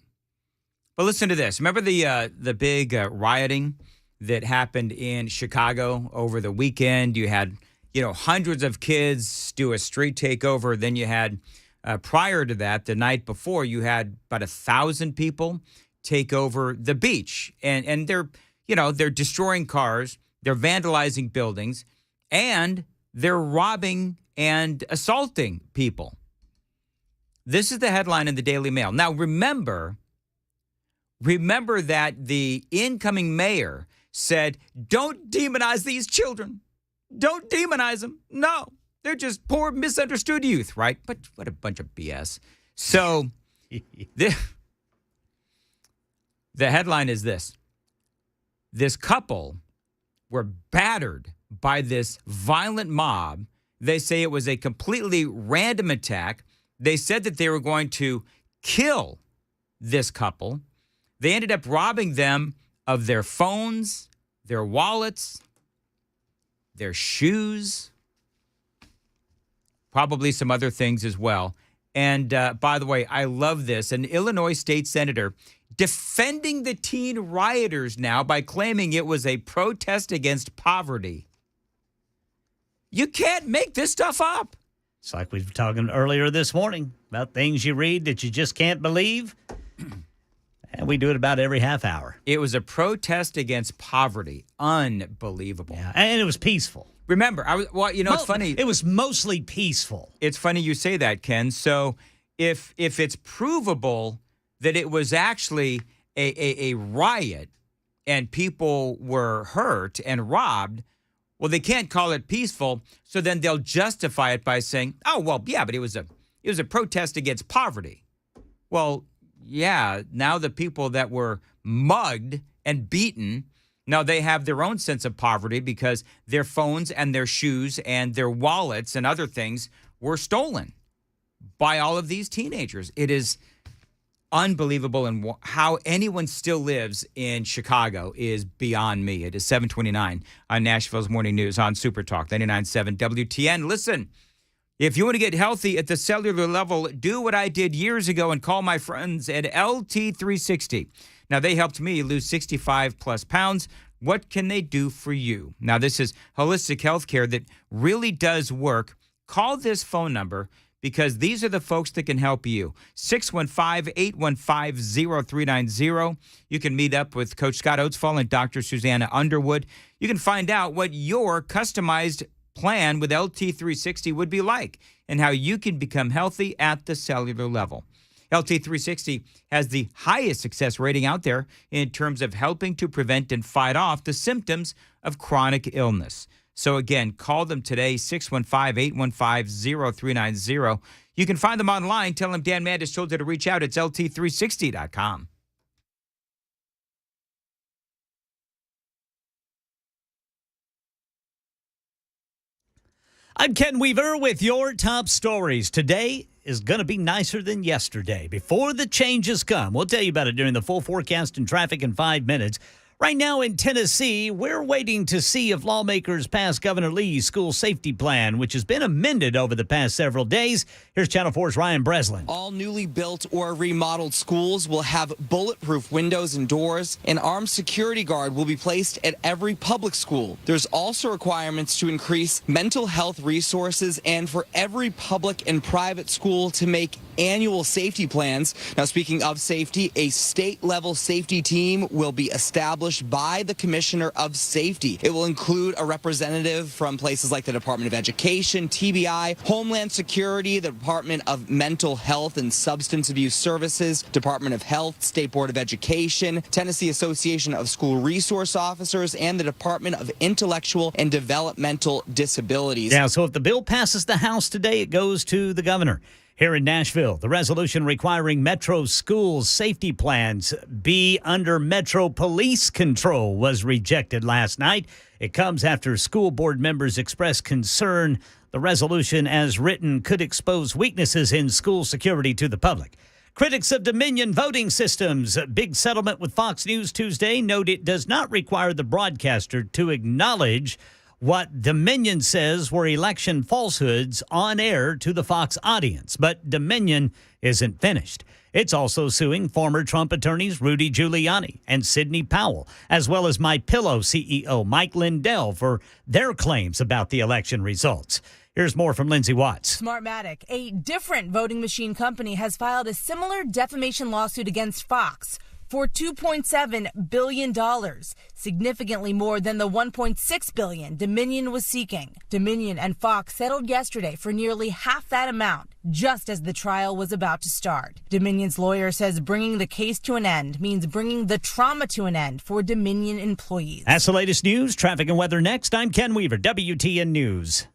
But listen to this. Remember the big rioting that happened in Chicago over the weekend? You had, hundreds of kids do a street takeover. Then you had, prior to that, the night before, you had about 1,000 people take over the beach. And they're destroying cars, they're vandalizing buildings, and they're robbing and assaulting people. This is the headline in the Daily Mail. Now, remember that the incoming mayor said, don't demonize these children. Don't demonize them. No, they're just poor, misunderstood youth, right? But what a bunch of BS. So the headline is this. This couple were battered by this violent mob. They say it was a completely random attack. They said that they were going to kill this couple. They ended up robbing them of their phones, their wallets, their shoes, probably some other things as well. And by the way, I love this. An Illinois state senator defending the teen rioters now by claiming it was a protest against poverty. You can't make this stuff up. It's like we were talking earlier this morning about things you read that you just can't believe. And we do it about every half hour. It was a protest against poverty. Unbelievable. Yeah, and it was peaceful. Remember, it's funny. It was mostly peaceful. It's funny you say that, Ken. So if it's provable that it was actually a riot and people were hurt and robbed, well, they can't call it peaceful. So then they'll justify it by saying, oh, well, yeah, but it was a protest against poverty. Well, yeah, now the people that were mugged and beaten, now they have their own sense of poverty because their phones and their shoes and their wallets and other things were stolen by all of these teenagers. It is unbelievable, and how anyone still lives in Chicago is beyond me. It is 7:29 on Nashville's Morning News on SuperTalk 99.7 WTN. Listen, if you want to get healthy at the cellular level, do what I did years ago and call my friends at LT360. Now, they helped me lose 65 plus pounds. What can they do for you? Now, this is holistic healthcare that really does work. Call this phone number because these are the folks that can help you. 615-815-0390. You can meet up with Coach Scott Oatsfall and Dr. Susanna Underwood. You can find out what your customized plan with LT360 would be like and how you can become healthy at the cellular level. LT360 has the highest success rating out there in terms of helping to prevent and fight off the symptoms of chronic illness. So again, call them today, 615-815-0390. You can find them online. Tell them Dan Mandis told you to reach out. It's LT360.com. I'm Ken Weaver with your top stories. Today is going to be nicer than yesterday. Before the changes come, we'll tell you about it during the full forecast and traffic in 5 minutes. Right now in Tennessee, we're waiting to see if lawmakers pass Governor Lee's school safety plan, which has been amended over the past several days. Here's Channel 4's Ryan Breslin. All newly built or remodeled schools will have bulletproof windows and doors. An armed security guard will be placed at every public school. There's also requirements to increase mental health resources and for every public and private school to make annual safety plans. Now, speaking of safety, a state-level safety team will be established by the Commissioner of Safety. It will include a representative from places like the Department of Education, TBI, Homeland Security, the Department of Mental Health and Substance Abuse Services, Department of Health, State Board of Education, Tennessee Association of School Resource Officers, and the Department of Intellectual and Developmental Disabilities. Yeah, so if the bill passes the House today, it goes to the governor. Here in Nashville, the resolution requiring Metro schools' safety plans be under Metro police control was rejected last night. It comes after school board members expressed concern the resolution as written could expose weaknesses in school security to the public. Critics of Dominion voting systems. A big settlement with Fox News Tuesday note it does not require the broadcaster to acknowledge what Dominion says were election falsehoods on air to the Fox audience. But Dominion isn't finished. It's also suing former Trump attorneys Rudy Giuliani and Sidney Powell, as well as MyPillow CEO Mike Lindell for their claims about the election results. Here's more from Lindsay Watts. Smartmatic, a different voting machine company, has filed a similar defamation lawsuit against Fox for $2.7 billion, significantly more than the $1.6 billion Dominion was seeking. Dominion and Fox settled yesterday for nearly half that amount, just as the trial was about to start. Dominion's lawyer says bringing the case to an end means bringing the trauma to an end for Dominion employees. That's the latest news, traffic and weather next. I'm Ken Weaver, WTN News.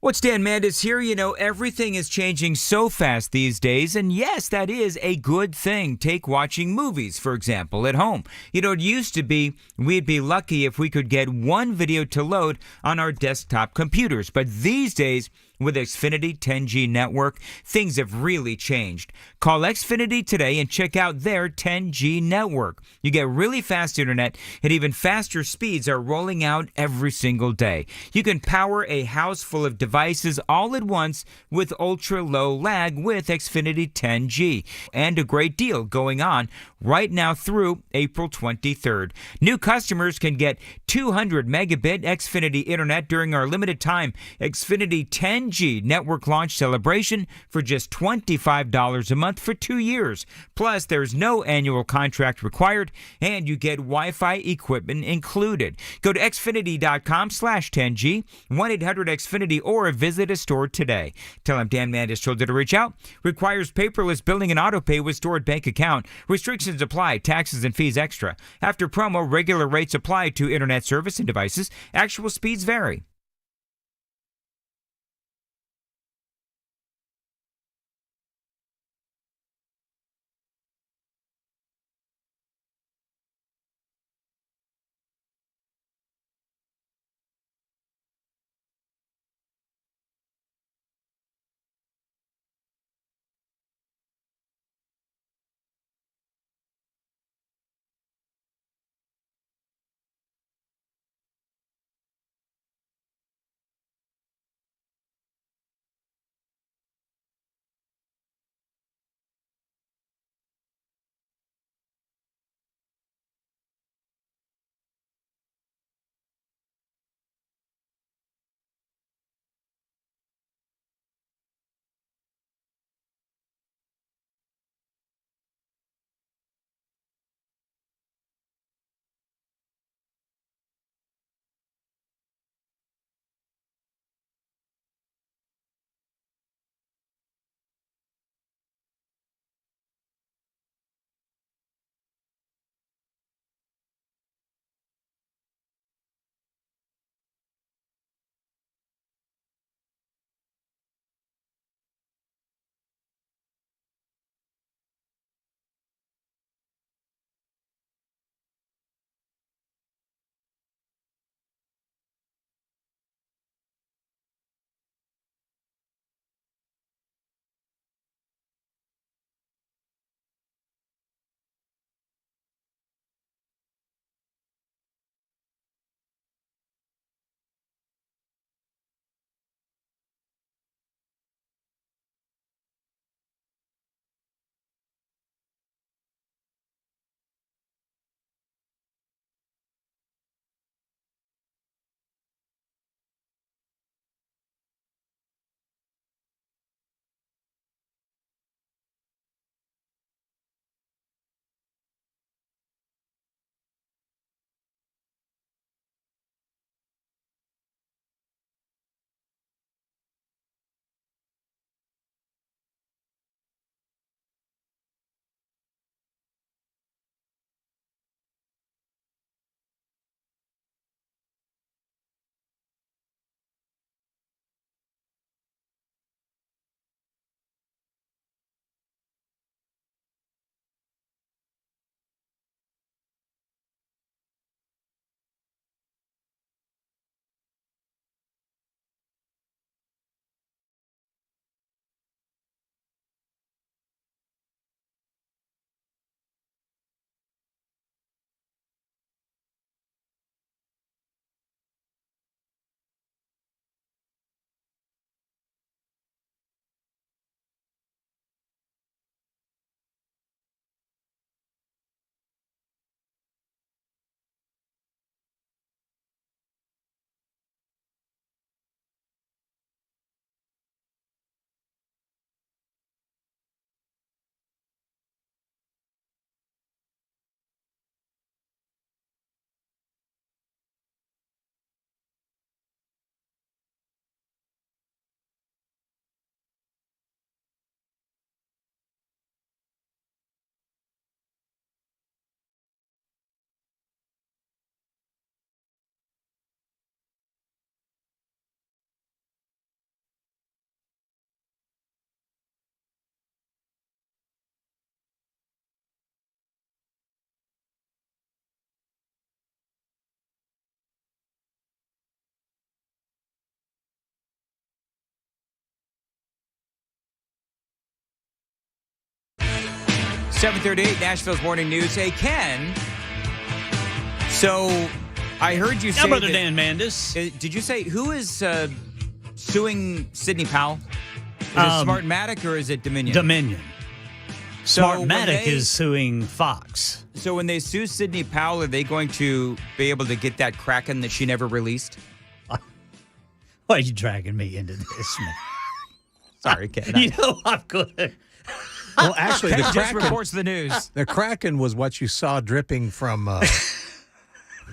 What's Dan Mandis here? You know, everything is changing so fast these days, and yes, that is a good thing. Take watching movies, for example, at home. You know, it used to be we'd be lucky if we could get one video to load on our desktop computers, but these days, with Xfinity 10G network, things have really changed. Call Xfinity today and check out their 10G network. You get really fast internet, and even faster speeds are rolling out every single day. You can power a house full of devices all at once with ultra-low lag with Xfinity 10G. And a great deal going on right now through April 23rd. New customers can get 200 megabit Xfinity internet during our limited time Xfinity 10G network launch celebration for just $25 a month for 2 years. Plus, there's no annual contract required, and you get Wi-Fi equipment included. Go to xfinity.com/10G, 1-800-XFINITY, or visit a store today. Tell them Dan Mandis told you to reach out. Requires paperless billing and autopay with stored bank account. Restrictions apply. Taxes and fees extra. After promo, regular rates apply to internet service and devices. Actual speeds vary. 7:38, Nashville's Morning News. Hey, Ken. So I heard you say. Brother Dan Mandis. Did you say who is suing Sidney Powell? Is it Smartmatic or is it Dominion? Dominion. So Smartmatic is suing Fox. So when they sue Sidney Powell, are they going to be able to get that Kraken that she never released? Why are you dragging me into this, man? Sorry, Ken. You know I'm good. Well, actually, the Ken just Kraken reports the news. The Kraken was what you saw dripping from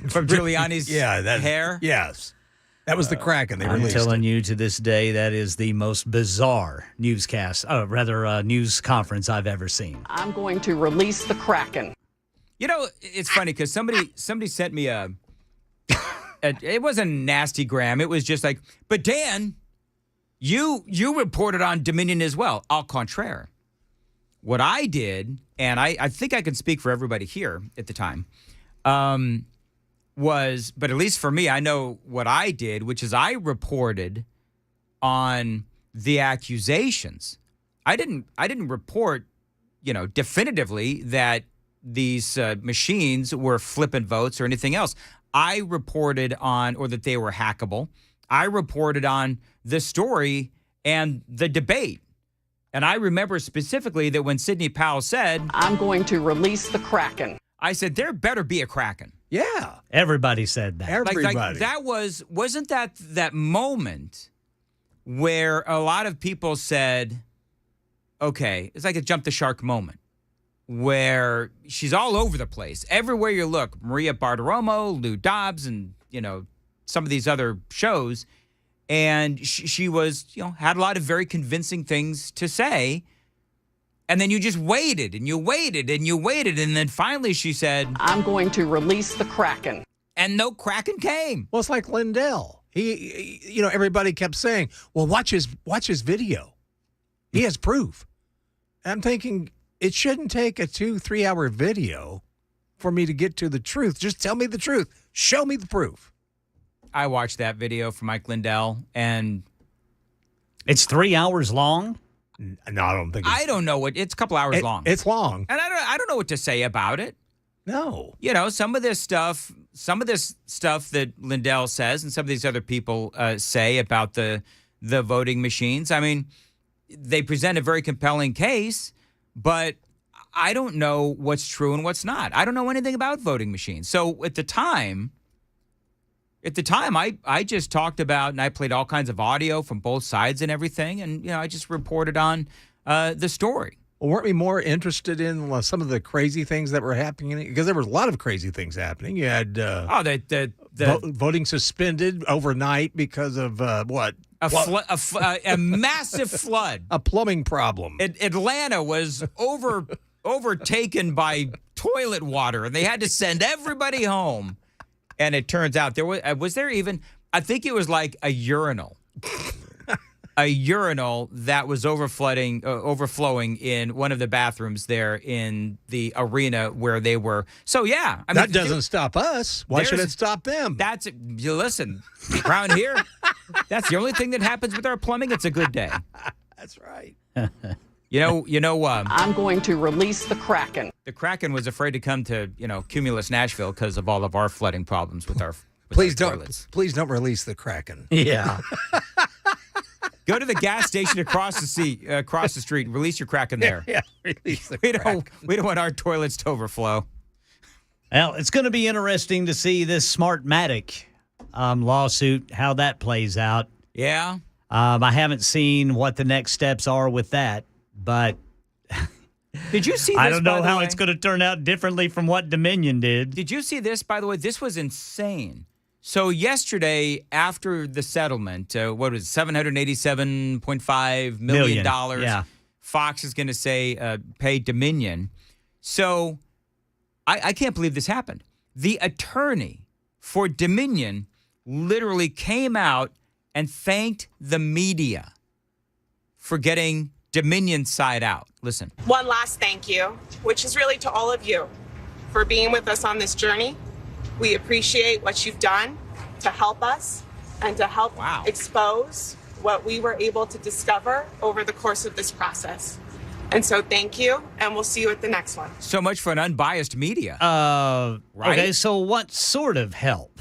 Giuliani's hair. Yes, that was the Kraken. They I'm released. telling you, to this day, that is the most bizarre news conference I've ever seen. I'm going to release the Kraken. You know, it's funny because somebody sent me it wasn't a nasty gram. It was just like, but Dan, you reported on Dominion as well. Au contraire. What I did, and I think I can speak for everybody here at the time, was, but at least for me, I know what I did, which is I reported on the accusations. I didn't report, definitively that these machines were flipping votes or anything else. I reported on, or that they were hackable. I reported on the story and the debate. And I remember specifically that when Sidney Powell said, I'm going to release the Kraken. I said, there better be a Kraken. Yeah. Everybody said that. Everybody. Like that wasn't that moment where a lot of people said, okay, it's like a jump the shark moment where she's all over the place. Everywhere you look, Maria Bartiromo, Lou Dobbs, and, some of these other shows. And she was, had a lot of very convincing things to say. And then you just waited and you waited and you waited. And then finally she said, I'm going to release the Kraken. And no Kraken came. Well, it's like Lindell. He everybody kept saying, well, watch his video. He has proof. And I'm thinking, it shouldn't take a 2-3 hour video for me to get to the truth. Just tell me the truth. Show me the proof. I watched that video from Mike Lindell, and it's 3 hours long. No, I don't think. I don't know what. It's a couple hours long. It's long, and I don't know what to say about it. No, some of this stuff that Lindell says, and some of these other people say about the voting machines. I mean, they present a very compelling case, but I don't know what's true and what's not. I don't know anything about voting machines. So at the time, I just talked about, and I played all kinds of audio from both sides and everything, and I just reported on the story. Well, weren't we more interested in some of the crazy things that were happening? Because there was a lot of crazy things happening. You had voting suspended overnight because of what? A massive flood. A plumbing problem. Atlanta was overtaken by toilet water, and they had to send everybody home. And it turns out there even, I think it was like a urinal that was overflowing in one of the bathrooms there in the arena where they were. So yeah, I mean, that doesn't stop us. Why should it stop them? Listen, around here, that's the only thing that happens with our plumbing. It's a good day. That's right. I'm going to release the Kraken. The Kraken was afraid to come to, Cumulus, Nashville because of all of our flooding problems with our Please toilets. Please don't release the Kraken. Yeah. Go to the gas station across the street and release your Kraken there. Yeah, release the Kraken. We don't want our toilets to overflow. Well, it's going to be interesting to see this Smartmatic lawsuit, how that plays out. Yeah. I haven't seen what the next steps are with that, but did you see this, I don't know how it's going to turn out differently from what Dominion did. Did you see this, by the way? This was insane. So yesterday, after the settlement, what was it, $787.5 million? Yeah. Fox is going to say pay Dominion. So I can't believe this happened. The attorney for Dominion literally came out and thanked the media for getting Dominion's side out. Listen. One last thank you, which is really to all of you for being with us on this journey. We appreciate what you've done to help us and to help expose what we were able to discover over the course of this process. And so thank you, and we'll see you at the next one. So much for an unbiased media. Right? Right? Okay, so what sort of help?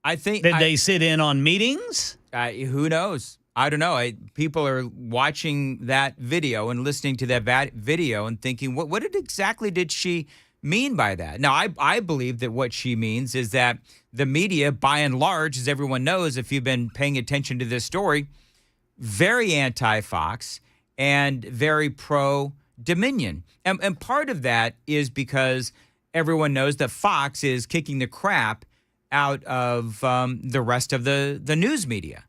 I think Did they sit in on meetings? Who knows? I don't know. People are watching that video and listening to that video and thinking, what exactly did she mean by that? Now, I believe that what she means is that the media, by and large, as everyone knows, if you've been paying attention to this story, very anti-Fox and very pro-Dominion. And part of that is because everyone knows that Fox is kicking the crap out of the rest of the news media.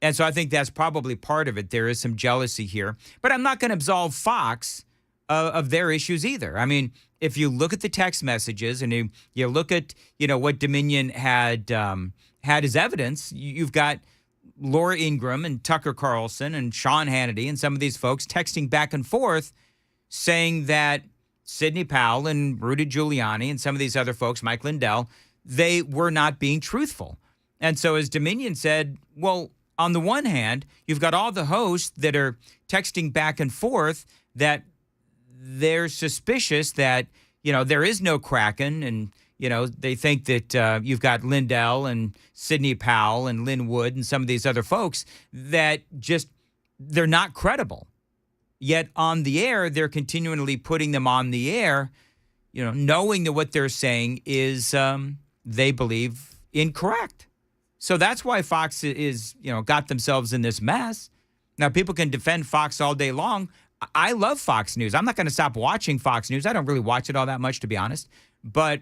And so I think that's probably part of it. There is some jealousy here. But I'm not going to absolve Fox of their issues either. I mean, if you look at the text messages and you look at, what Dominion had as evidence, you've got Laura Ingraham and Tucker Carlson and Sean Hannity and some of these folks texting back and forth saying that Sidney Powell and Rudy Giuliani and some of these other folks, Mike Lindell, they were not being truthful. And so as Dominion said, well, on the one hand, you've got all the hosts that are texting back and forth that they're suspicious that, there is no Kraken and, they think that you've got Lindell and Sidney Powell and Lynn Wood and some of these other folks that just, they're not credible. Yet on the air, they're continually putting them on the air, knowing that what they're saying is, they believe, incorrect. So that's why Fox is, got themselves in this mess. Now, people can defend Fox all day long. I love Fox News. I'm not going to stop watching Fox News. I don't really watch it all that much, to be honest. But,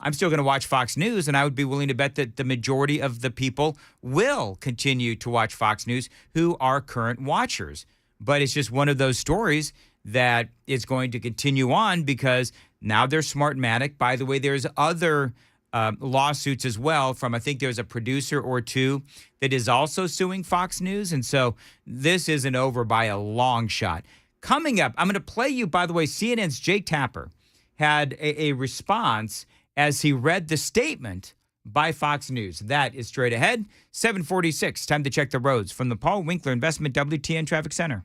I'm still going to watch Fox News, and I would be willing to bet that the majority of the people will continue to watch Fox News who are current watchers. But it's just one of those stories that is going to continue on because now they're Smartmatic. By the way, there's other lawsuits as well from, I think there's a producer or two that is also suing Fox News. And so this isn't over by a long shot. Coming up, I'm going to play you, by the way, CNN's Jake Tapper had a response as he read the statement by Fox News. That is straight ahead. 7:46, time to check the roads from the Paul Winkler Investment WTN Traffic Center.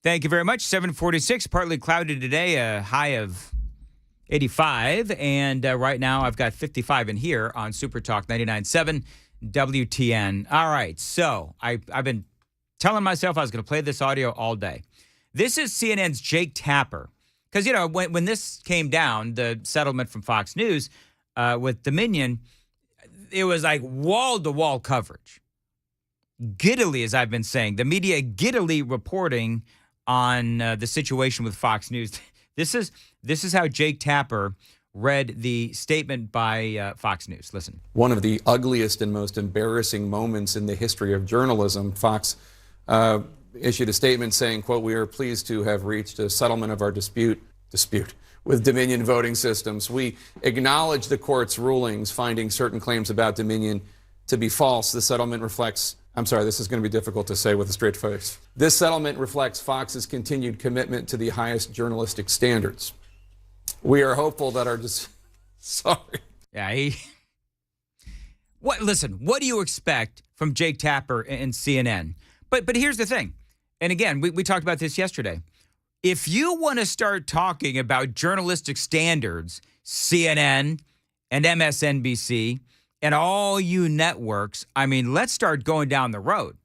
Thank you very much. 7:46, partly cloudy today, a high of 85. And right now I've got 55 in here on SuperTalk 99.7 WTN. All right, so I've been telling myself I was going to play this audio all day. This is CNN's Jake Tapper. Because, when this came down, the settlement from Fox News with Dominion, it was like wall-to-wall coverage. Giddily, as I've been saying, the media giddily reporting on the situation with Fox News. This is how Jake Tapper read the statement by Fox News. Listen. One of the ugliest and most embarrassing moments in the history of journalism. Fox issued a statement saying, quote, "We are pleased to have reached a settlement of our dispute with Dominion voting systems. We acknowledge the court's rulings finding certain claims about Dominion to be false. The settlement reflects," I'm sorry, this is going to be difficult to say with a straight face. "This settlement reflects Fox's continued commitment to the highest journalistic standards. We are hopeful that our..." Sorry. Yeah, Listen, what do you expect from Jake Tapper and CNN? But here's the thing. And again, we talked about this yesterday. If you want to start talking about journalistic standards, CNN and MSNBC and all you networks, I mean, let's start going down the road.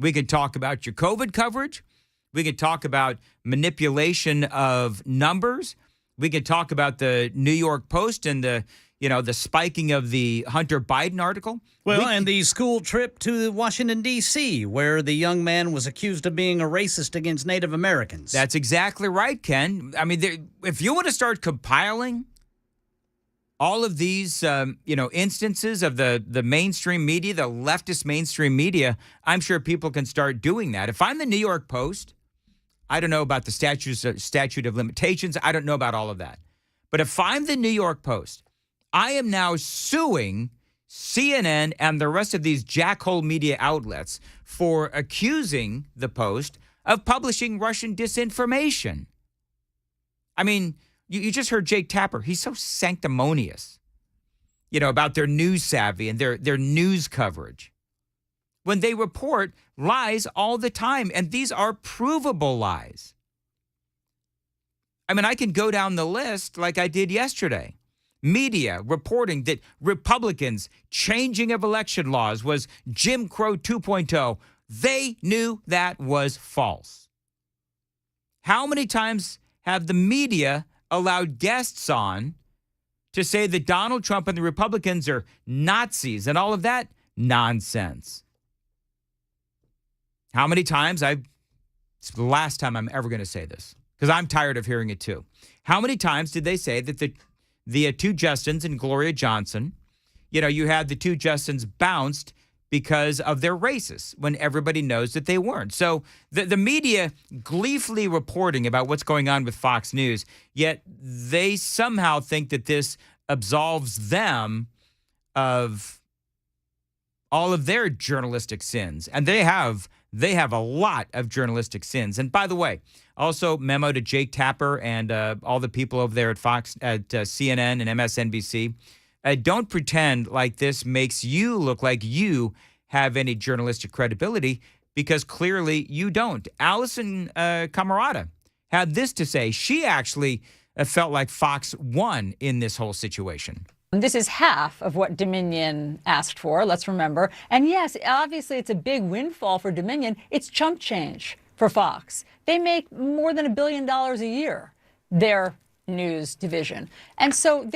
We can talk about your COVID coverage. We can talk about manipulation of numbers. We can talk about the New York Post and the spiking of the Hunter Biden article. Well, and the school trip to Washington, D.C., where the young man was accused of being a racist against Native Americans. That's exactly right, Ken. I mean, if you want to start compiling all of these, instances of the mainstream media, the leftist mainstream media, I'm sure people can start doing that. If I'm the New York Post, I don't know about the statute of limitations. I don't know about all of that. But if I'm the New York Post, I am now suing CNN and the rest of these jackhole media outlets for accusing the Post of publishing Russian disinformation. I mean, you just heard Jake Tapper. He's so sanctimonious, about their news savvy and their news coverage, when they report lies all the time. And these are provable lies. I mean, I can go down the list like I did yesterday. Media reporting that Republicans' changing of election laws was Jim Crow 2.0. They knew that was false. How many times have the media allowed guests on to say that Donald Trump and the Republicans are Nazis and all of that nonsense? How many times it's the last time I'm ever going to say this, because I'm tired of hearing it too. How many times did they say that the two Justins and Gloria Johnson, you had the two Justins bounced because of their races when everybody knows that they weren't? So the media gleefully reporting about what's going on with Fox News, yet they somehow think that this absolves them of all of their journalistic sins. And they have a lot of journalistic sins. And by the way, also memo to Jake Tapper and all the people over there at Fox, at CNN and MSNBC. Don't pretend like this makes you look like you have any journalistic credibility, because clearly you don't. Allison Camarada had this to say. She actually felt like Fox won in this whole situation. This is half of what Dominion asked for, let's remember. And yes, obviously it's a big windfall for Dominion. It's chump change for Fox. They make more than $1 billion a year, their news division. And so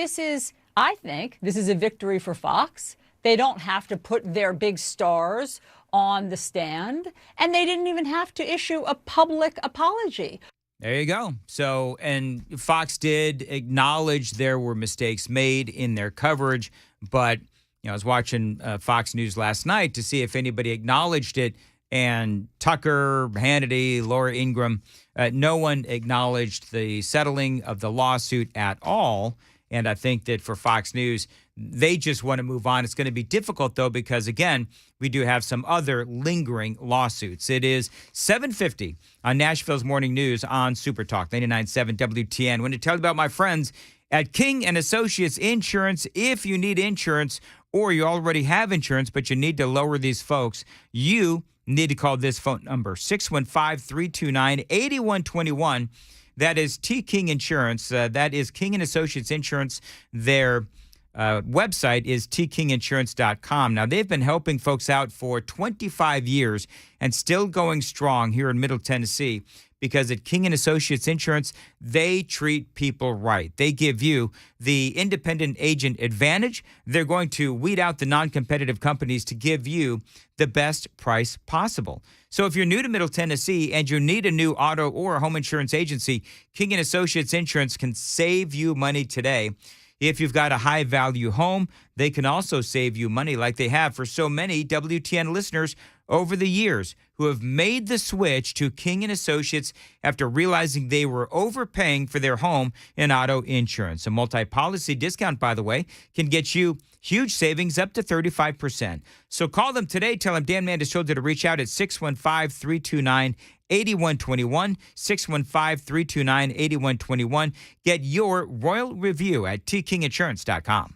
I think this is a victory for Fox. They don't have to put their big stars on the stand, and they didn't even have to issue a public apology. There you go. So, and Fox did acknowledge there were mistakes made in their coverage, but I was watching Fox News last night to see if anybody acknowledged it, and Tucker, Hannity, Laura Ingraham, no one acknowledged the settling of the lawsuit at all. And I think that for Fox News, they just want to move on. It's going to be difficult, though, because, again, we do have some other lingering lawsuits. It is 7:50 on Nashville's Morning News on SuperTalk 99.7 WTN. I want to tell you about my friends at King & Associates Insurance. If you need insurance, or you already have insurance but you need to lower these folks, you need to call this phone number, 615-329-8121. That is T King Insurance. That is King & Associates Insurance. Their website is tkinginsurance.com. Now, they've been helping folks out for 25 years and still going strong here in Middle Tennessee, because at King & Associates Insurance, they treat people right. They give you the independent agent advantage. They're going to weed out the non-competitive companies to give you the best price possible. So if you're new to Middle Tennessee and you need a new auto or home insurance agency, King & Associates Insurance can save you money today. If you've got a high-value home, they can also save you money, like they have for so many WTN listeners over the years who have made the switch to King & Associates after realizing they were overpaying for their home and auto insurance. A multi-policy discount, by the way, can get you huge savings up to 35%. So call them today. Tell them Dan Mandis told you to reach out at 615-329-8121, 615-329-8121. Get your royal review at tkinginsurance.com.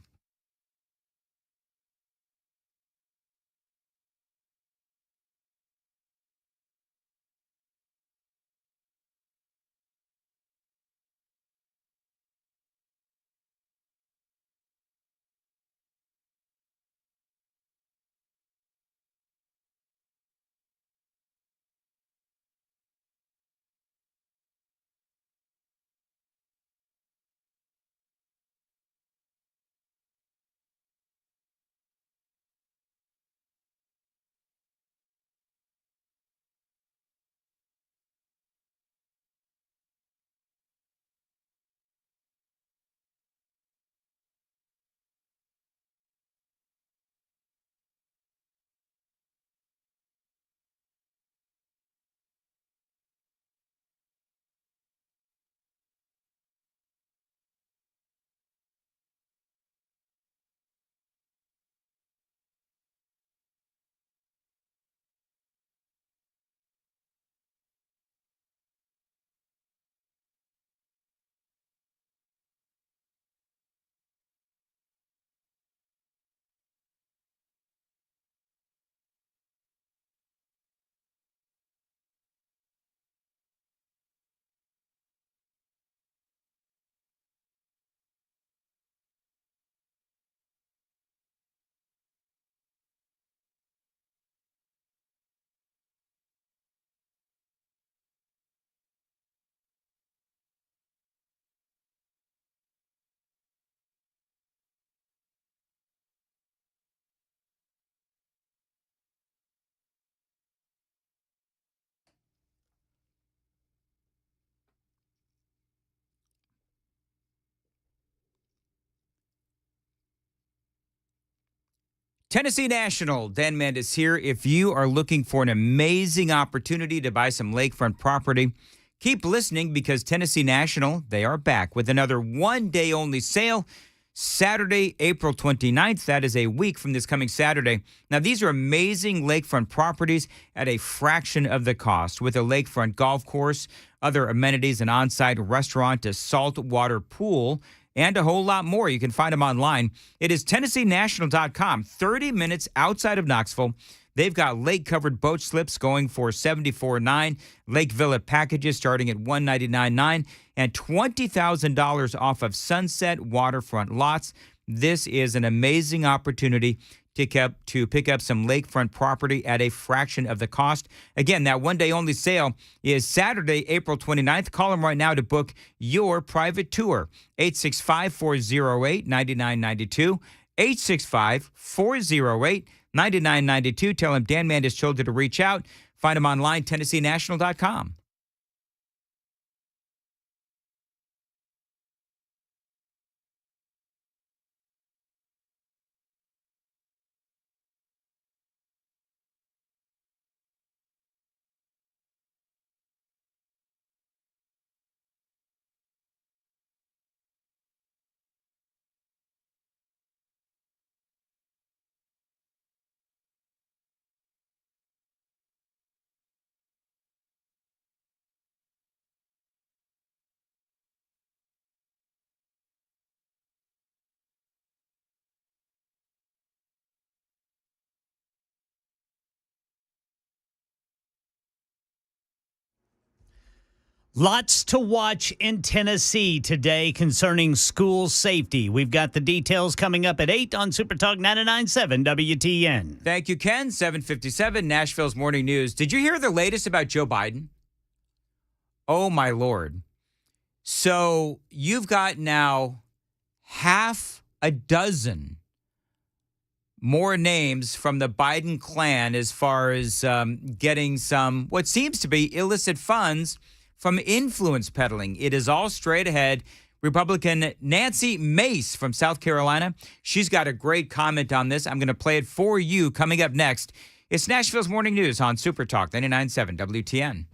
Tennessee National, Dan Mandis here. If you are looking for an amazing opportunity to buy some lakefront property, keep listening because Tennessee National, they are back with another one-day only sale. Saturday, April 29th. That is a week from this coming Saturday. Now, these are amazing lakefront properties at a fraction of the cost with a lakefront golf course, other amenities, an on-site restaurant, a saltwater pool, and a whole lot more. You can find them online. It is TennesseeNational.com, 30 minutes outside of Knoxville. They've got lake-covered boat slips going for $74.9, Lake Villa packages starting at $199.9, and $20,000 off of Sunset waterfront lots. This is an amazing opportunity to pick up some lakefront property at a fraction of the cost. Again, that one-day only sale is Saturday, April 29th. Call them right now to book your private tour. 865-408-9992. 865-408-9992. Tell him Dan Mandis told you to reach out. Find him online, TennesseeNational.com. Lots to watch in Tennessee today concerning school safety. We've got the details coming up at 8 on SuperTalk 99.7 WTN. Thank you, Ken. 7:57, Nashville's Morning News. Did you hear the latest about Joe Biden? Oh, my Lord. So you've got now half a dozen more names from the Biden clan as far as getting some, what seems to be illicit funds from influence peddling. It is all straight ahead. Republican Nancy Mace from South Carolina, she's got a great comment on this. I'm going to play it for you coming up next. It's Nashville's Morning News on SuperTalk 99.7 WTN.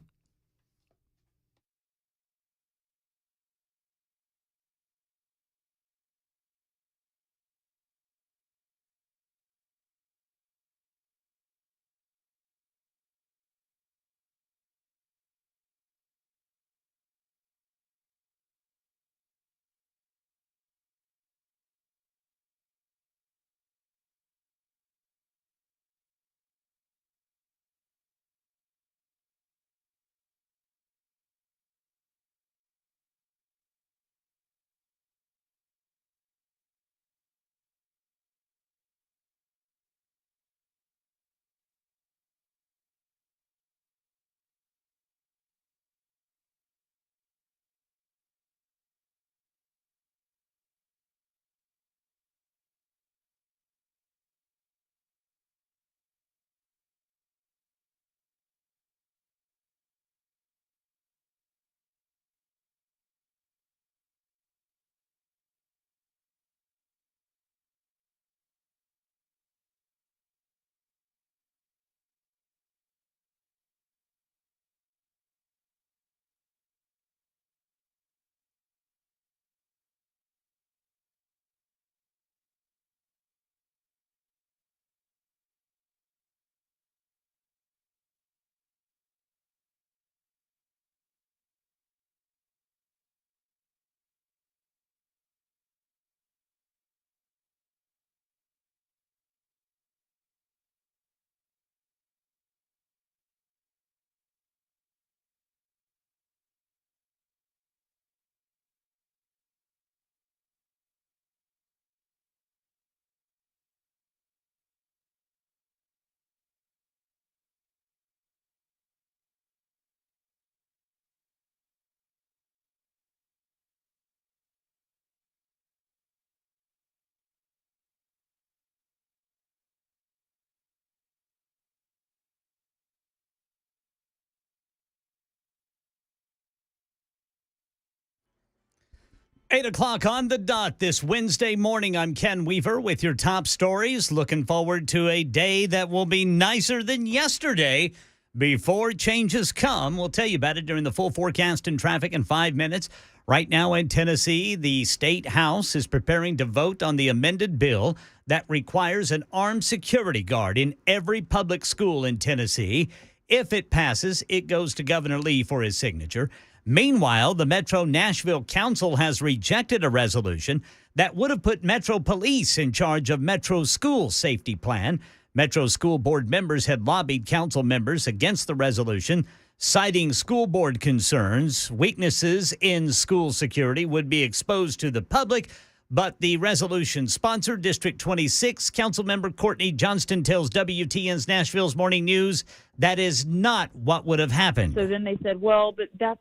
8 o'clock on the dot this Wednesday morning. I'm Ken Weaver with your top stories. Looking forward to a day that will be nicer than yesterday before changes come. We'll tell you about it during the full forecast and traffic in 5 minutes. Right now in Tennessee, the state house is preparing to vote on the amended bill that requires an armed security guard in every public school in Tennessee. If it passes, it goes to Governor Lee for his signature. Meanwhile, the Metro Nashville Council has rejected a resolution that would have put Metro Police in charge of Metro's school safety plan. Metro School Board members had lobbied council members against the resolution, citing school board concerns. Weaknesses in school security would be exposed to the public, but the resolution sponsor, District 26 Councilmember Courtney Johnston, tells WTN's Nashville's Morning News that is not what would have happened. So then they said, well, but that's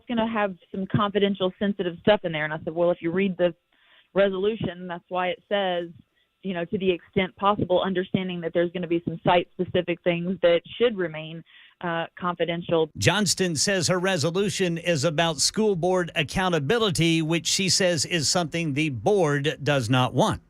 going to have some confidential, sensitive stuff in there. And I said, well, if you read the resolution, that's why it says, you know, to the extent possible, understanding that there's going to be some site-specific things that should remain confidential. Johnston says her resolution is about school board accountability, which she says is something the board does not want.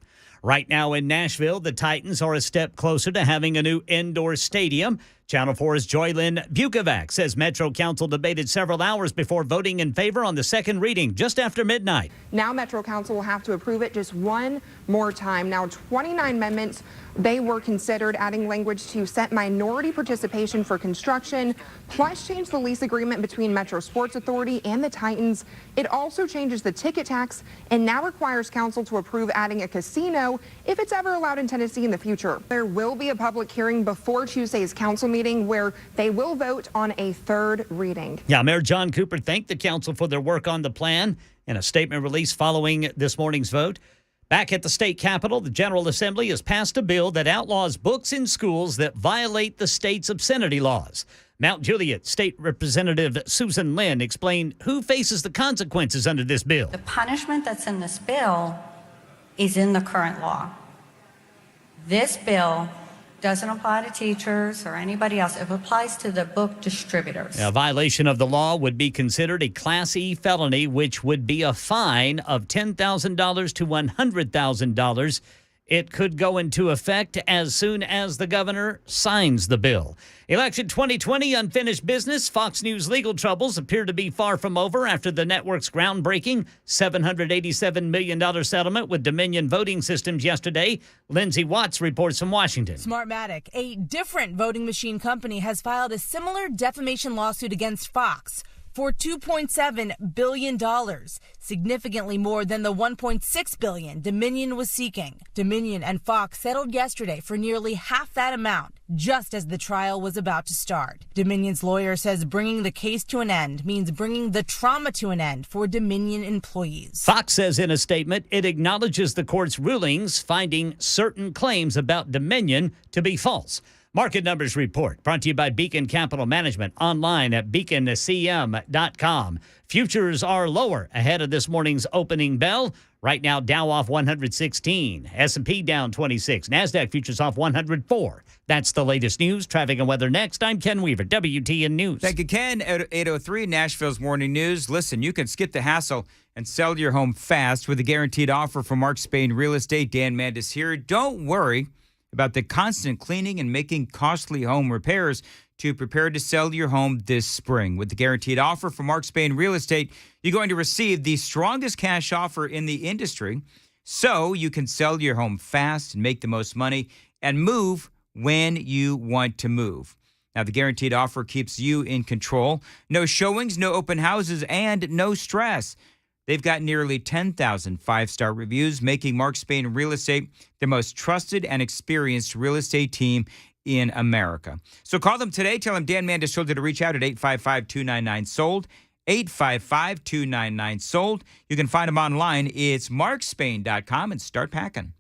Right now in Nashville, the Titans are a step closer to having a new indoor stadium. Channel 4's Joylyn Bukovac says Metro Council debated several hours before voting in favor on the second reading just after midnight. Now Metro Council will have to approve it just one more time. Now 29 amendments, they were considered, adding language to set minority participation for construction, plus change the lease agreement between Metro Sports Authority and the Titans. It also changes the ticket tax and now requires council to approve adding a casino if it's ever allowed in Tennessee in the future. There will be a public hearing before Tuesday's council meeting where they will vote on a third reading. Yeah, Mayor John Cooper thanked the council for their work on the plan in a statement released following this morning's vote. Back at the state capitol, the General Assembly has passed a bill that outlaws books in schools that violate the state's obscenity laws. Mount Juliet State Representative Susan Lynn explained who faces the consequences under this bill. The punishment that's in this bill is in the current law. This bill doesn't apply to teachers or anybody else. It applies to the book distributors. A violation of the law would be considered a Class E felony, which would be a fine of $10,000 to $100,000. It could go into effect as soon as the governor signs the bill. Election 2020 unfinished business. Fox News legal troubles appear to be far from over after the network's groundbreaking $787 million settlement with Dominion Voting Systems yesterday. Lindsay Watts reports from Washington. Smartmatic, a different voting machine company, has filed a similar defamation lawsuit against Fox for $2.7 billion, significantly more than the $1.6 billion Dominion was seeking. Dominion and Fox settled yesterday for nearly half that amount, just as the trial was about to start. Dominion's lawyer says bringing the case to an end means bringing the trauma to an end for Dominion employees. Fox says in a statement it acknowledges the court's rulings, finding certain claims about Dominion to be false. Market Numbers Report brought to you by Beacon Capital Management, online at beaconcm.com. Futures are lower ahead of this morning's opening bell. Right now, Dow off 116, S&P down 26, NASDAQ futures off 104. That's the latest news, traffic, and weather next. I'm Ken Weaver, WTN News. Thank you, Ken. At 8:03, Nashville's Morning News. Listen, you can skip the hassle and sell your home fast with a guaranteed offer from Mark Spain Real Estate. Dan Mandis here. Don't worry about the constant cleaning and making costly home repairs to prepare to sell your home this spring. With the guaranteed offer from Mark Spain Real Estate, you're going to receive the strongest cash offer in the industry, so you can sell your home fast and make the most money and move when you want to move. Now, the guaranteed offer keeps you in control. No showings, no open houses, and no stress. They've got nearly 10,000 five-star reviews, making Mark Spain Real Estate the most trusted and experienced real estate team in America. So call them today. Tell them Dan Mandis told you to reach out at 855-299-SOLD, 855-299-SOLD. You can find them online. It's markspain.com, and start packing.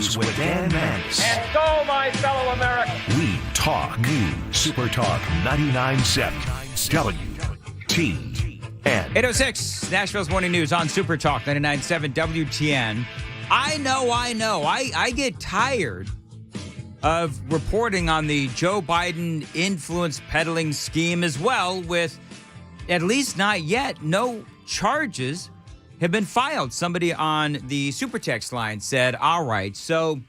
News with Dan Mandis. And go, my fellow Americans. We talk news. SuperTalk 99.7 WTN. 8:06, Nashville's Morning News on SuperTalk 99.7 WTN. I know. I get tired of reporting on the Joe Biden influence peddling scheme as well, with at least not yet no charges have been filed. Somebody on the super text line said, all right, so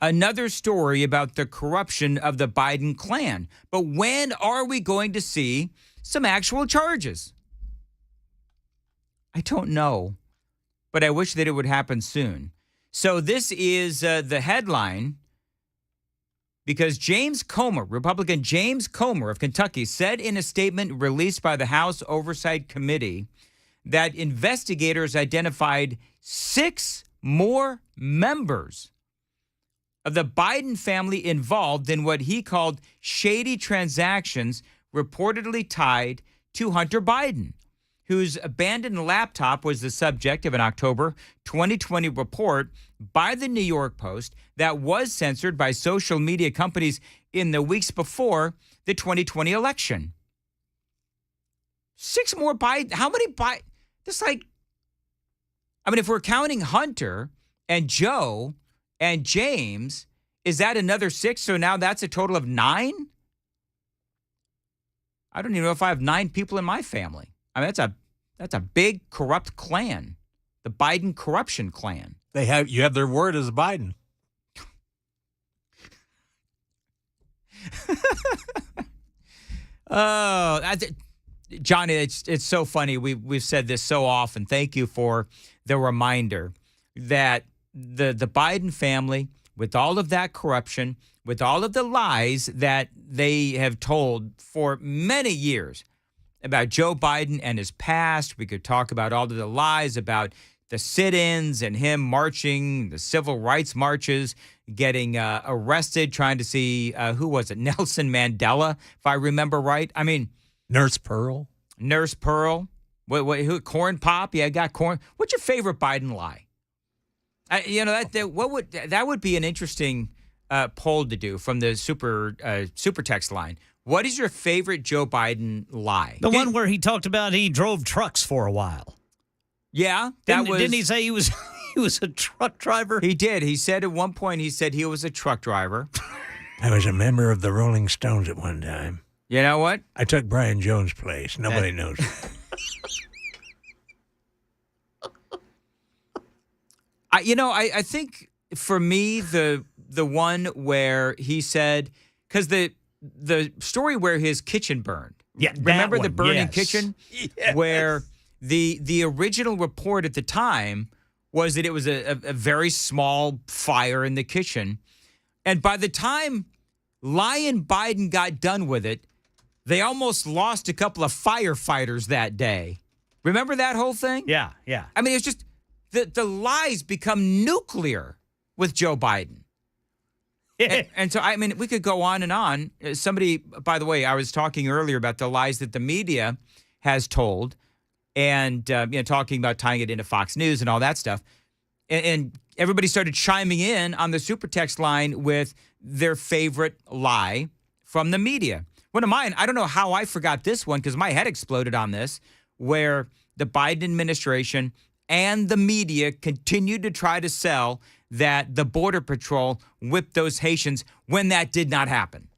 another story about the corruption of the Biden clan. But when are we going to see some actual charges? I don't know, but I wish that it would happen soon. So this is the headline, because James Comer, Republican James Comer of Kentucky, said in a statement released by the House Oversight Committee that investigators identified 6 more members of the Biden family involved in what he called shady transactions reportedly tied to Hunter Biden, whose abandoned laptop was the subject of an October 2020 report by the New York Post that was censored by social media companies in the weeks before the 2020 election. 6 more Biden. How many Biden? If we're counting Hunter and Joe and James, is that another 6? So now that's a total of 9? I don't even know if I have 9 people in my family. I mean, that's a big corrupt clan, the Biden corruption clan. You have their word as Biden. Johnny, it's so funny. We've said this so often. Thank you for the reminder that the Biden family, with all of that corruption, with all of the lies that they have told for many years about Joe Biden and his past. We could talk about all of the lies about the sit-ins and him marching, the civil rights marches, getting arrested, trying to see, who was it? Nelson Mandela, if I remember right. I mean, Nurse Pearl. Who? Corn Pop? Yeah, I got corn. What's your favorite Biden lie? That would be an interesting poll to do from the super text line. What is your favorite Joe Biden lie? The one where he talked about he drove trucks for a while. Yeah, didn't he say he was a truck driver? He did. He said at one point he was a truck driver. I was a member of the Rolling Stones at one time. You know what? I took Brian Jones' place. Nobody knows. I think for me the one where he said, because the story where his kitchen burned. Yeah, remember the burning yes. kitchen? Yes. Where the original report at the time was that it was a very small fire in the kitchen. And by the time Lion Biden got done with it, they almost lost a couple of firefighters that day. Remember that whole thing? Yeah. I mean, it's just the lies become nuclear with Joe Biden. and so, I mean, we could go on and on. Somebody, by the way, I was talking earlier about the lies that the media has told and, talking about tying it into Fox News and all that stuff. And everybody started chiming in on the super text line with their favorite lie from the media. One of mine, I don't know how I forgot this one because my head exploded on this, where the Biden administration and the media continued to try to sell that the Border Patrol whipped those Haitians when that did not happen.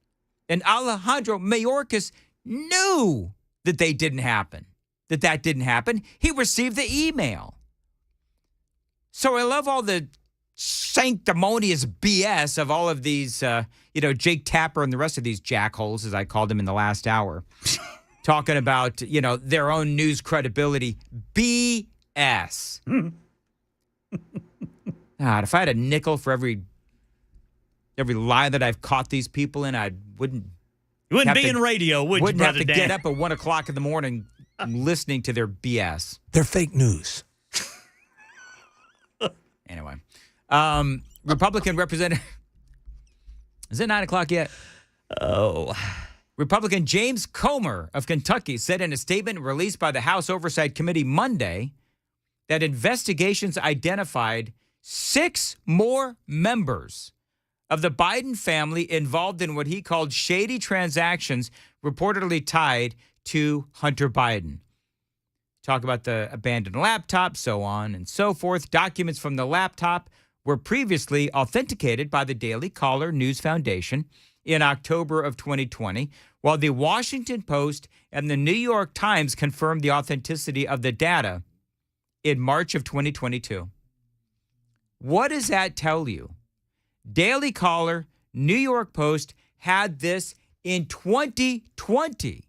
And Alejandro Mayorkas knew that that didn't happen. He received the email. So I love all the sanctimonious BS of all of these, Jake Tapper and the rest of these jackholes, as I called them in the last hour, talking about, their own news credibility. BS. God, if I had a nickel for every lie that I've caught these people in, I wouldn't. You wouldn't be in radio, would you, Wouldn't have Brother to Dan? get up at 1 o'clock in the morning listening to their BS. They're fake news. Anyway, Republican Representative. Is it 9 o'clock yet? Oh. Republican James Comer of Kentucky said in a statement released by the House Oversight Committee Monday that investigations identified 6 more members of the Biden family involved in what he called shady transactions reportedly tied to Hunter Biden. Talk about the abandoned laptop, so on and so forth. Documents from the laptop were previously authenticated by the Daily Caller News Foundation in October of 2020, while the Washington Post and the New York Times confirmed the authenticity of the data in March of 2022. What does that tell you? Daily Caller, New York Post had this in 2020,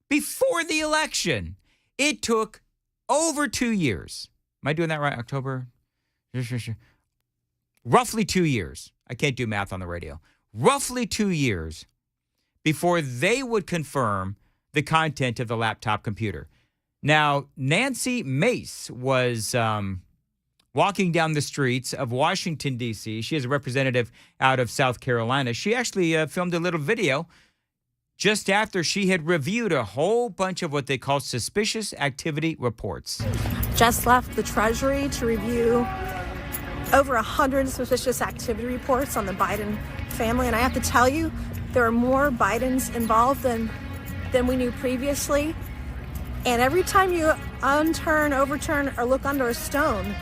before the election. It took over 2 years. Am I doing that right? October? Roughly 2 years. I can't do math on the radio. Roughly 2 years before they would confirm the content of the laptop computer. Now, Nancy Mace was walking down the streets of Washington, D.C. She is a representative out of South Carolina. She actually filmed a little video just after she had reviewed a whole bunch of what they call suspicious activity reports. Just left the Treasury to review over 100 suspicious activity reports on the Biden family. And I have to tell you, there are more Bidens involved than we knew previously. And every time you overturn, or look under a stone,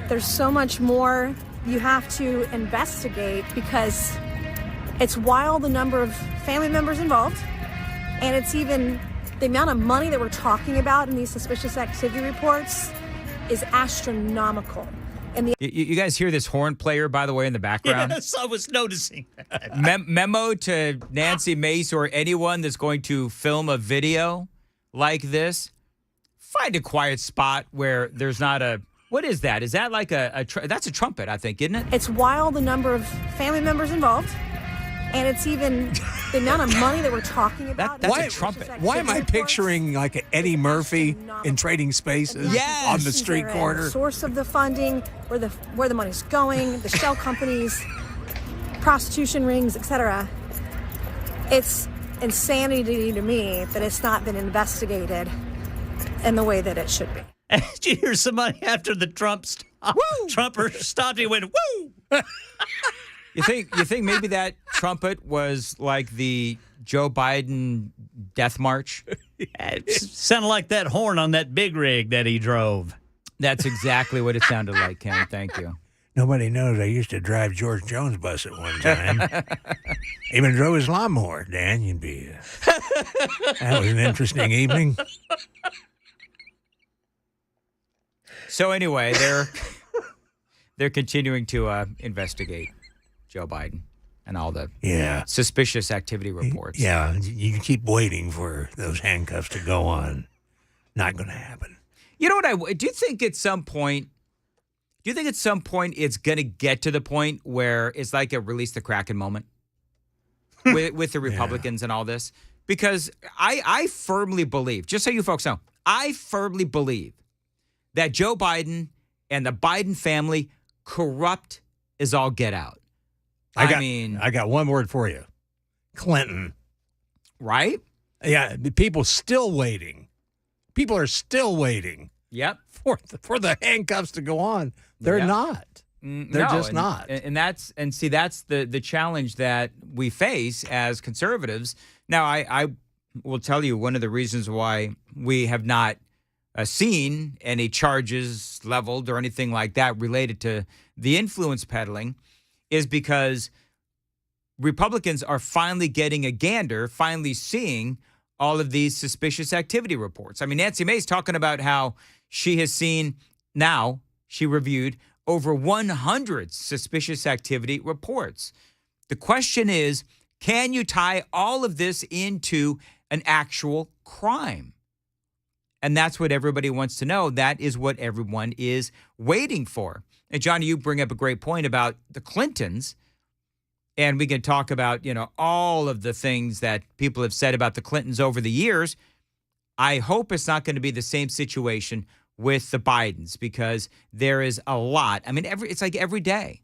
there's so much more you have to investigate, because it's wild the number of family members involved, and it's even the amount of money that we're talking about in these suspicious activity reports is astronomical. And you guys hear this horn player, by the way, in the background? Yes, I was noticing that. Memo to Nancy Mace or anyone that's going to film a video like this: find a quiet spot where there's not a... What is that? Is that like that's a trumpet, I think, isn't it? It's wild the number of family members involved, and it's even the amount of money that we're talking about. That's a trumpet. Why am I picturing like an Eddie Murphy in Trading Spaces on the street corner? Source of the funding, where the money's going, the shell companies, prostitution rings, etc. It's insanity to me that it's not been investigated in the way that it should be. Did you hear somebody after the Trumper stopped? He went, woo! You think maybe that trumpet was like the Joe Biden death march? It sounded like that horn on that big rig that he drove. That's exactly what it sounded like, Ken. Thank you. Nobody knows I used to drive George Jones' bus at one time. Even drove his lawnmower, Dan. That was an interesting evening. So anyway, they're continuing to investigate Joe Biden and all the suspicious activity reports. Yeah, you keep waiting for those handcuffs to go on. Not going to happen. You know what? Do you think at some point it's going to get to the point where it's like a release the Kraken moment with the Republicans and all this? Because I firmly believe, just so you folks know, I firmly believe that Joe Biden and the Biden family corrupt as all get out. I got one word for you. Clinton. Right? Yeah, people still waiting. People are still waiting. Yep. For the handcuffs to go on. They're not. They're just not. And that's the challenge that we face as conservatives. Now, I will tell you one of the reasons why we have not seen any charges leveled or anything like that related to the influence peddling is because Republicans are finally getting a gander, finally seeing all of these suspicious activity reports. I mean, Nancy Mace talking about how she has seen now, she reviewed over 100 suspicious activity reports. The question is, can you tie all of this into an actual crime? And that's what everybody wants to know. That is what everyone is waiting for. And Johnny, you bring up a great point about the Clintons. And we can talk about, all of the things that people have said about the Clintons over the years. I hope it's not going to be the same situation with the Bidens, because there is a lot. I mean, it's like every day.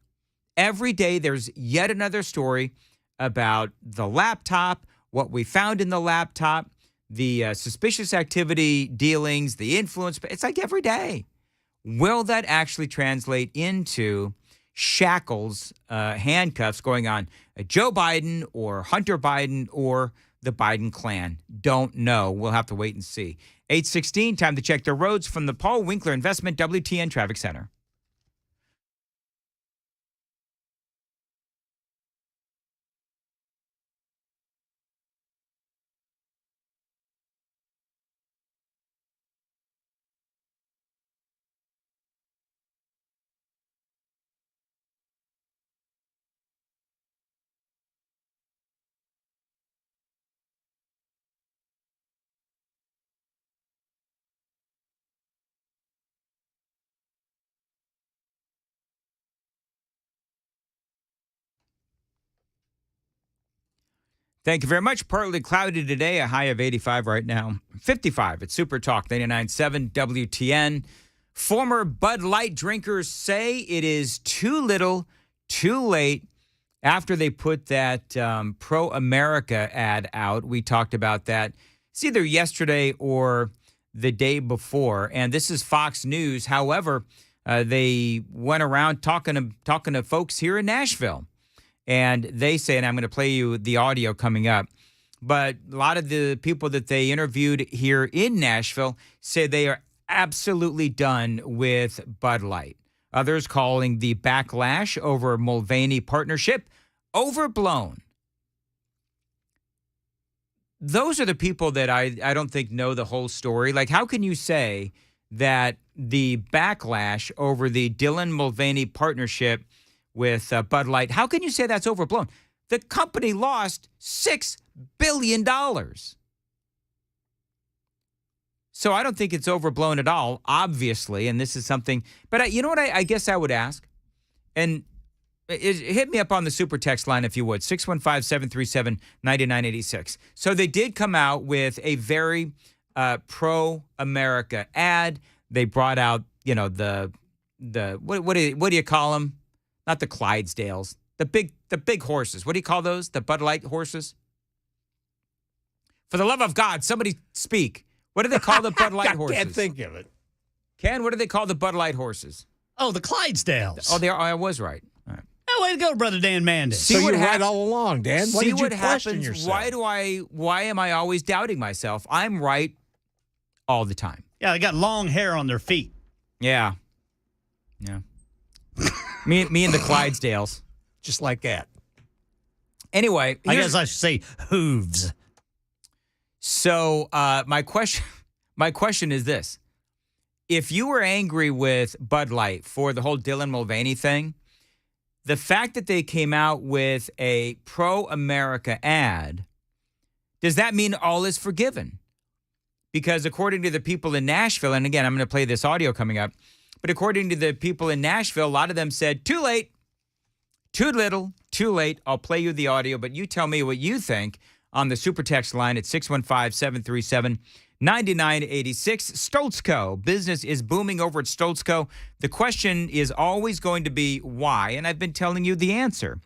Every day there's yet another story about the laptop, what we found in the laptop, the suspicious activity dealings, the influence. It's like every day. Will that actually translate into shackles, handcuffs going on Joe Biden or Hunter Biden or the Biden clan? Don't know. We'll have to wait and see. 8:16, time to check the roads from the Paul Winkler Investment WTN Traffic Center. Thank you very much. Partly cloudy today, a high of 85 right now. 55 at SuperTalk 99.7 WTN. Former Bud Light drinkers say it is too little, too late after they put that pro-America ad out. We talked about that. It's either yesterday or the day before. And this is Fox News. However, they went around talking to folks here in Nashville. And they say, and I'm going to play you the audio coming up, but a lot of the people that they interviewed here in Nashville say they are absolutely done with Bud Light. Others calling the backlash over Mulvaney partnership overblown. Those are the people that I don't think know the whole story. Like, how can you say that the backlash over the Dylan Mulvaney partnership with Bud Light, how can you say that's overblown? The company lost $6 billion. So I don't think it's overblown at all, obviously, and this is something, but you know what I guess I would ask? And hit me up on the super text line if you would, 615-737-9986. So they did come out with a very pro-America ad. They brought out, the what do you call them? Not the Clydesdales, the big horses. What do you call those? The Bud Light horses? For the love of God, somebody speak. What do they call the Bud Light horses? I can't think of it. Ken, what do they call the Bud Light horses? Oh, the Clydesdales. Oh, I was right. All right. Oh, way to go, Brother Dan Mandis. So you're right all along, Dan. Why did you question yourself? Why am I always doubting myself? I'm right all the time. Yeah, they got long hair on their feet. Yeah. Me and the Clydesdales. Just like that. Anyway. I guess I should say hooves. So my question is this. If you were angry with Bud Light for the whole Dylan Mulvaney thing, the fact that they came out with a pro-America ad, does that mean all is forgiven? Because according to the people in Nashville, and again, I'm going to play this audio coming up, but according to the people in Nashville, a lot of them said, too late, too little, too late. I'll play you the audio, but you tell me what you think on the super text line at 615-737-9986. Stoltzco. Business is booming over at Stoltzco. The question is always going to be why, and I've been telling you the answer.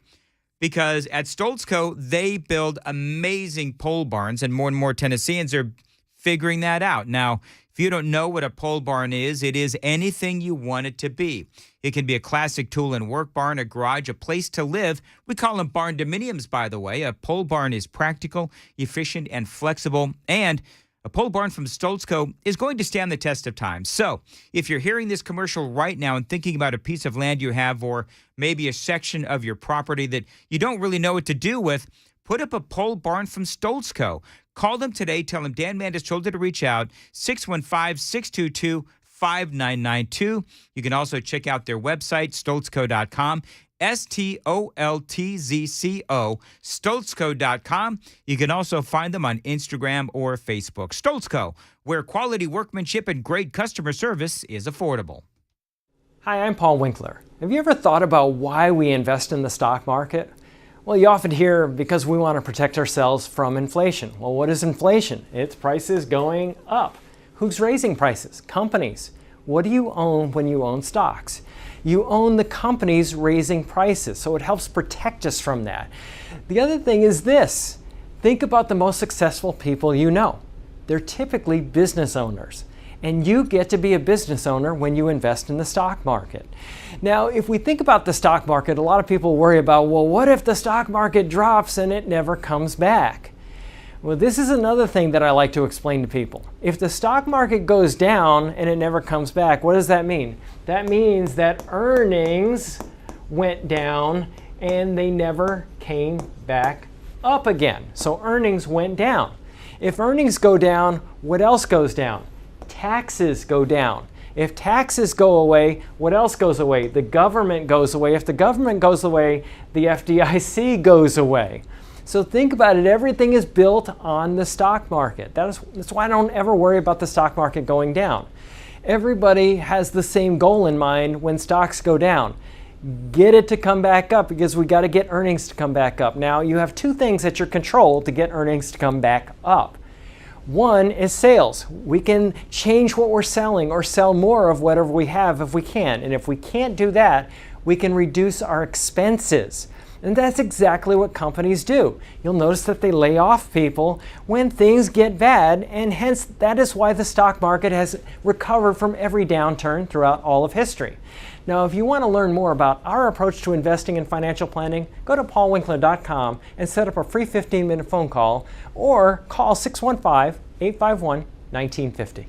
Because at Stoltzco, they build amazing pole barns, and more Tennesseans are figuring that out. Now, if you don't know what a pole barn is, it is anything you want it to be. It can be a classic tool and work barn, a garage, a place to live. We call them barn dominiums, by the way. A pole barn is practical, efficient, and flexible. And a pole barn from Stoltzco is going to stand the test of time. So if you're hearing this commercial right now and thinking about a piece of land you have or maybe a section of your property that you don't really know what to do with, put up a pole barn from Stoltzco. Call them today. Tell them Dan Mandis told you to reach out. 615-622-5992. You can also check out their website, stoltzco.com. STOLTZCO, stoltzco.com. You can also find them on Instagram or Facebook. Stoltzco, where quality workmanship and great customer service is affordable. Hi, I'm Paul Winkler. Have you ever thought about why we invest in the stock market? Well, you often hear because we want to protect ourselves from inflation. Well, what is inflation? It's prices going up. Who's raising prices? Companies. What do you own when you own stocks? You own the companies raising prices, so it helps protect us from that. The other thing is this. Think about the most successful people you know. They're typically business owners. and you get to be a business owner when you invest in the stock market. Now, if we think about the stock market, a lot of people worry about, well, what if the stock market drops and it never comes back? Well, this is another thing that I like to explain to people. If the stock market goes down and it never comes back, what does that mean? That means that earnings went down and they never came back up again. So earnings went down. If earnings go down, what else goes down? Taxes go down. If taxes go away, what else goes away? The government goes away. If the government goes away, the FDIC goes away. So think about it. Everything is built on the stock market. That's why I don't ever worry about the stock market going down. Everybody has the same goal in mind when stocks go down. Get it to come back up, because we got to get earnings to come back up. Now, you have two things at your control to get earnings to come back up. One is sales. We can change what we're selling or sell more of whatever we have if we can. And if we can't do that, we can reduce our expenses. And that's exactly what companies do. You'll notice that they lay off people when things get bad, and hence that is why the stock market has recovered from every downturn throughout all of history. Now, if you want to learn more about our approach to investing and financial planning, go to paulwinkler.com and set up a free 15-minute phone call, or call 615-851-1950.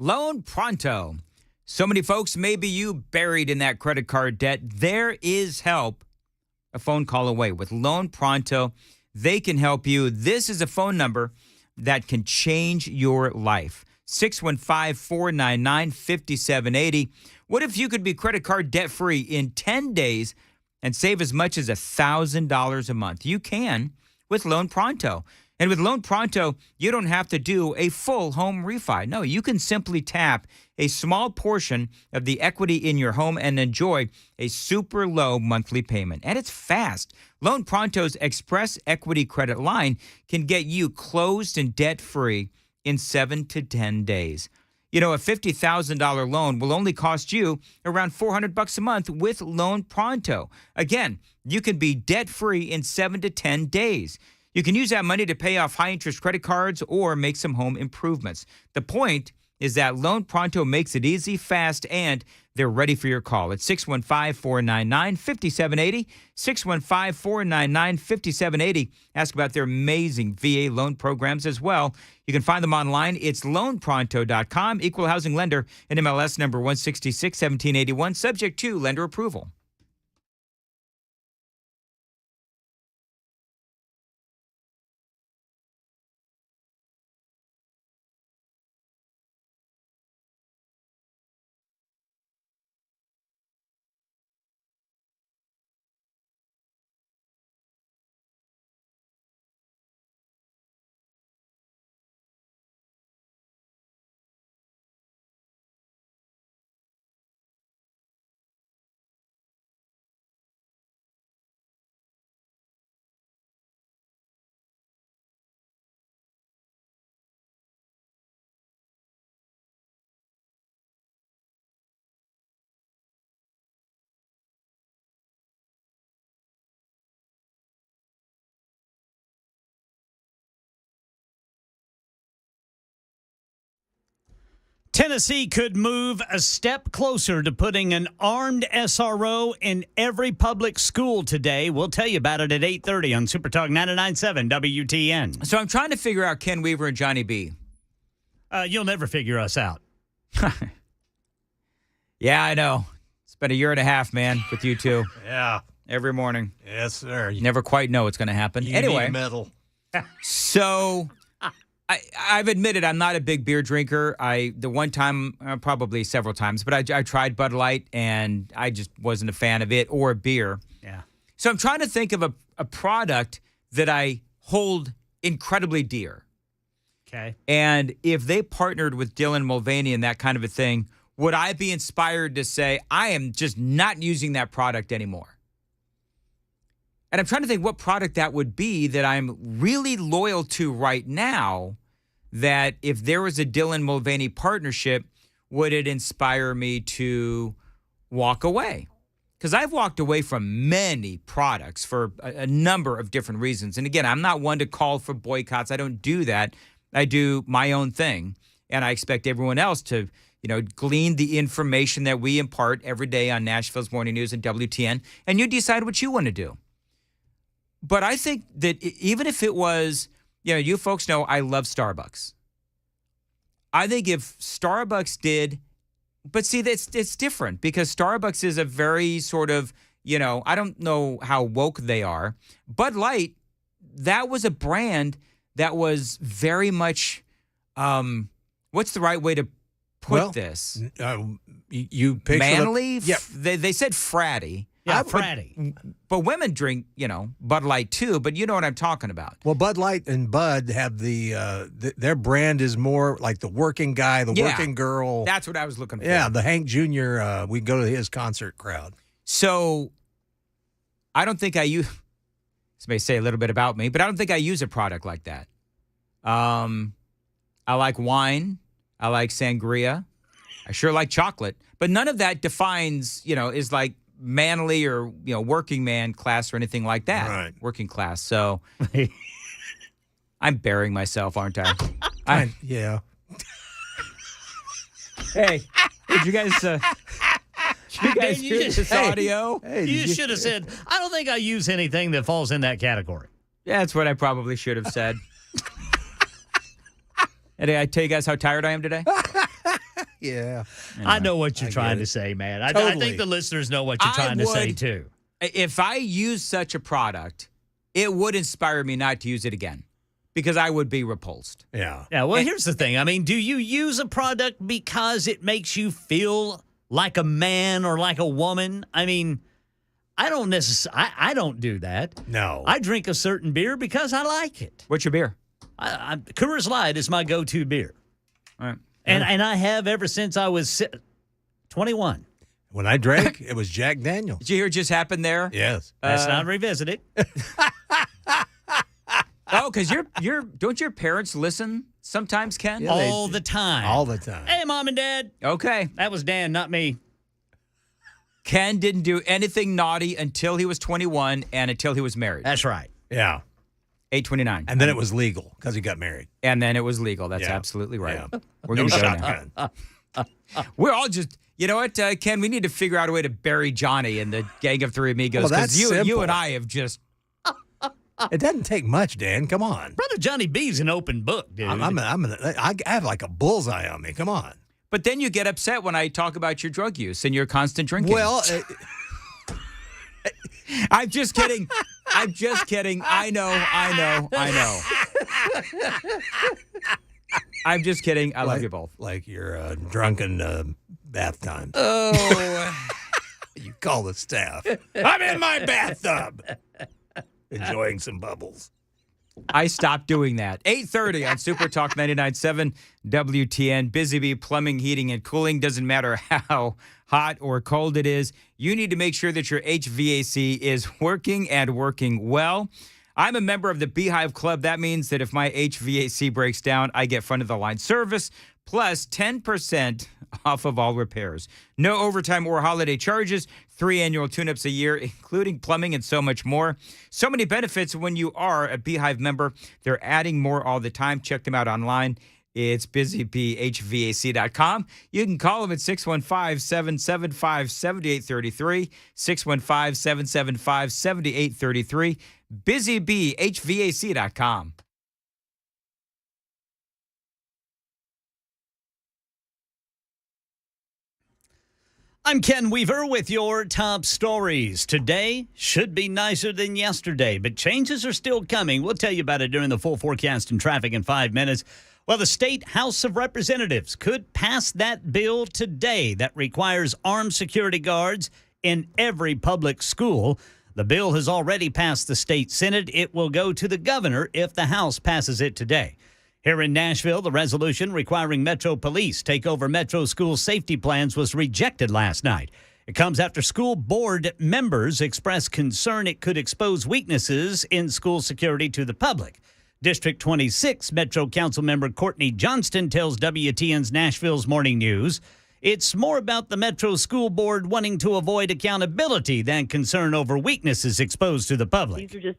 Loan Pronto. So many folks, maybe you buried in that credit card debt. There is help a phone call away. With Loan Pronto, they can help you. This is a phone number that can change your life. 615-499-5780. What if you could be credit card debt-free in 10 days and save as much as $1,000 a month? You can with Loan Pronto. And with Loan Pronto, you don't have to do a full home refi. No, you can simply tap a small portion of the equity in your home and enjoy a super low monthly payment. And it's fast. Loan Pronto's Express Equity Credit Line can get you closed and debt-free in 7 to 10 days. You know, a $50,000 loan will only cost you around $400 a month with Loan Pronto. Again, you can be debt-free in 7 to 10 days. You can use that money to pay off high-interest credit cards or make some home improvements. The point is that Loan Pronto makes it easy, fast, and they're ready for your call. It's 615-499-5780, 615-499-5780. Ask about their amazing VA loan programs as well. You can find them online. It's loanpronto.com, equal housing lender, and MLS number 166-1781, subject to lender approval. Tennessee could move a step closer to putting an armed SRO in every public school today. We'll tell you about it at 8:30 on SuperTalk 99.7 WTN. So I'm trying to figure out Ken Weaver and Johnny B. You'll never figure us out. Yeah, I know. It's been a year and a half, man, with you two. Yeah. Every morning. Yes, sir. You never quite know what's going to happen. You Anyway. need metal. So I've admitted I'm not a big beer drinker. The one time, probably several times, but I tried Bud Light, and I just wasn't a fan of it or beer. Yeah. So I'm trying to think of a product that I hold incredibly dear. Okay. And if they partnered with Dylan Mulvaney and that kind of a thing, would I be inspired to say, I am just not using that product anymore? And I'm trying to think what product that would be that I'm really loyal to right now, that if there was a Dylan Mulvaney partnership, would it inspire me to walk away? Because I've walked away from many products for a number of different reasons. And again, I'm not one to call for boycotts. I don't do that. I do my own thing. And I expect everyone else to, glean the information that we impart every day on Nashville's Morning News and WTN. And you decide what you want to do. But I think that even if it was, you folks know I love Starbucks. I think if Starbucks did, but see, it's different because Starbucks is a very sort of, I don't know how woke they are. Bud Light, that was a brand that was very much, what's the right way to put this? You picture manly? Yeah. They said fratty. Yeah, fratty. But women drink, Bud Light too, but you know what I'm talking about. Well, Bud Light and Bud have their brand is more like the working guy, the working girl. That's what I was looking for. Yeah, the Hank Jr., we go to his concert crowd. So I don't think I use, this may say a little bit about me, but I don't think I use a product like that. I like wine. I like sangria. I sure like chocolate. But none of that defines, is like manly or, working man class or anything like that. Right. Working class. So I'm burying myself, aren't I? Yeah. Hey, did you guys hear this audio? Hey, you should have said, I don't think I use anything that falls in that category. Yeah, that's what I probably should have said. And did I tell you guys how tired I am today? Yeah. I know what you're trying to say, man. I think the listeners know what you're trying to say, too. If I use such a product, it would inspire me not to use it again because I would be repulsed. Yeah. Yeah, well, here's the thing. I mean, do you use a product because it makes you feel like a man or like a woman? I mean, I don't do that. No. I drink a certain beer because I like it. What's your beer? Coors Light is my go-to beer. All right. And I have ever since I was 21. When I drank, it was Jack Daniel. Did you hear what just happened there? Yes. Let's not revisit it. Oh, because don't your parents listen sometimes, Ken? Yeah, all the time. All the time. Hey, Mom and Dad. Okay. That was Dan, not me. Ken didn't do anything naughty until he was 21 and until he was married. That's right. Yeah. 829. And then it was legal because he got married. And then it was legal. That's Yeah. absolutely right. Yeah. We're No going to go shotgun. now. We're all just, you know what, Ken, we need to figure out a way to bury Johnny and the Gang of Three Amigos. Well, that's you simple. and I have just. It doesn't take much, Dan. Come on. Brother Johnny B's an open book, dude. I have like a bullseye on me. Come on. But then you get upset when I talk about your drug use and your constant drinking. Well, I'm just kidding. I'm just kidding. I know. I'm just kidding. I love you both. Like your drunken bath time. Oh. You call the staff. I'm in my bathtub. Enjoying some bubbles. I stopped doing that. 8:30 on SuperTalk 99.7 WTN. Busy Bee Plumbing, Heating, and Cooling. Doesn't matter how hot or cold it is. You need to make sure that your HVAC is working and working well. I'm a member of the Beehive Club. That means that if my HVAC breaks down, I get front of the line service plus 10% off of all repairs. No overtime or holiday charges. 3 annual tune-ups a year, including plumbing and so much more. So many benefits when you are a Beehive member. They're adding more all the time. Check them out online. It's busybhvac.com. You can call them at 615-775-7833, 615-775-7833, busybhvac.com. I'm Ken Weaver with your top stories. Today should be nicer than yesterday, but changes are still coming. We'll tell you about it during the full forecast and traffic in 5 minutes. Well, the state House of Representatives could pass that bill today that requires armed security guards in every public school. The bill has already passed the state Senate. It will go to the governor if the House passes it today. Here in Nashville, the resolution requiring Metro Police take over Metro school safety plans was rejected last night. It comes after school board members expressed concern it could expose weaknesses in school security to the public. District 26 Metro Council member Courtney Johnston tells WTN's Nashville's Morning News it's more about the Metro School Board wanting to avoid accountability than concern over weaknesses exposed to the public. These are just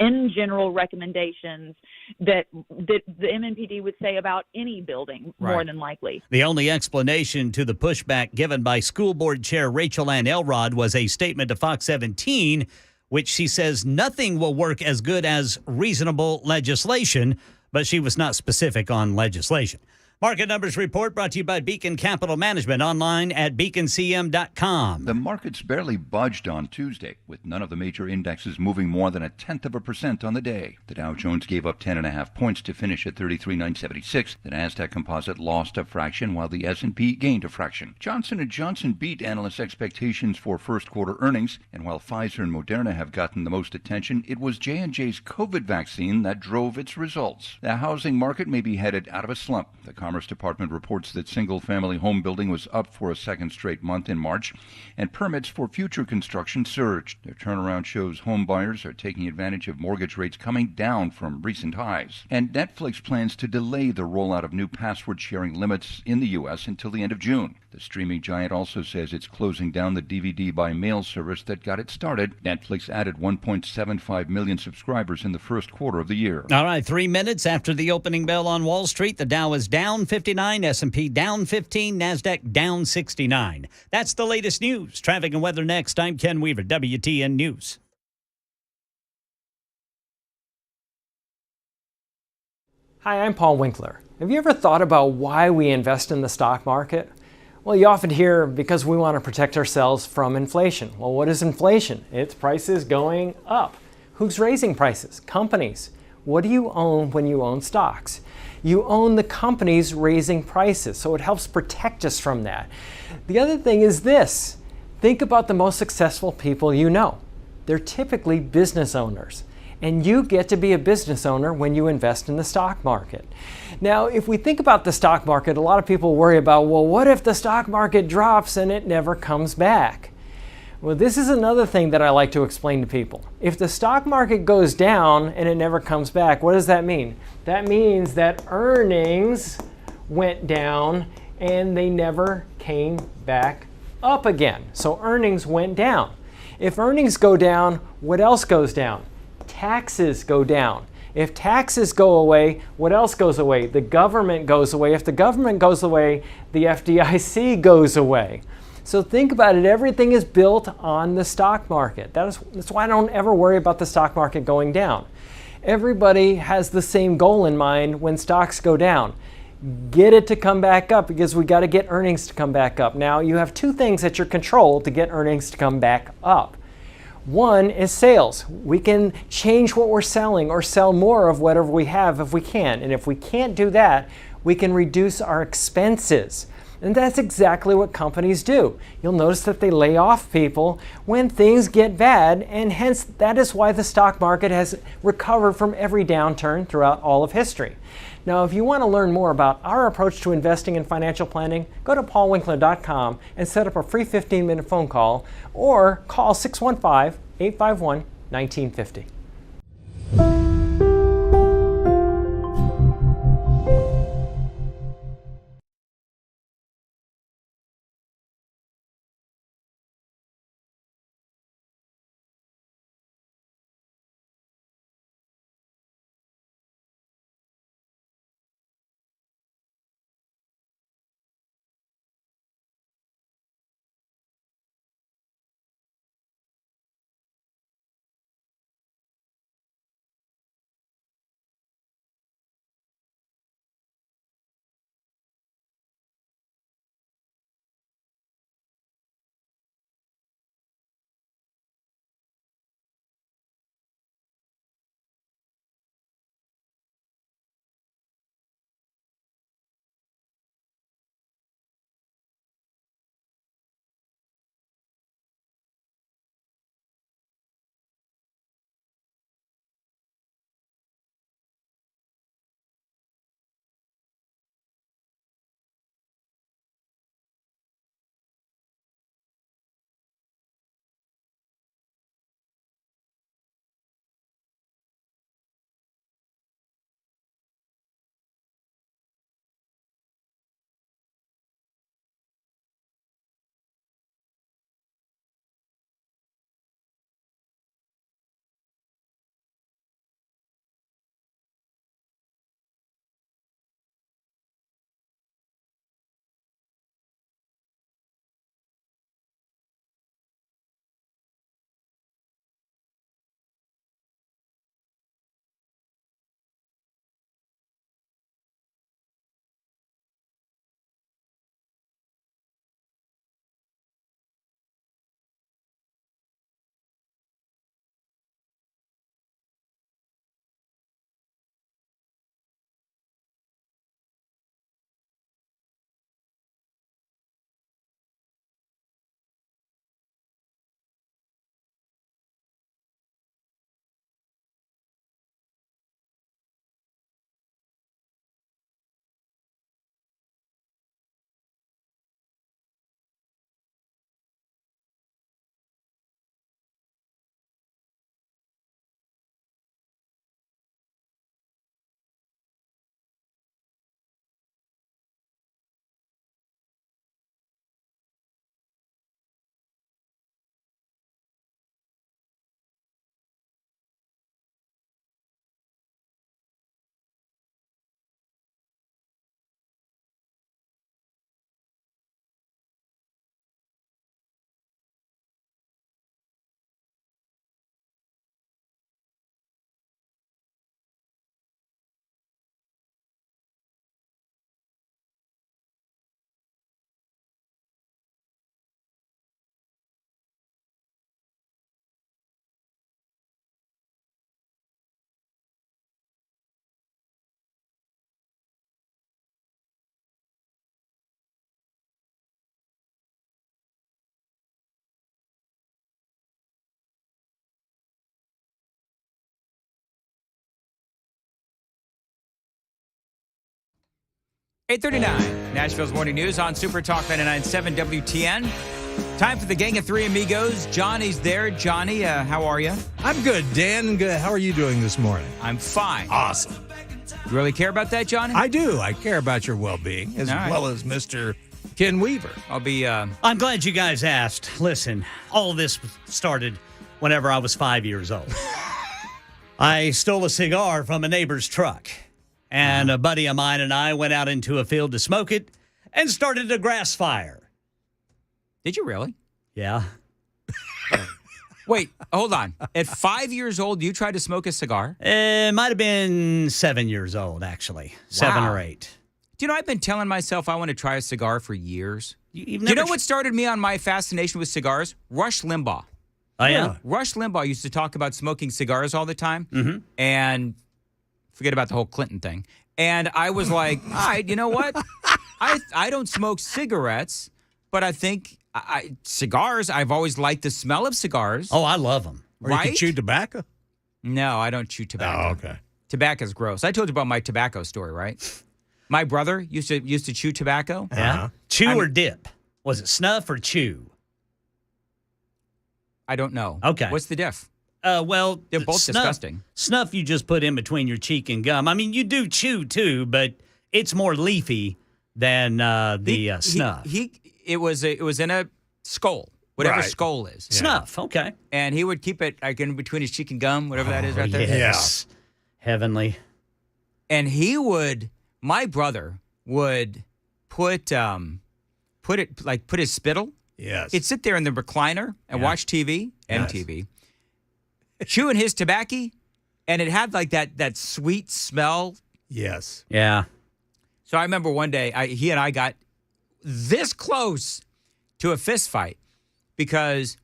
in general recommendations that the MNPD would say about any building, more than likely. The only explanation to the pushback given by School Board Chair Rachel Ann Elrod was a statement to Fox 17, which she says nothing will work as good as reasonable legislation, but she was not specific on legislation. Market Numbers Report brought to you by Beacon Capital Management, online at beaconcm.com. The markets barely budged on Tuesday, with none of the major indexes moving more than 0.1% on the day. The Dow Jones gave up 10.5 points to finish at 33,976. The Nasdaq Composite lost a fraction, while the S&P gained a fraction. Johnson & Johnson beat analysts' expectations for first quarter earnings, and while Pfizer and Moderna have gotten the most attention, it was J&J's COVID vaccine that drove its results. The housing market may be headed out of a slump. The Commerce Department reports that single-family home building was up for a second straight month in March, and permits for future construction surged. Their turnaround shows home buyers are taking advantage of mortgage rates coming down from recent highs. And Netflix plans to delay the rollout of new password-sharing limits in the U.S. until the end of June. The streaming giant also says it's closing down the DVD by mail service that got it started. Netflix added 1.75 million subscribers in the first quarter of the year. All right, 3 minutes after the opening bell on Wall Street, the Dow is down 59, S&P down 15, Nasdaq down 69. That's the latest news. Traffic and weather next. I'm Ken Weaver, WTN News. Hi, I'm Paul Winkler. Have you ever thought about why we invest in the stock market? Well, you often hear because we want to protect ourselves from inflation. Well, what is inflation? It's prices going up. Who's raising prices? Companies. What do you own when you own stocks? You own the companies raising prices, so it helps protect us from that. The other thing is this. Think about the most successful people you know. They're typically business owners. And you get to be a business owner when you invest in the stock market. Now, if we think about the stock market, a lot of people worry about, well, what if the stock market drops and it never comes back? Well, this is another thing that I like to explain to people. If the stock market goes down and it never comes back, what does that mean? That means that earnings went down and they never came back up again. So earnings went down. If earnings go down, what else goes down? Taxes go down. If taxes go away, what else goes away? The government goes away. If the government goes away, the FDIC goes away. So think about it. Everything is built on the stock market. That's why I don't ever worry about the stock market going down. Everybody has the same goal in mind when stocks go down. Get it to come back up, because we got to get earnings to come back up. Now, you have two things at your control to get earnings to come back up. One is sales. We can change what we're selling or sell more of whatever we have if we can. And if we can't do that, we can reduce our expenses. And that's exactly what companies do. You'll notice that they lay off people when things get bad, and hence that is why the stock market has recovered from every downturn throughout all of history. Now, if you want to learn more about our approach to investing and financial planning, go to paulwinkler.com and set up a free 15-minute phone call, or call 615-851-1950. 8:39, Nashville's Morning News on SuperTalk 99.7 WTN. Time for the Gang of Three Amigos. Johnny's there. Johnny, how are you? I'm good, Dan. Good. How are you doing this morning? I'm fine. Awesome. You really care about that, Johnny? I do. I care about your well-being as well as Mr. Ken Weaver. I'll be... I'm glad you guys asked. Listen, all of this started whenever I was 5 years old. I stole a cigar from a neighbor's truck, and a buddy of mine and I went out into a field to smoke it and started a grass fire. Did you really? Yeah. Wait, hold on. At 5 years old, you tried to smoke a cigar? It might have been 7 years old, actually. 7 or 8. Do you know, I've been telling myself I want to try a cigar for years. Do you never know what started me on my fascination with cigars? Rush Limbaugh. Oh, yeah? Rush Limbaugh used to talk about smoking cigars all the time. Mm-hmm. And forget about the whole Clinton thing. And I was like, all right, you know what? I don't smoke cigarettes, but I think cigars, I've always liked the smell of cigars. Oh, I love them. Or you can chew tobacco? No, I don't chew tobacco. Oh, okay. Tobacco's gross. I told you about my tobacco story, right? My brother used to chew tobacco. Yeah. Chew or dip? Was it snuff or chew? I don't know. Okay. What's the diff? Well, they're both disgusting. Snuff you just put in between your cheek and gum. I mean, you do chew too, but it's more leafy than the snuff. It was in a skull, whatever Right. skull is. Yeah. Snuff, okay. And he would keep it like in between his cheek and gum, whatever that is right there. Yes. Heavenly. And my brother would put his spittle. Yes. He'd sit there in the recliner and watch TV, MTV, chewing his tobacco, and it had like that sweet smell. Yes. Yeah. So I remember one day he and I got this close to a fist fight because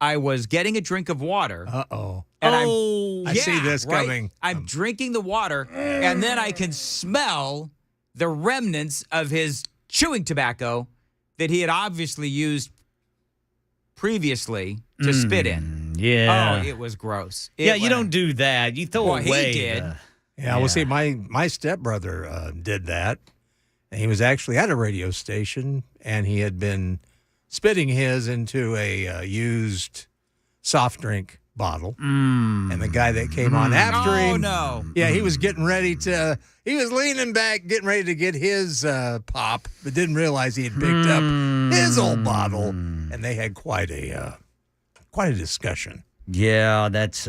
I was getting a drink of water. Uh-oh. And I see this coming. I'm drinking the water, and then I can smell the remnants of his chewing tobacco that he had obviously used previously to spit in. Yeah. Oh, it was gross. You don't do that. You throw away. He did. Well, see, my stepbrother did that. And he was actually at a radio station, and he had been spitting his into a used soft drink bottle. And the guy that came on after him. Oh, no. Yeah, he was getting ready to, he was leaning back, getting ready to get his pop, but didn't realize he had picked up his old bottle. And they had quite a discussion. Yeah, that's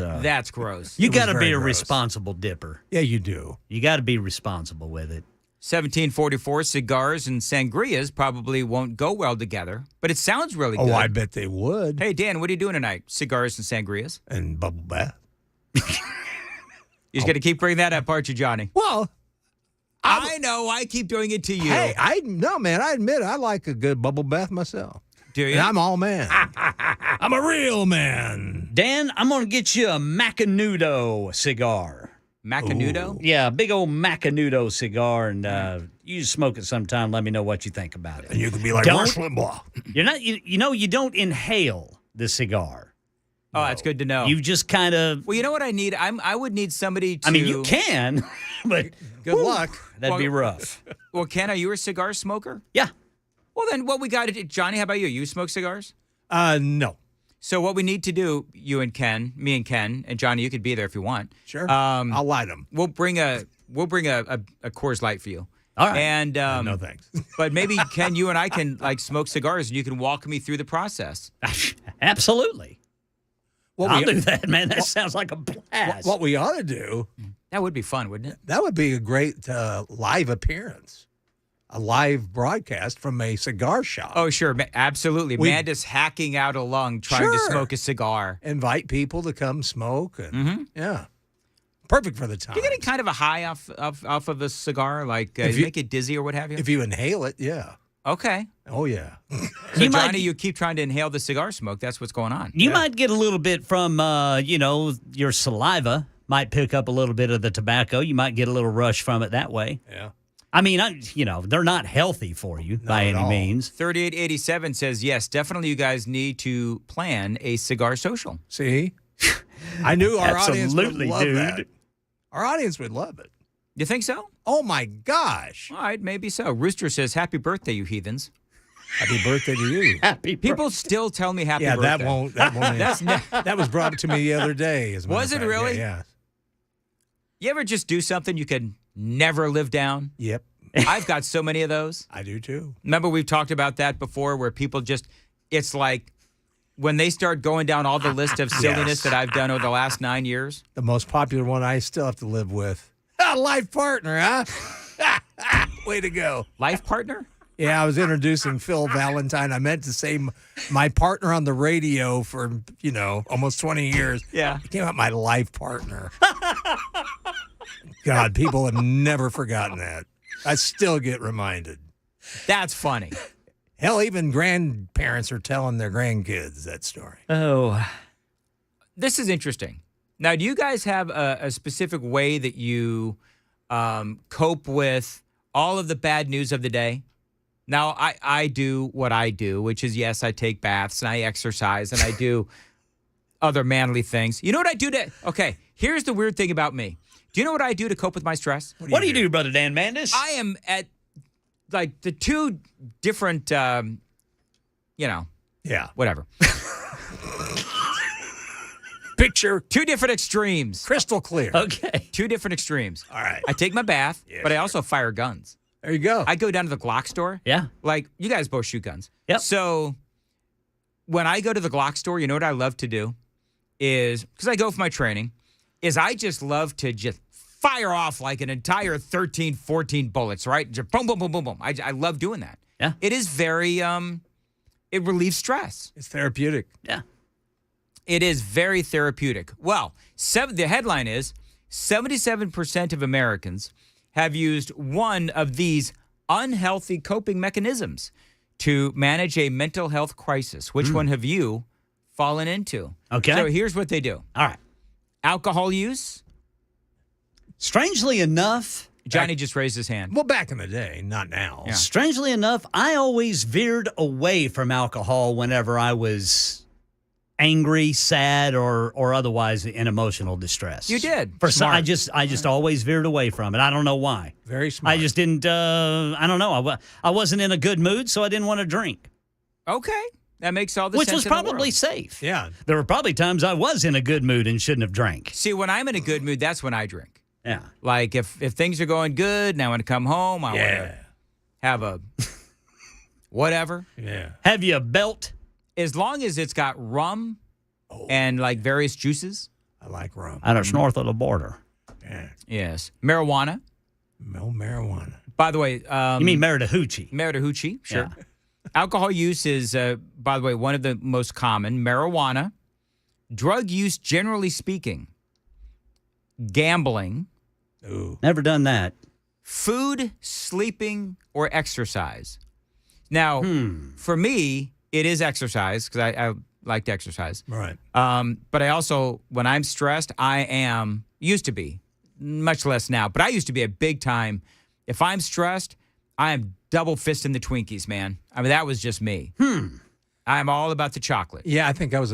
gross. You It was got to very be a gross. responsible dipper. Yeah, you do. You got to be responsible with it. 1744 cigars and sangrias probably won't go well together, but it sounds really good. Oh, I bet they would. Hey, Dan, what are you doing tonight? Cigars and sangrias? And bubble bath. You just got to keep bringing that up, aren't you, Johnny? Well, I know. I keep doing it to you. Hey, I admit I like a good bubble bath myself. Do you? And I'm all man. I'm a real man. Dan, I'm going to get you a Macanudo cigar. Macanudo? Yeah, big old Macanudo cigar, and you smoke it sometime. Let me know what you think about it. And you can be like Rush Limbaugh. You're not. You don't inhale the cigar. Oh, that's good to know. You just kind of. Well, you know what I need? I would need somebody to. I mean, you can, but good luck. That'd be rough. Well, Ken, are you a cigar smoker? Yeah. Well, then what we got to do, Johnny, how about you? You smoke cigars? No. So what we need to do, you and Ken, me and Ken, and Johnny, you could be there if you want. Sure. I'll light them. We'll bring a Coors Light for you. All right. And no thanks. But maybe Ken, you and I can like smoke cigars, and you can walk me through the process. Absolutely. I'll do that, man. That sounds like a blast. What we ought to do. That would be fun, wouldn't it? That would be a great live appearance. A live broadcast from a cigar shop. Oh, sure. Absolutely. Mandis hacking out a lung trying to smoke a cigar. Invite people to come smoke. And, Yeah. Perfect for the time. Do you get any kind of a high off of a cigar? Like, you make it dizzy or what have you? If you inhale it, yeah. Okay. Oh, yeah. So, Johnny, you keep trying to inhale the cigar smoke. That's what's going on. You might get a little bit from, your saliva. Might pick up a little bit of the tobacco. You might get a little rush from it that way. Yeah. I mean, they're not healthy for you by any means. 3887 says, yes, definitely you guys need to plan a cigar social. See? I knew our audience would Absolutely, love dude. that. Our audience would love it. You think so? Oh, my gosh. All right, maybe so. Rooster says, happy birthday, you heathens. Happy birthday to you. People still tell me happy birthday. That won't that was brought to me the other day. Was it really? Yeah. You ever just do something you could never live down? Yep. I've got so many of those. I do too. Remember we've talked about that before where people just, it's like when they start going down all the list of silliness that I've done over the last 9 years. The most popular one I still have to live with. Life partner, huh? Way to go. Life partner? Yeah, I was introducing Phil Valentine. I meant to say my partner on the radio for, almost 20 years. Yeah. It came out my life partner. God, people have never forgotten that. I still get reminded. That's funny. Hell, even grandparents are telling their grandkids that story. Oh. This is interesting. Now, do you guys have a specific way that you cope with all of the bad news of the day? Now, I do what I do, which is, yes, I take baths and I exercise and I do other manly things. You know what I do okay, here's the weird thing about me. Do you know what I do to cope with my stress? What do you do, Brother Dan Mandis? I am at, like, the two different, Yeah. whatever. Picture. Two different extremes. Crystal clear. Okay. Two different extremes. All right. I take my bath, but I also fire guns. There you go. I go down to the Glock store. Yeah. Like, you guys both shoot guns. Yep. So when I go to the Glock store, you know what I love to do is, because I go for my training, is I just love to just fire off like an entire 13, 14 bullets, right? Just boom, boom, boom, boom, boom. I love doing that. Yeah. It is very, it relieves stress. It's therapeutic. Yeah. It is very therapeutic. Well, the headline is 77% of Americans have used one of these unhealthy coping mechanisms to manage a mental health crisis. Which one have you fallen into? Okay. So here's what they do. All right. Alcohol use. Strangely enough, Johnny just raised his hand. Well, back in the day, not now. Yeah. Strangely enough, I always veered away from alcohol whenever I was angry, sad, or otherwise in emotional distress. You did. I just always veered away from it. I don't know why. Very smart. I just didn't. I don't know. I wasn't in a good mood, so I didn't want to drink. Okay. That makes all the Which sense was in the probably world. safe. Yeah. There were probably times I was in a good mood and shouldn't have drank. See, when I'm in a good mood, that's when I drink. Yeah. Like if things are going good and I want to come home, I want to have a whatever. Yeah. Have you a belt? As long as it's got rum and like various juices. I like rum. Out of north of the border. Yeah. Yes. Marijuana. No marijuana. By the way. You mean Maritahoochee? Maritahoochee, sure. Yeah. Alcohol use is, by the way, one of the most common. Marijuana. Drug use, generally speaking. Gambling. Ooh. Never done that. Food, sleeping, or exercise. Now, for me, it is exercise because I like to exercise. Right. But I also, when I'm stressed, used to be, much less now, but I used to be a big time. If I'm stressed, I am double fisting the Twinkies, man. I mean, that was just me. I'm all about the chocolate. Yeah, I think I was,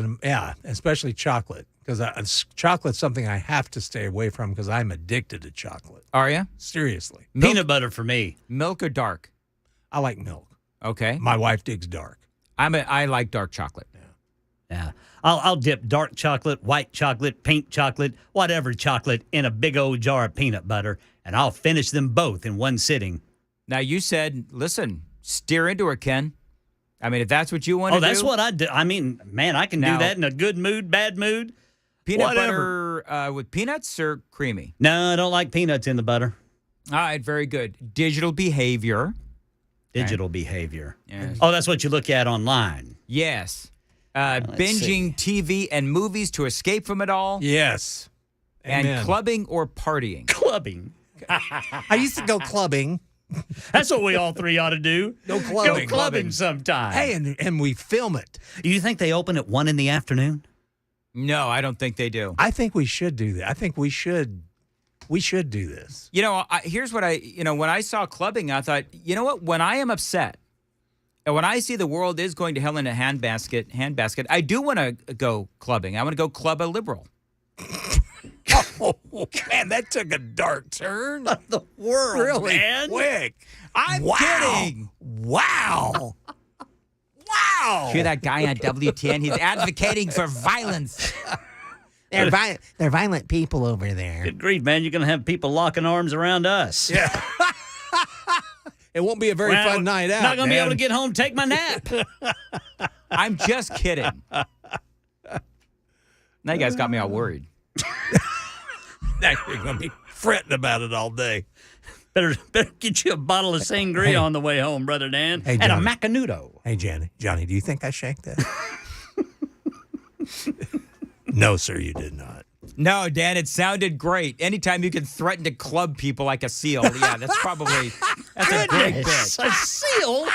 especially chocolate. Because chocolate's something I have to stay away from because I'm addicted to chocolate. Are you? Seriously. Peanut butter for me. Milk or dark? I like milk. Okay. My wife digs dark. I like dark chocolate. Yeah. I'll dip dark chocolate, white chocolate, pink chocolate, whatever chocolate in a big old jar of peanut butter, and I'll finish them both in one sitting. Now, you said, listen, steer into it, Ken. I mean, if that's what you want to do. Oh, that's what I do. I mean, man, I can do that in a good mood, bad mood. Peanut whatever. butter with peanuts or creamy? No, I don't like peanuts in the butter. All right, very good. Digital behavior. Digital behavior. Yes. Oh, that's what you look at online. Yes. Let's Binging TV and movies to escape from it all. Yes. And Amen. clubbing or partying. Clubbing. I used to go clubbing. That's what we all three ought to do. Go clubbing. Go clubbing sometime. Hey, and we film it. Do you think they open at 1 in the afternoon? No, I don't think they do. I think we should do that. I think we should do this. You know, here's what when I saw clubbing, I thought, you know what? When I am upset, and when I see the world is going to hell in a handbasket, I do want to go clubbing. I want to go club a liberal. Man, that took a dark turn. The world, Really man. quick. I'm kidding. Wow. Wow. Hear that guy on WTN? He's advocating for violence. They're violent people over there. Good grief, man. You're going to have people locking arms around us. Yeah. It won't be a very fun night out. Not going to be able to get home, take my nap. I'm just kidding. Now you guys got me all worried. Now you're going to be fretting about it all day. Better get you a bottle of sangria on the way home, Brother Dan. Hey, and a Johnny. macanudo. Hey, Johnny, do you think I shanked that? No, sir, you did not. No, Dan, it sounded great. Anytime you can threaten to club people like a seal, yeah, that's a great bit. A seal?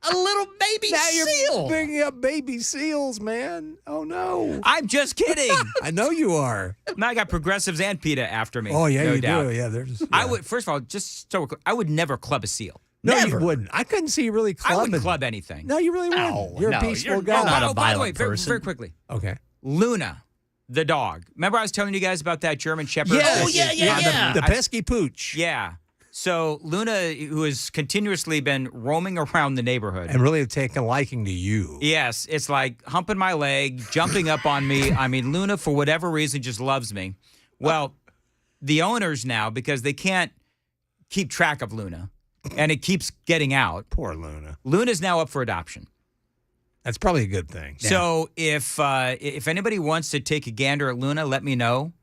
A little baby Now seal. you're bringing up baby seals, man. Oh, no. I'm just kidding. I know you are. Now I got progressives and PETA after me. Oh, yeah, no you doubt. do. Yeah, there's. I would, first of all, just so I would never club a seal. No, Never. you wouldn't. I couldn't see you really I clubbing. wouldn't club anything. No, you really wouldn't. No, You're no, a peaceful you're guy. not a by the way, violent very, person. very quickly. Okay. Luna, the dog. Remember I was telling you guys about that German Shepherd? Yes. Oh, yeah. The pesky pooch. Yeah. So Luna, who has continuously been roaming around the neighborhood. And really have taken a liking to you. Yes, it's like humping my leg, jumping up on me. I mean, Luna, for whatever reason, just loves me. Well, the owners now, because they can't keep track of Luna, and it keeps getting out. Poor Luna. Luna's now up for adoption. That's probably a good thing. So if anybody wants to take a gander at Luna, let me know.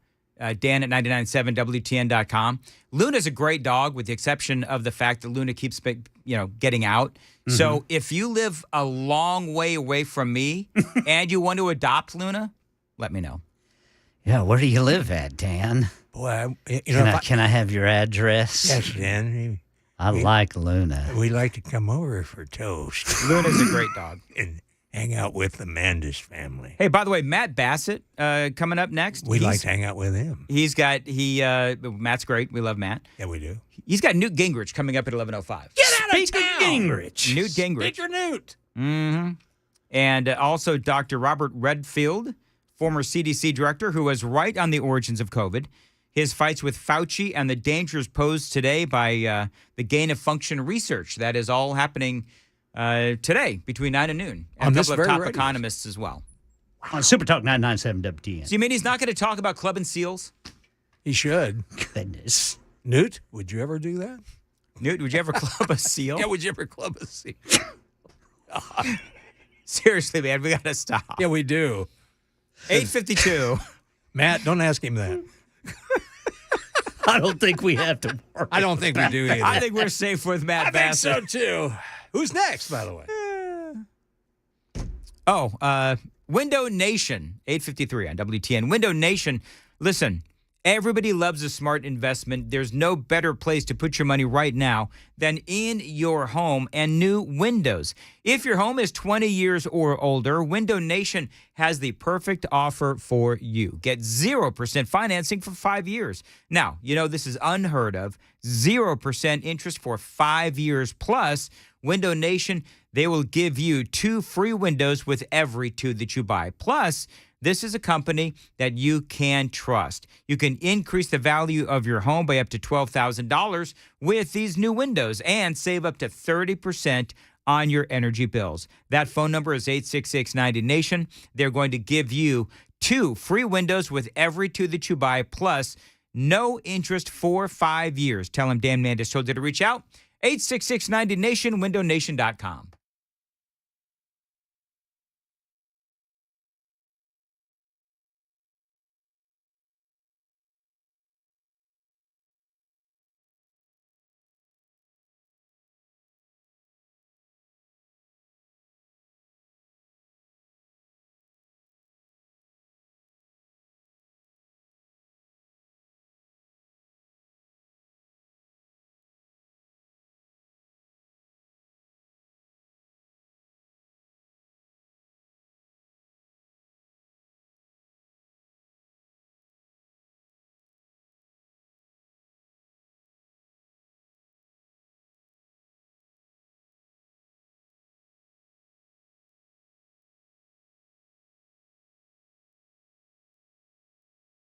Dan at 997WTN.com. Luna's a great dog, with the exception of the fact that Luna keeps, getting out. Mm-hmm. So if you live a long way away from me and you want to adopt Luna, let me know. Yeah, where do you live at, Dan? Boy, Can I have your address? Yes, Dan. I like Luna. We'd like to come over for toast. Luna's a great dog. And hang out with the Mandis family. Hey, by the way, Matt Bassett coming up next. We'd like to hang out with him. Matt's great. We love Matt. Yeah, we do. He's got Newt Gingrich coming up at 11:05. Get out of town! Gingrich. Newt Gingrich. Speaker Newt. Mm-hmm. And also Dr. Robert Redfield, former CDC director, who was right on the origins of COVID. His fights with Fauci and the dangers posed today by the gain-of-function research. That is all happening today between 9 and noon. And On a this couple of very top radio. economists as well. On SuperTalk 997 WTN. So you mean he's not going to talk about clubbing seals? He should. Goodness. Newt, would you ever do that? Newt, would you ever club a seal? Yeah, would you ever club a seal? Seriously, man, we got to stop. Yeah, we do. 8:52. Matt, don't ask him that. I don't think we have to worry. I don't think we do either. I think we're safe with Matt I think Bassett. so, too. Who's next, by the way? Window Nation, 8:53 on WTN. Window Nation, listen, everybody loves a smart investment. There's no better place to put your money right now than in your home and new windows. If your home is 20 years or older, Window Nation has the perfect offer for you. Get 0% financing for 5 years. Now, this is unheard of. 0% interest for 5 years plus. Window Nation, they will give you 2 free windows with every 2 that you buy. Plus, this is a company that you can trust. You can increase the value of your home by up to $12,000 with these new windows and save up to 30% on your energy bills. That phone number is 866-90-NATION. They're going to give you 2 free windows with every 2 that you buy, plus no interest for 5 years. Tell them Dan Mandis told you to reach out. 866-90-NATION, windownation.com.